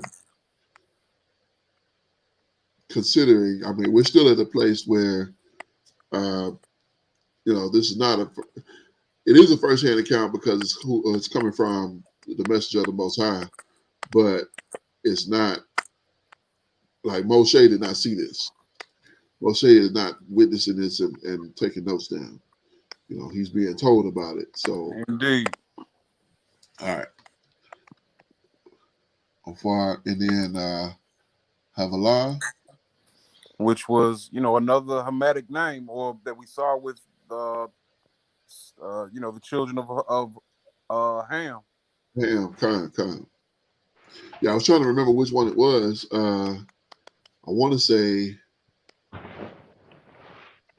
Considering, I mean, we're still at a place where, this is not it is a first-hand account because it's coming from the messenger of the Most High, but it's not like Moshe did not see this. Moshe is not witnessing this and taking notes down. He's being told about it. So indeed. All right. Ophir, and then Havilah, which was another Hamitic name, or that we saw with the children of Ham. Ham, kind. Yeah, I was trying to remember which one it was. I want to say.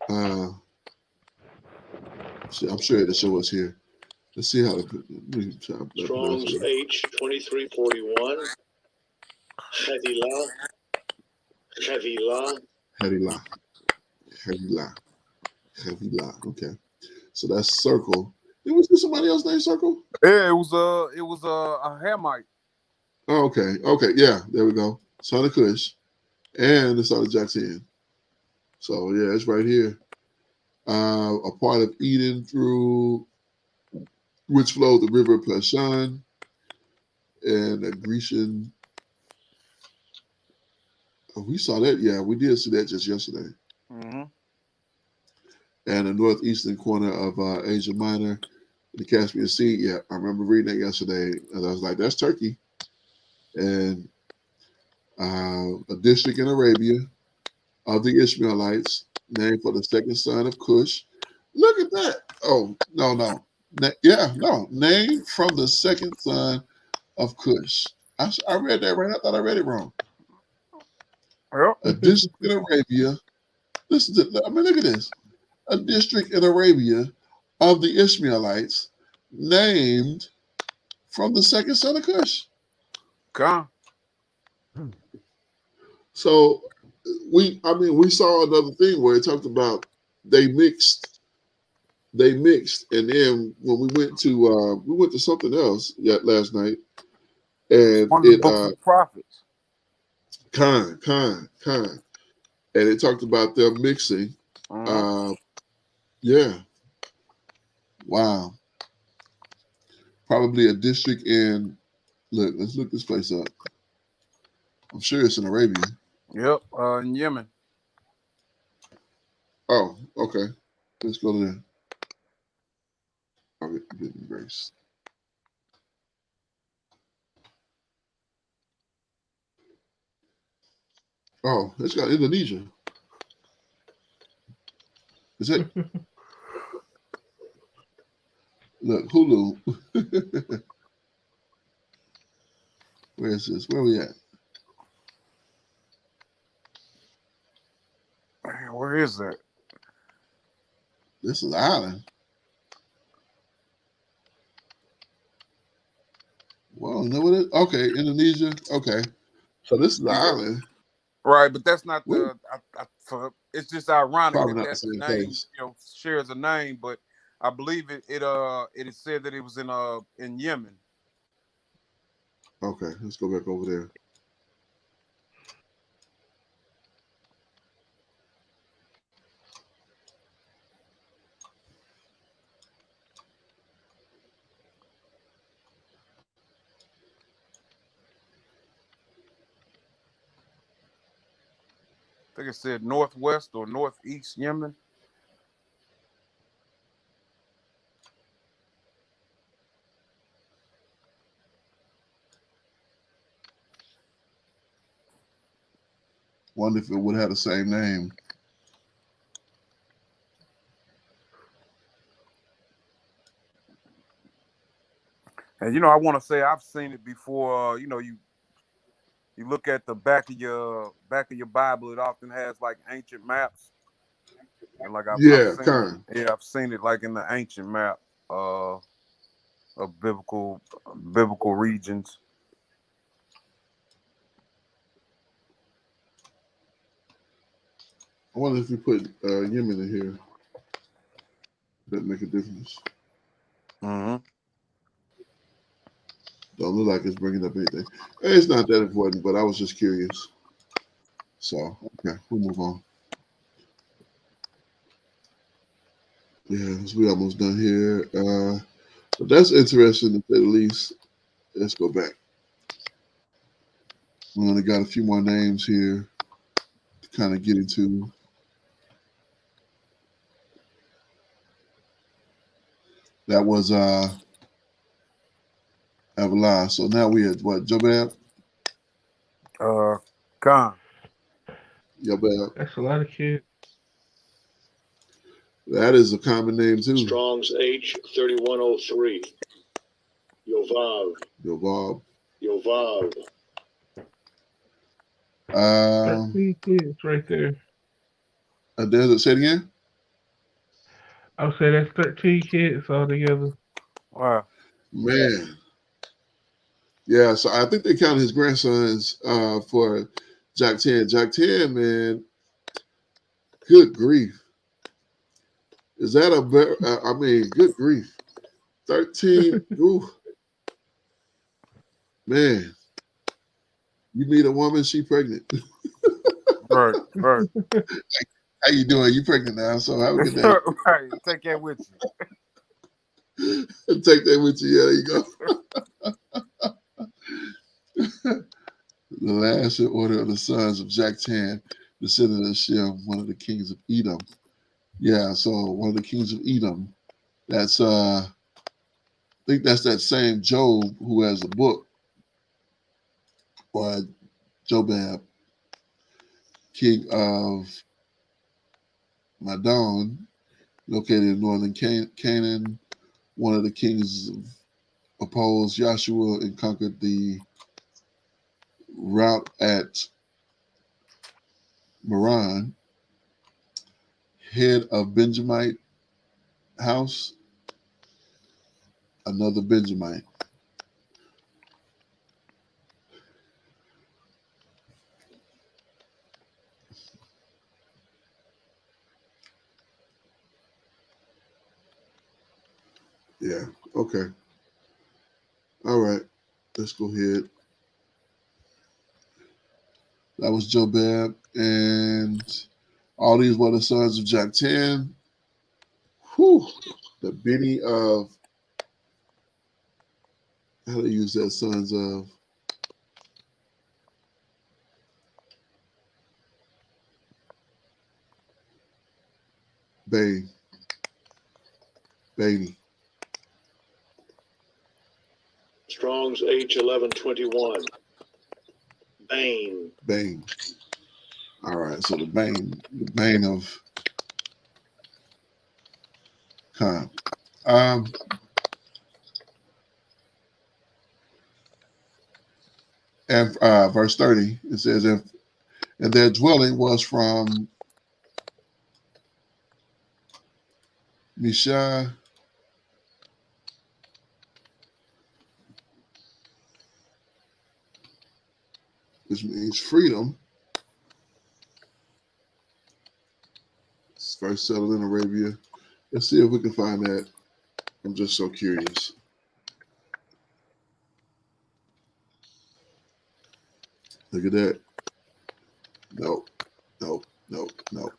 I'm sure it'll show us here. Let's see how to. Strong's H2341. Havilah. Okay, so that's Circle. Was there somebody else named Circle? Yeah, it was a Hamite. Oh, okay, yeah, there we go. Son of Cush, and the son of Jack 10. So yeah, it's right here. A part of Eden through which flowed the river Plashan, and a Grecian. Oh, we saw that. Yeah, we did see that just yesterday. Mm-hmm. And the northeastern corner of Asia Minor, the Caspian Sea. Yeah, I remember reading that yesterday, and I was like, "That's Turkey." And a district in Arabia of the Ishmaelites, named for the second son of Cush. Look at that. Oh, no. Named from the second son of Cush. I read that right. I thought I read it wrong. Well, A district in Arabia. Listen to, I mean, look at this. A district in Arabia of the Ishmaelites named from the second son of Cush. Con. So we saw another thing where it talked about they mixed, and then when we went to something else yet last night, and One of the it books of the prophets. Khan, and it talked about them mixing. Yeah, wow, probably a district in. Look, let's look this place up. I'm sure it's in Arabia. Yep, in Yemen. Oh, okay. Let's go to there. All right, goodness grace. Oh, it's got Indonesia. Is it? Look, Hulu. Where is this? Where we at? Where is that? This is Ireland. Well, you know what it? Okay, Indonesia. Okay, so this is the island. Right, but that's not the. It's just ironic Probably that not that's the the same name. place. Shares a name, but I believe it is said that it was in Yemen. Okay, let's go back over there. I think it said northwest or northeast Yemen. Wonder if it would have the same name. And I want to say I've seen it before. You look at the back of your Bible. It often has like ancient maps, and like I've Yeah, seen kind. it. Yeah, I've seen it like in the ancient map of biblical regions. I wonder if you put Yemen in here, that make a difference. Mm-hmm. Don't look like it's bringing up anything. It's not that important, but I was just curious. So, okay, we'll move on. Yeah, we almost done here. But that's interesting to say the least. Let's go back. We only got a few more names here to kind of get into. That was Avalon. So now we at what, Jobab? Khan. Jobab. That's a lot of kids. That is a common name too. Strong's H3103. Yovav. Yovav. 13 kids right there. Say it again? I would say that's 13 kids altogether. Wow. Man. Yeah, so I think they count his grandsons for Jack 10. Jack 10, man, good grief. Is that good grief. 13, ooh. Man, you meet a woman, she pregnant. Right. How you doing? You pregnant now, so have a good day. Right, take that with you. Take that with you. Yeah, there you go. The last in order of the sons of Joktan, descendant of Shem, one of the kings of Edom. Yeah, so one of the kings of Edom. That's I think that's that same Job who has a book, or Jobab, king of Madon, located in northern Canaan. One of the kings opposed Joshua and conquered the route at Moran, head of Benjamite house, another Benjamite. Yeah, okay. All right, let's go ahead. That was Jobab, and all these were the sons of Joktan. Whew, the Benny of, how do they use that, sons of? Bane. Baney. Strong's H1121. Bane. Bane. All right, so the Bane of Khan. And verse 30, it says, and their dwelling was from Mishah, which means freedom. It's first settled in Arabia. Let's see if we can find that. I'm just so curious. Look at that. Nope. Nope. Nope. Nope.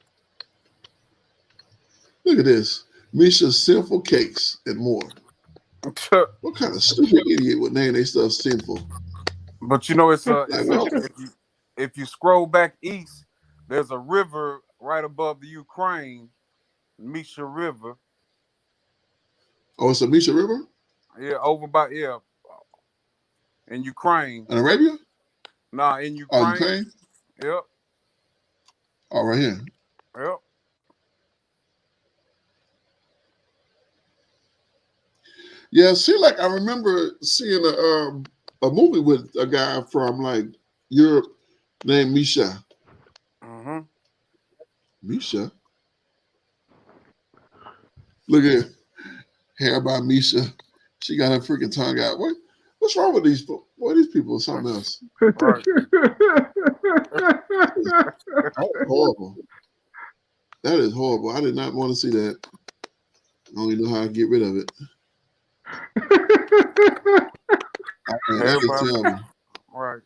Look at this. Misha's Sinful Cakes and More. What kind of stupid idiot would name they stuff sinful? But you know, it's Like, well, if you scroll back east, there's a river right above the Ukraine, Misha River. oh, it's a Misha River? Yeah, over by in Ukraine. In Arabia? Nah, in Oh, Ukraine. Ukraine? Yep. Oh, right here. Yep. Yeah, see, like I remember seeing a movie with a guy from like Europe named Misha. Mm-hmm. Misha? Look at hair by Misha. She got her freaking tongue out. What's wrong with these people? Boy, these people are something else. Right. That's horrible. That is horrible. I did not want to see that. I don't even know how to get rid of it. That is terrible. Right.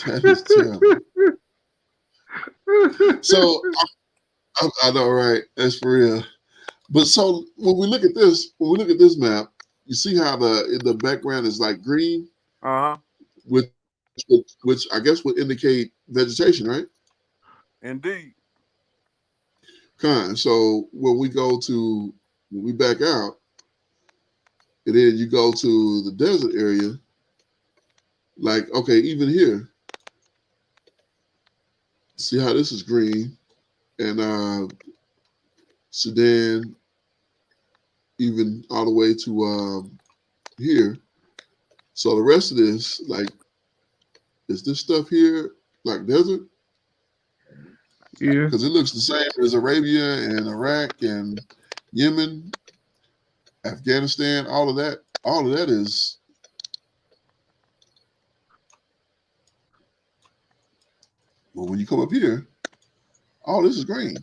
That is terrible. So I know, right? That's for real. But so when we look at this map, you see how the background is like green, which I guess would indicate vegetation, right? Indeed. Kind. So when we back out, and then you go to the desert area, like, okay, even here, see how this is green, and Sudan, even all the way to here. So the rest of this, like, is this stuff here like desert? Yeah. Because it looks the same as Arabia and Iraq and Yemen, Afghanistan, all of that is. Well, when you come up here, all this is green.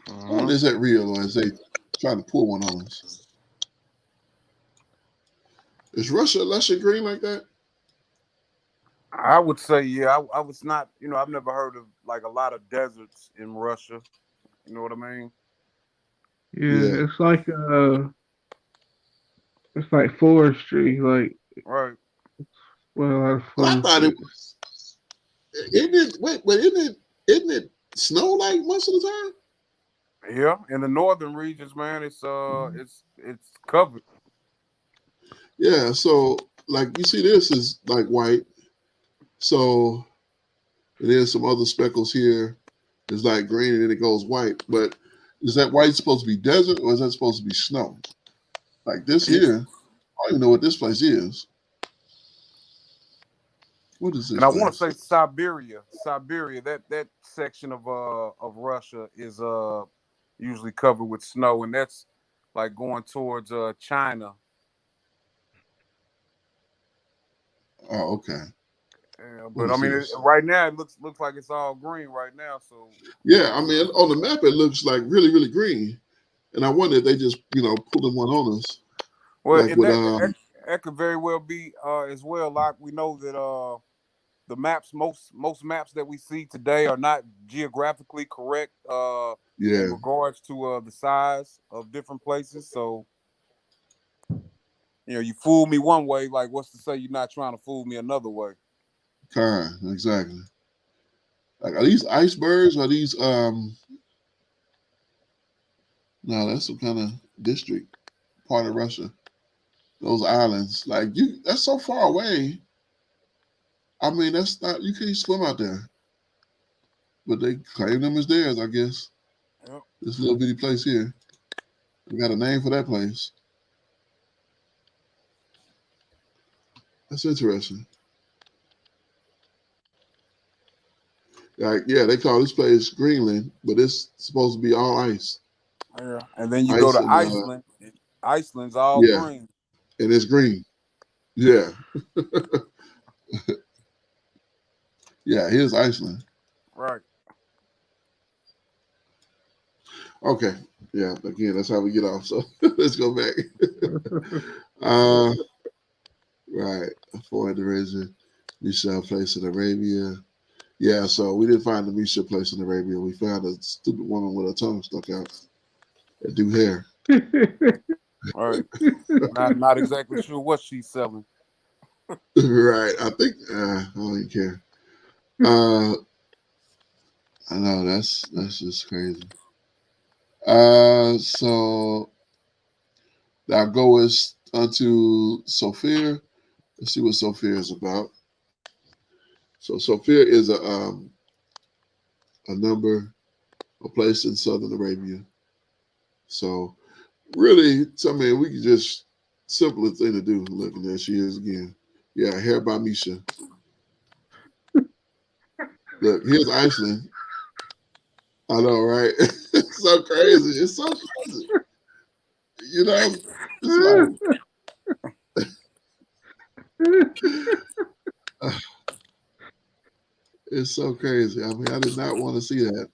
Oh, is that real, or is they trying to pull one on us? Is Russia green like that? I would say, yeah. I was not, I've never heard of like a lot of deserts in Russia. You know what I mean? Yeah. It's like forestry, like Right. well, I thought it was. Isn't it snow like most of the time? Yeah, in the northern regions, man, it's covered. Yeah, so like you see, this is like white. So there's some other speckles here. It's like green and then it goes white. But is that white supposed to be desert or is that supposed to be snow? Like this here, I don't even know what this place is. What is And this I want to place? say Siberia. Siberia. That section of Russia is usually covered with snow, and that's like going towards China. Oh, okay. What But I is mean, this? right now it looks like it's all green right now. So Yeah, I mean, on the map it looks like really, really green, and I wonder if they just, pulling one on us, well, like and with that could very well be as well. Like we know that the maps, most maps that we see today are not geographically correct in yeah, regards to the size of different places. So you fool me one way, like what's to say you're not trying to fool me another way? kind, exactly. Like, are these icebergs? Are these No, that's some kind of district, part of Russia. Those islands, like that's so far away. I mean, that's not you can't swim out there, but they claim them as theirs. I guess Yep. this little bitty place here. We got a name for that place. That's interesting. Like, yeah, they call this place Greenland, but it's supposed to be all ice. Yeah. And then you go Ice to and Iceland. Iceland's all yeah, green. and it's green. Yeah, yeah. Here's Iceland. Right. Okay, yeah. Again, that's how we get off. So let's go back. uh, right. Foreign division. Michelle place in Arabia. Yeah, so we didn't find the Misha place in Arabia. We found a stupid woman with her tongue stuck out that do hair. Right. Not exactly sure what she's selling. Right. I think I don't even care. I know that's just crazy. So our go is unto Sophia. Let's see what Sophia is about. So Sophia is a number, a place in southern Arabia. So really, I mean, we can just simplest thing to do. Look, and there she is again. Yeah, hair by Misha. Look, here's Iceland. I know, right? It's so crazy. It's so crazy. It's like it's so crazy. I mean, I did not want to see that,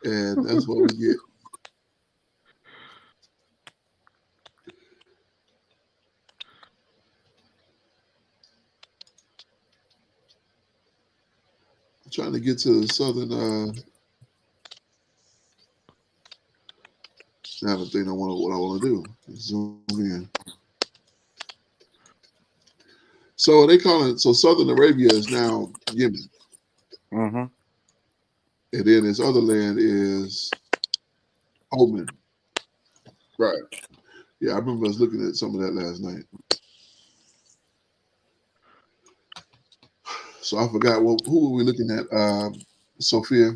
and that's what we get. I'm trying to get to the southern. Now the thing what I want to do. Zoom in. So they call it. So Southern Arabia is now Yemen, Mm-hmm. and then this other land is Oman. Right. Yeah, I remember us looking at some of that last night. So I forgot who were we looking at? Sophia.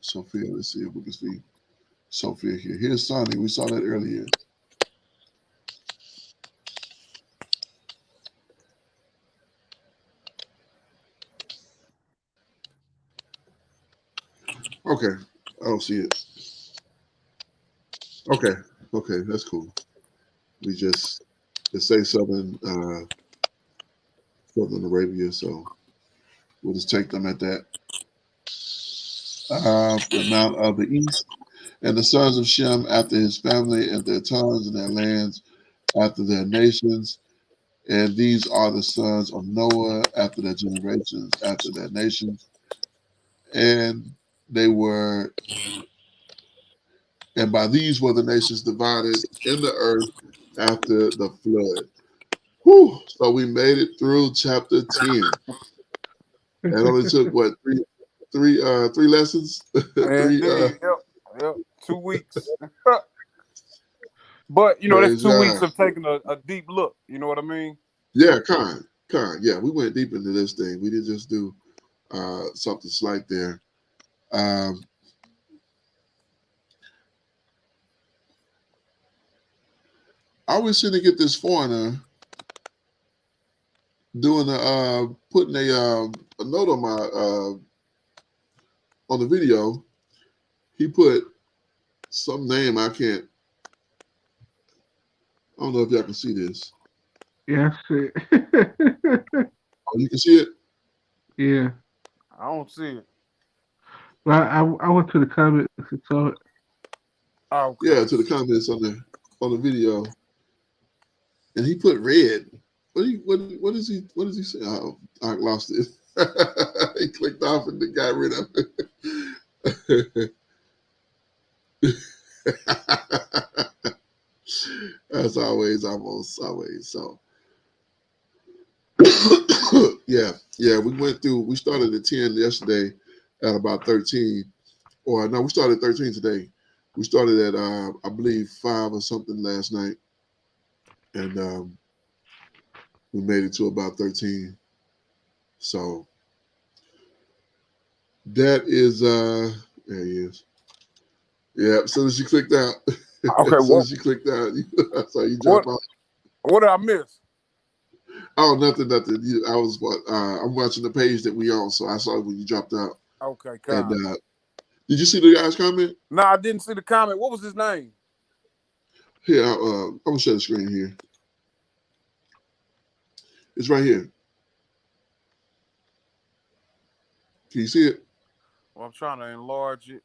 Sophia. Let's see if we can see Sophia here. Here's Sonny. We saw that earlier. Okay. I don't see it. Okay. Okay, that's cool. We just say Southern Arabia, so we'll just take them at that. The Mount of the East, and the sons of Shem after his family and their tongues and their lands after their nations. And these are the sons of Noah after their generations, after their nations. And they were, and by these were the nations divided in the earth after the flood. Whew. So we made it through chapter 10. That only took what three lessons? three Indeed. Yep. Yep. 2 weeks. But that's praise 2 weeks God. of taking a deep look. You know what I mean? Yeah, kind. Yeah, we went deep into this thing. We didn't just do something slight there. Um, I was sitting to get this foreigner. doing putting a note on my on the video. He put some name I can't. I don't know if y'all can see this. Yeah, I see it. Oh, you can see it. Yeah. I don't see it. Well, I went to the comments and saw it. Okay. Yeah, to the comments on the video, and he put red. What is he saying? Oh, I lost it. He clicked off and then got rid of it. As always, almost always. So yeah. We started at 10 yesterday at about 13. Or no, we started at 13 today. We started at I believe 5 or something last night. And we made it to about 13. So that is there he is. Yeah, as soon as you clicked out. Okay, as soon as you clicked out, I saw you drop out. What did I miss? Oh, nothing. I was I'm watching the page that we on, so I saw it when you dropped out. Okay, and did you see the guy's comment? No, I didn't see the comment. What was his name? Here, I'm gonna share the screen here. It's right here. Can you see it? Well, I'm trying to enlarge it.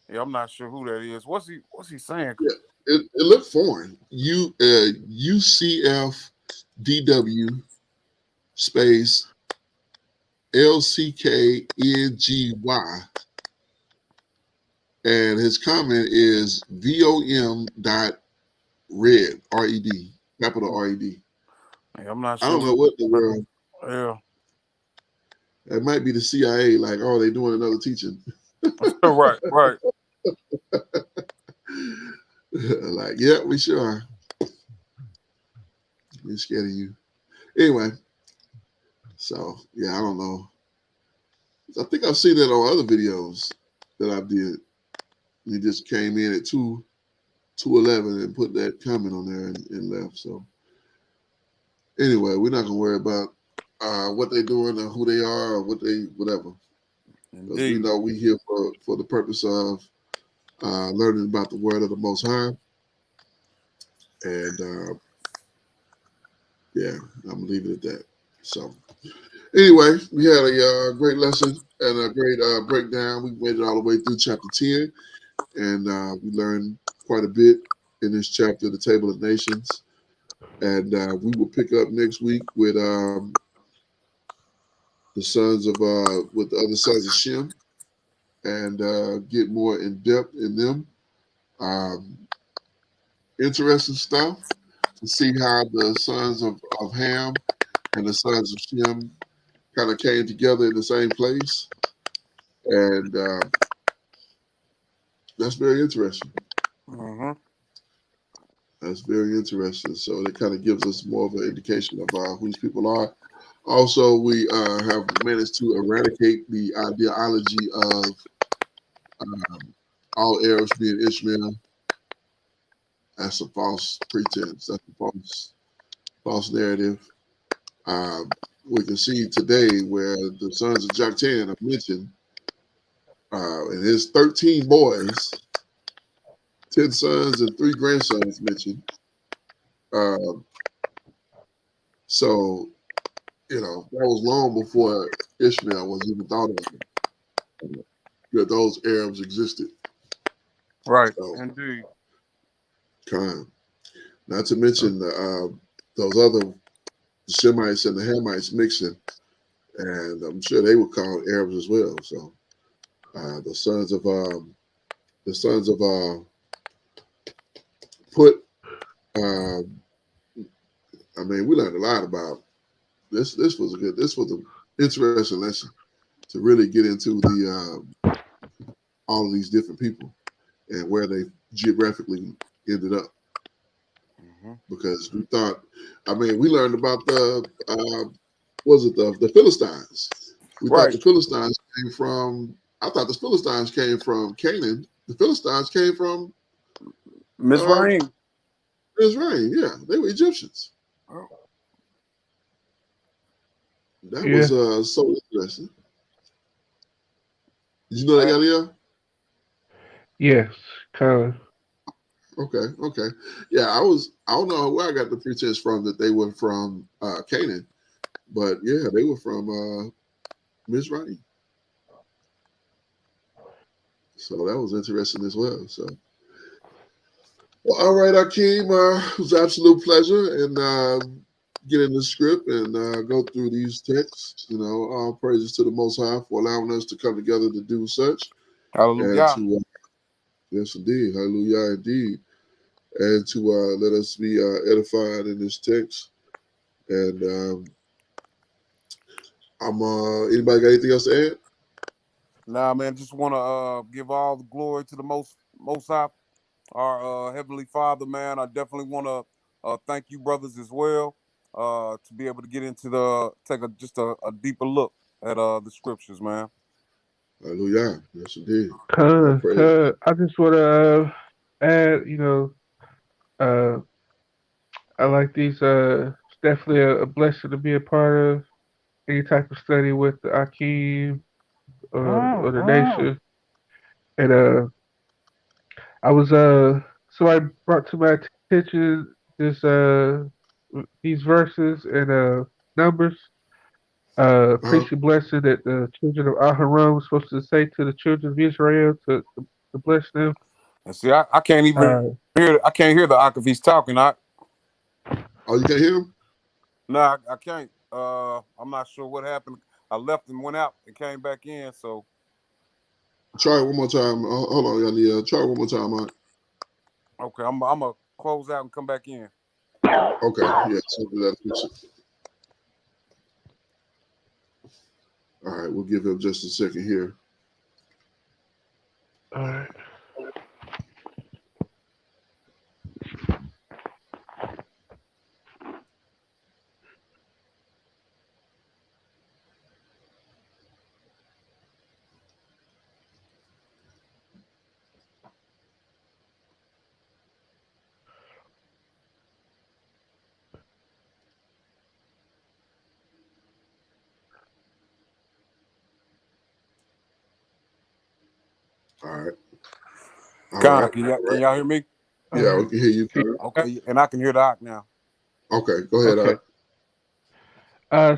Yeah, I'm not sure who that is. What's he saying? Yeah, it looked foreign. UCFDW space LCKNGY, and his comment is VOM.red, RED, capital RED. Yeah, I'm not sure. I don't know what the world. Yeah. It might be the CIA, like, oh, they doing another teaching. Right. Like, yeah, we sure are. We're scared of you. Anyway, so yeah, I don't know. I think I've seen that on other videos that I did. He just came in at 2:11 and put that comment on there and left. So anyway, we're not gonna worry about what they're doing or who they are or whatever. Because we know we're here for the purpose of learning about the word of the Most High. And yeah, I'm gonna leave it at that. So anyway, we had a great lesson and a great breakdown. We made it all the way through chapter 10, and we learned quite a bit in this chapter, the Table of Nations. And we will pick up next week with the sons of with the other sons of Shem, and get more in depth in them. Interesting stuff to see how the sons of Ham and the sons of Shem kind of came together in the same place, and that's very interesting. Mm-hmm. That's very interesting. So it kind of gives us more of an indication of who these people are. Also, we have managed to eradicate the ideology of all Arabs being Ishmael. That's a false pretense. That's a false narrative. We can see today where the sons of Joktan are mentioned, and his 13 boys, 10 sons and 3 grandsons mentioned. So, you know, that was long before Ishmael was even thought of. That those Arabs existed. Right, so, indeed. Not to mention those other Shemites and the Hamites mixing, and I'm sure they were called Arabs as well. So the sons of Put. I mean, we learned a lot about this. This was an interesting lesson to really get into the all of these different people and where they geographically ended up. Because we thought, I mean, we learned about the Philistines. We thought the Philistines came from. I thought the Philistines came from Canaan. The Philistines came from Mizraim. Mizraim, yeah, they were Egyptians. Oh. That Yeah. was so interesting. Did you know that, Yaliyah? Yes, kind of. Okay. Yeah, I don't know where I got the pretense from that they were from Canaan, but yeah, they were from Mizraim. So that was interesting as well. So, well, all right, Akeem, it was an absolute pleasure and get in the script and go through these texts. You know, all praises to the Most High for allowing us to come together to do such and Hallelujah. to yes, indeed, hallelujah, indeed, and to let us be edified in this text. And I'm anybody got anything else to add? Nah, man, just want to give all the glory to the Most High, our Heavenly Father, man. I definitely want to thank you, brothers, as well, to be able to get into take a deeper look at the scriptures, man. Hallelujah, yes, indeed. All praise. I just want to add, I like these. It's definitely a blessing to be a part of any type of study with the Akeem or the nation. And I was somebody brought to my attention this these verses and numbers. Uh-huh. Preach the blessing that the children of Aharon was supposed to say to the children of Israel to bless them. And see, I can't even hear. I can't hear the Ak if he's talking. Oh, you can't hear him? No, I can't. I'm not sure what happened. I left and went out and came back in. So Try it one more time. Hold on, Yanni. Try it one more time, Mike. okay, I'm gonna close out and come back in. Okay, yeah. So that fix it. All right, we'll give him just a second here. All right. All right. Con, can y'all hear me? Yeah, we can hear you. Okay, and I can hear the Ak now. Okay, go ahead. Okay.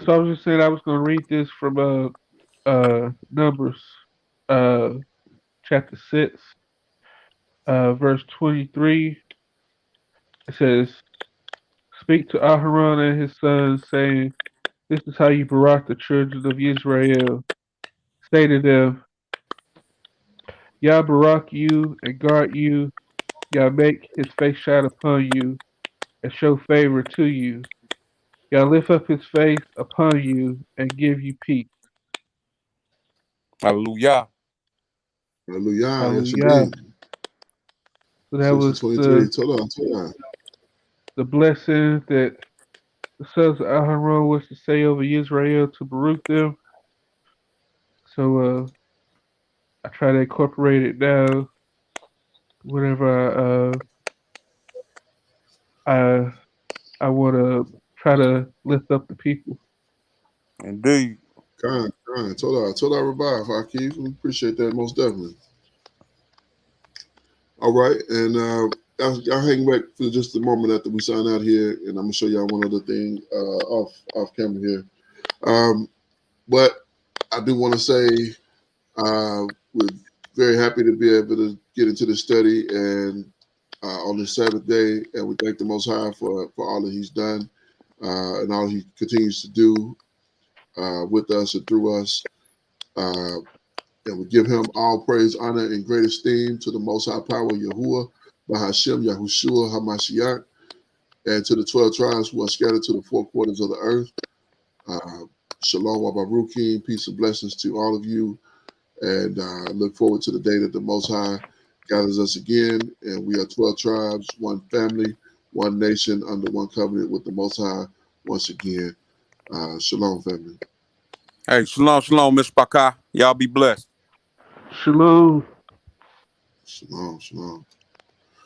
So I was just saying I was going to read this from Numbers, chapter 6, verse 23. It says, "Speak to Aharon and his sons, saying, this is how you barak the children of Israel. Say to them, Yah barak you and guard you. Yah make his face shine upon you and show favor to you. Yah lift up his face upon you and give you peace." Hallelujah. Hallelujah. Yes, Hallelujah. indeed. So that was 23. Told the blessing that the sons of Aharon was to say over Israel to baruch them. So I try to incorporate it now whenever I want to try to lift up the people. Indeed. Told our revive, Hakeem. We appreciate that most definitely. All right, and I'll hang back for just a moment after we sign out here, and I'm gonna show y'all one other thing off camera here. But I do want to say we're very happy to be able to get into the study and on this Sabbath day, and we thank the Most High for all that He's done and all He continues to do with us and through us. And we give Him all praise, honor, and great esteem to the Most High Power, Yahuwah, Bahashem, Yahushua, Hamashiach, and to the 12 tribes who are scattered to the four quarters of the earth. Shalom, Wabarukim, peace and blessings to all of you. And look forward to the day that the Most High gathers us again. And we are 12 tribes, one family, one nation, under one covenant with the Most High once again. Shalom, family. Hey, shalom, Miss Baka. Y'all be blessed. Shalom. Shalom.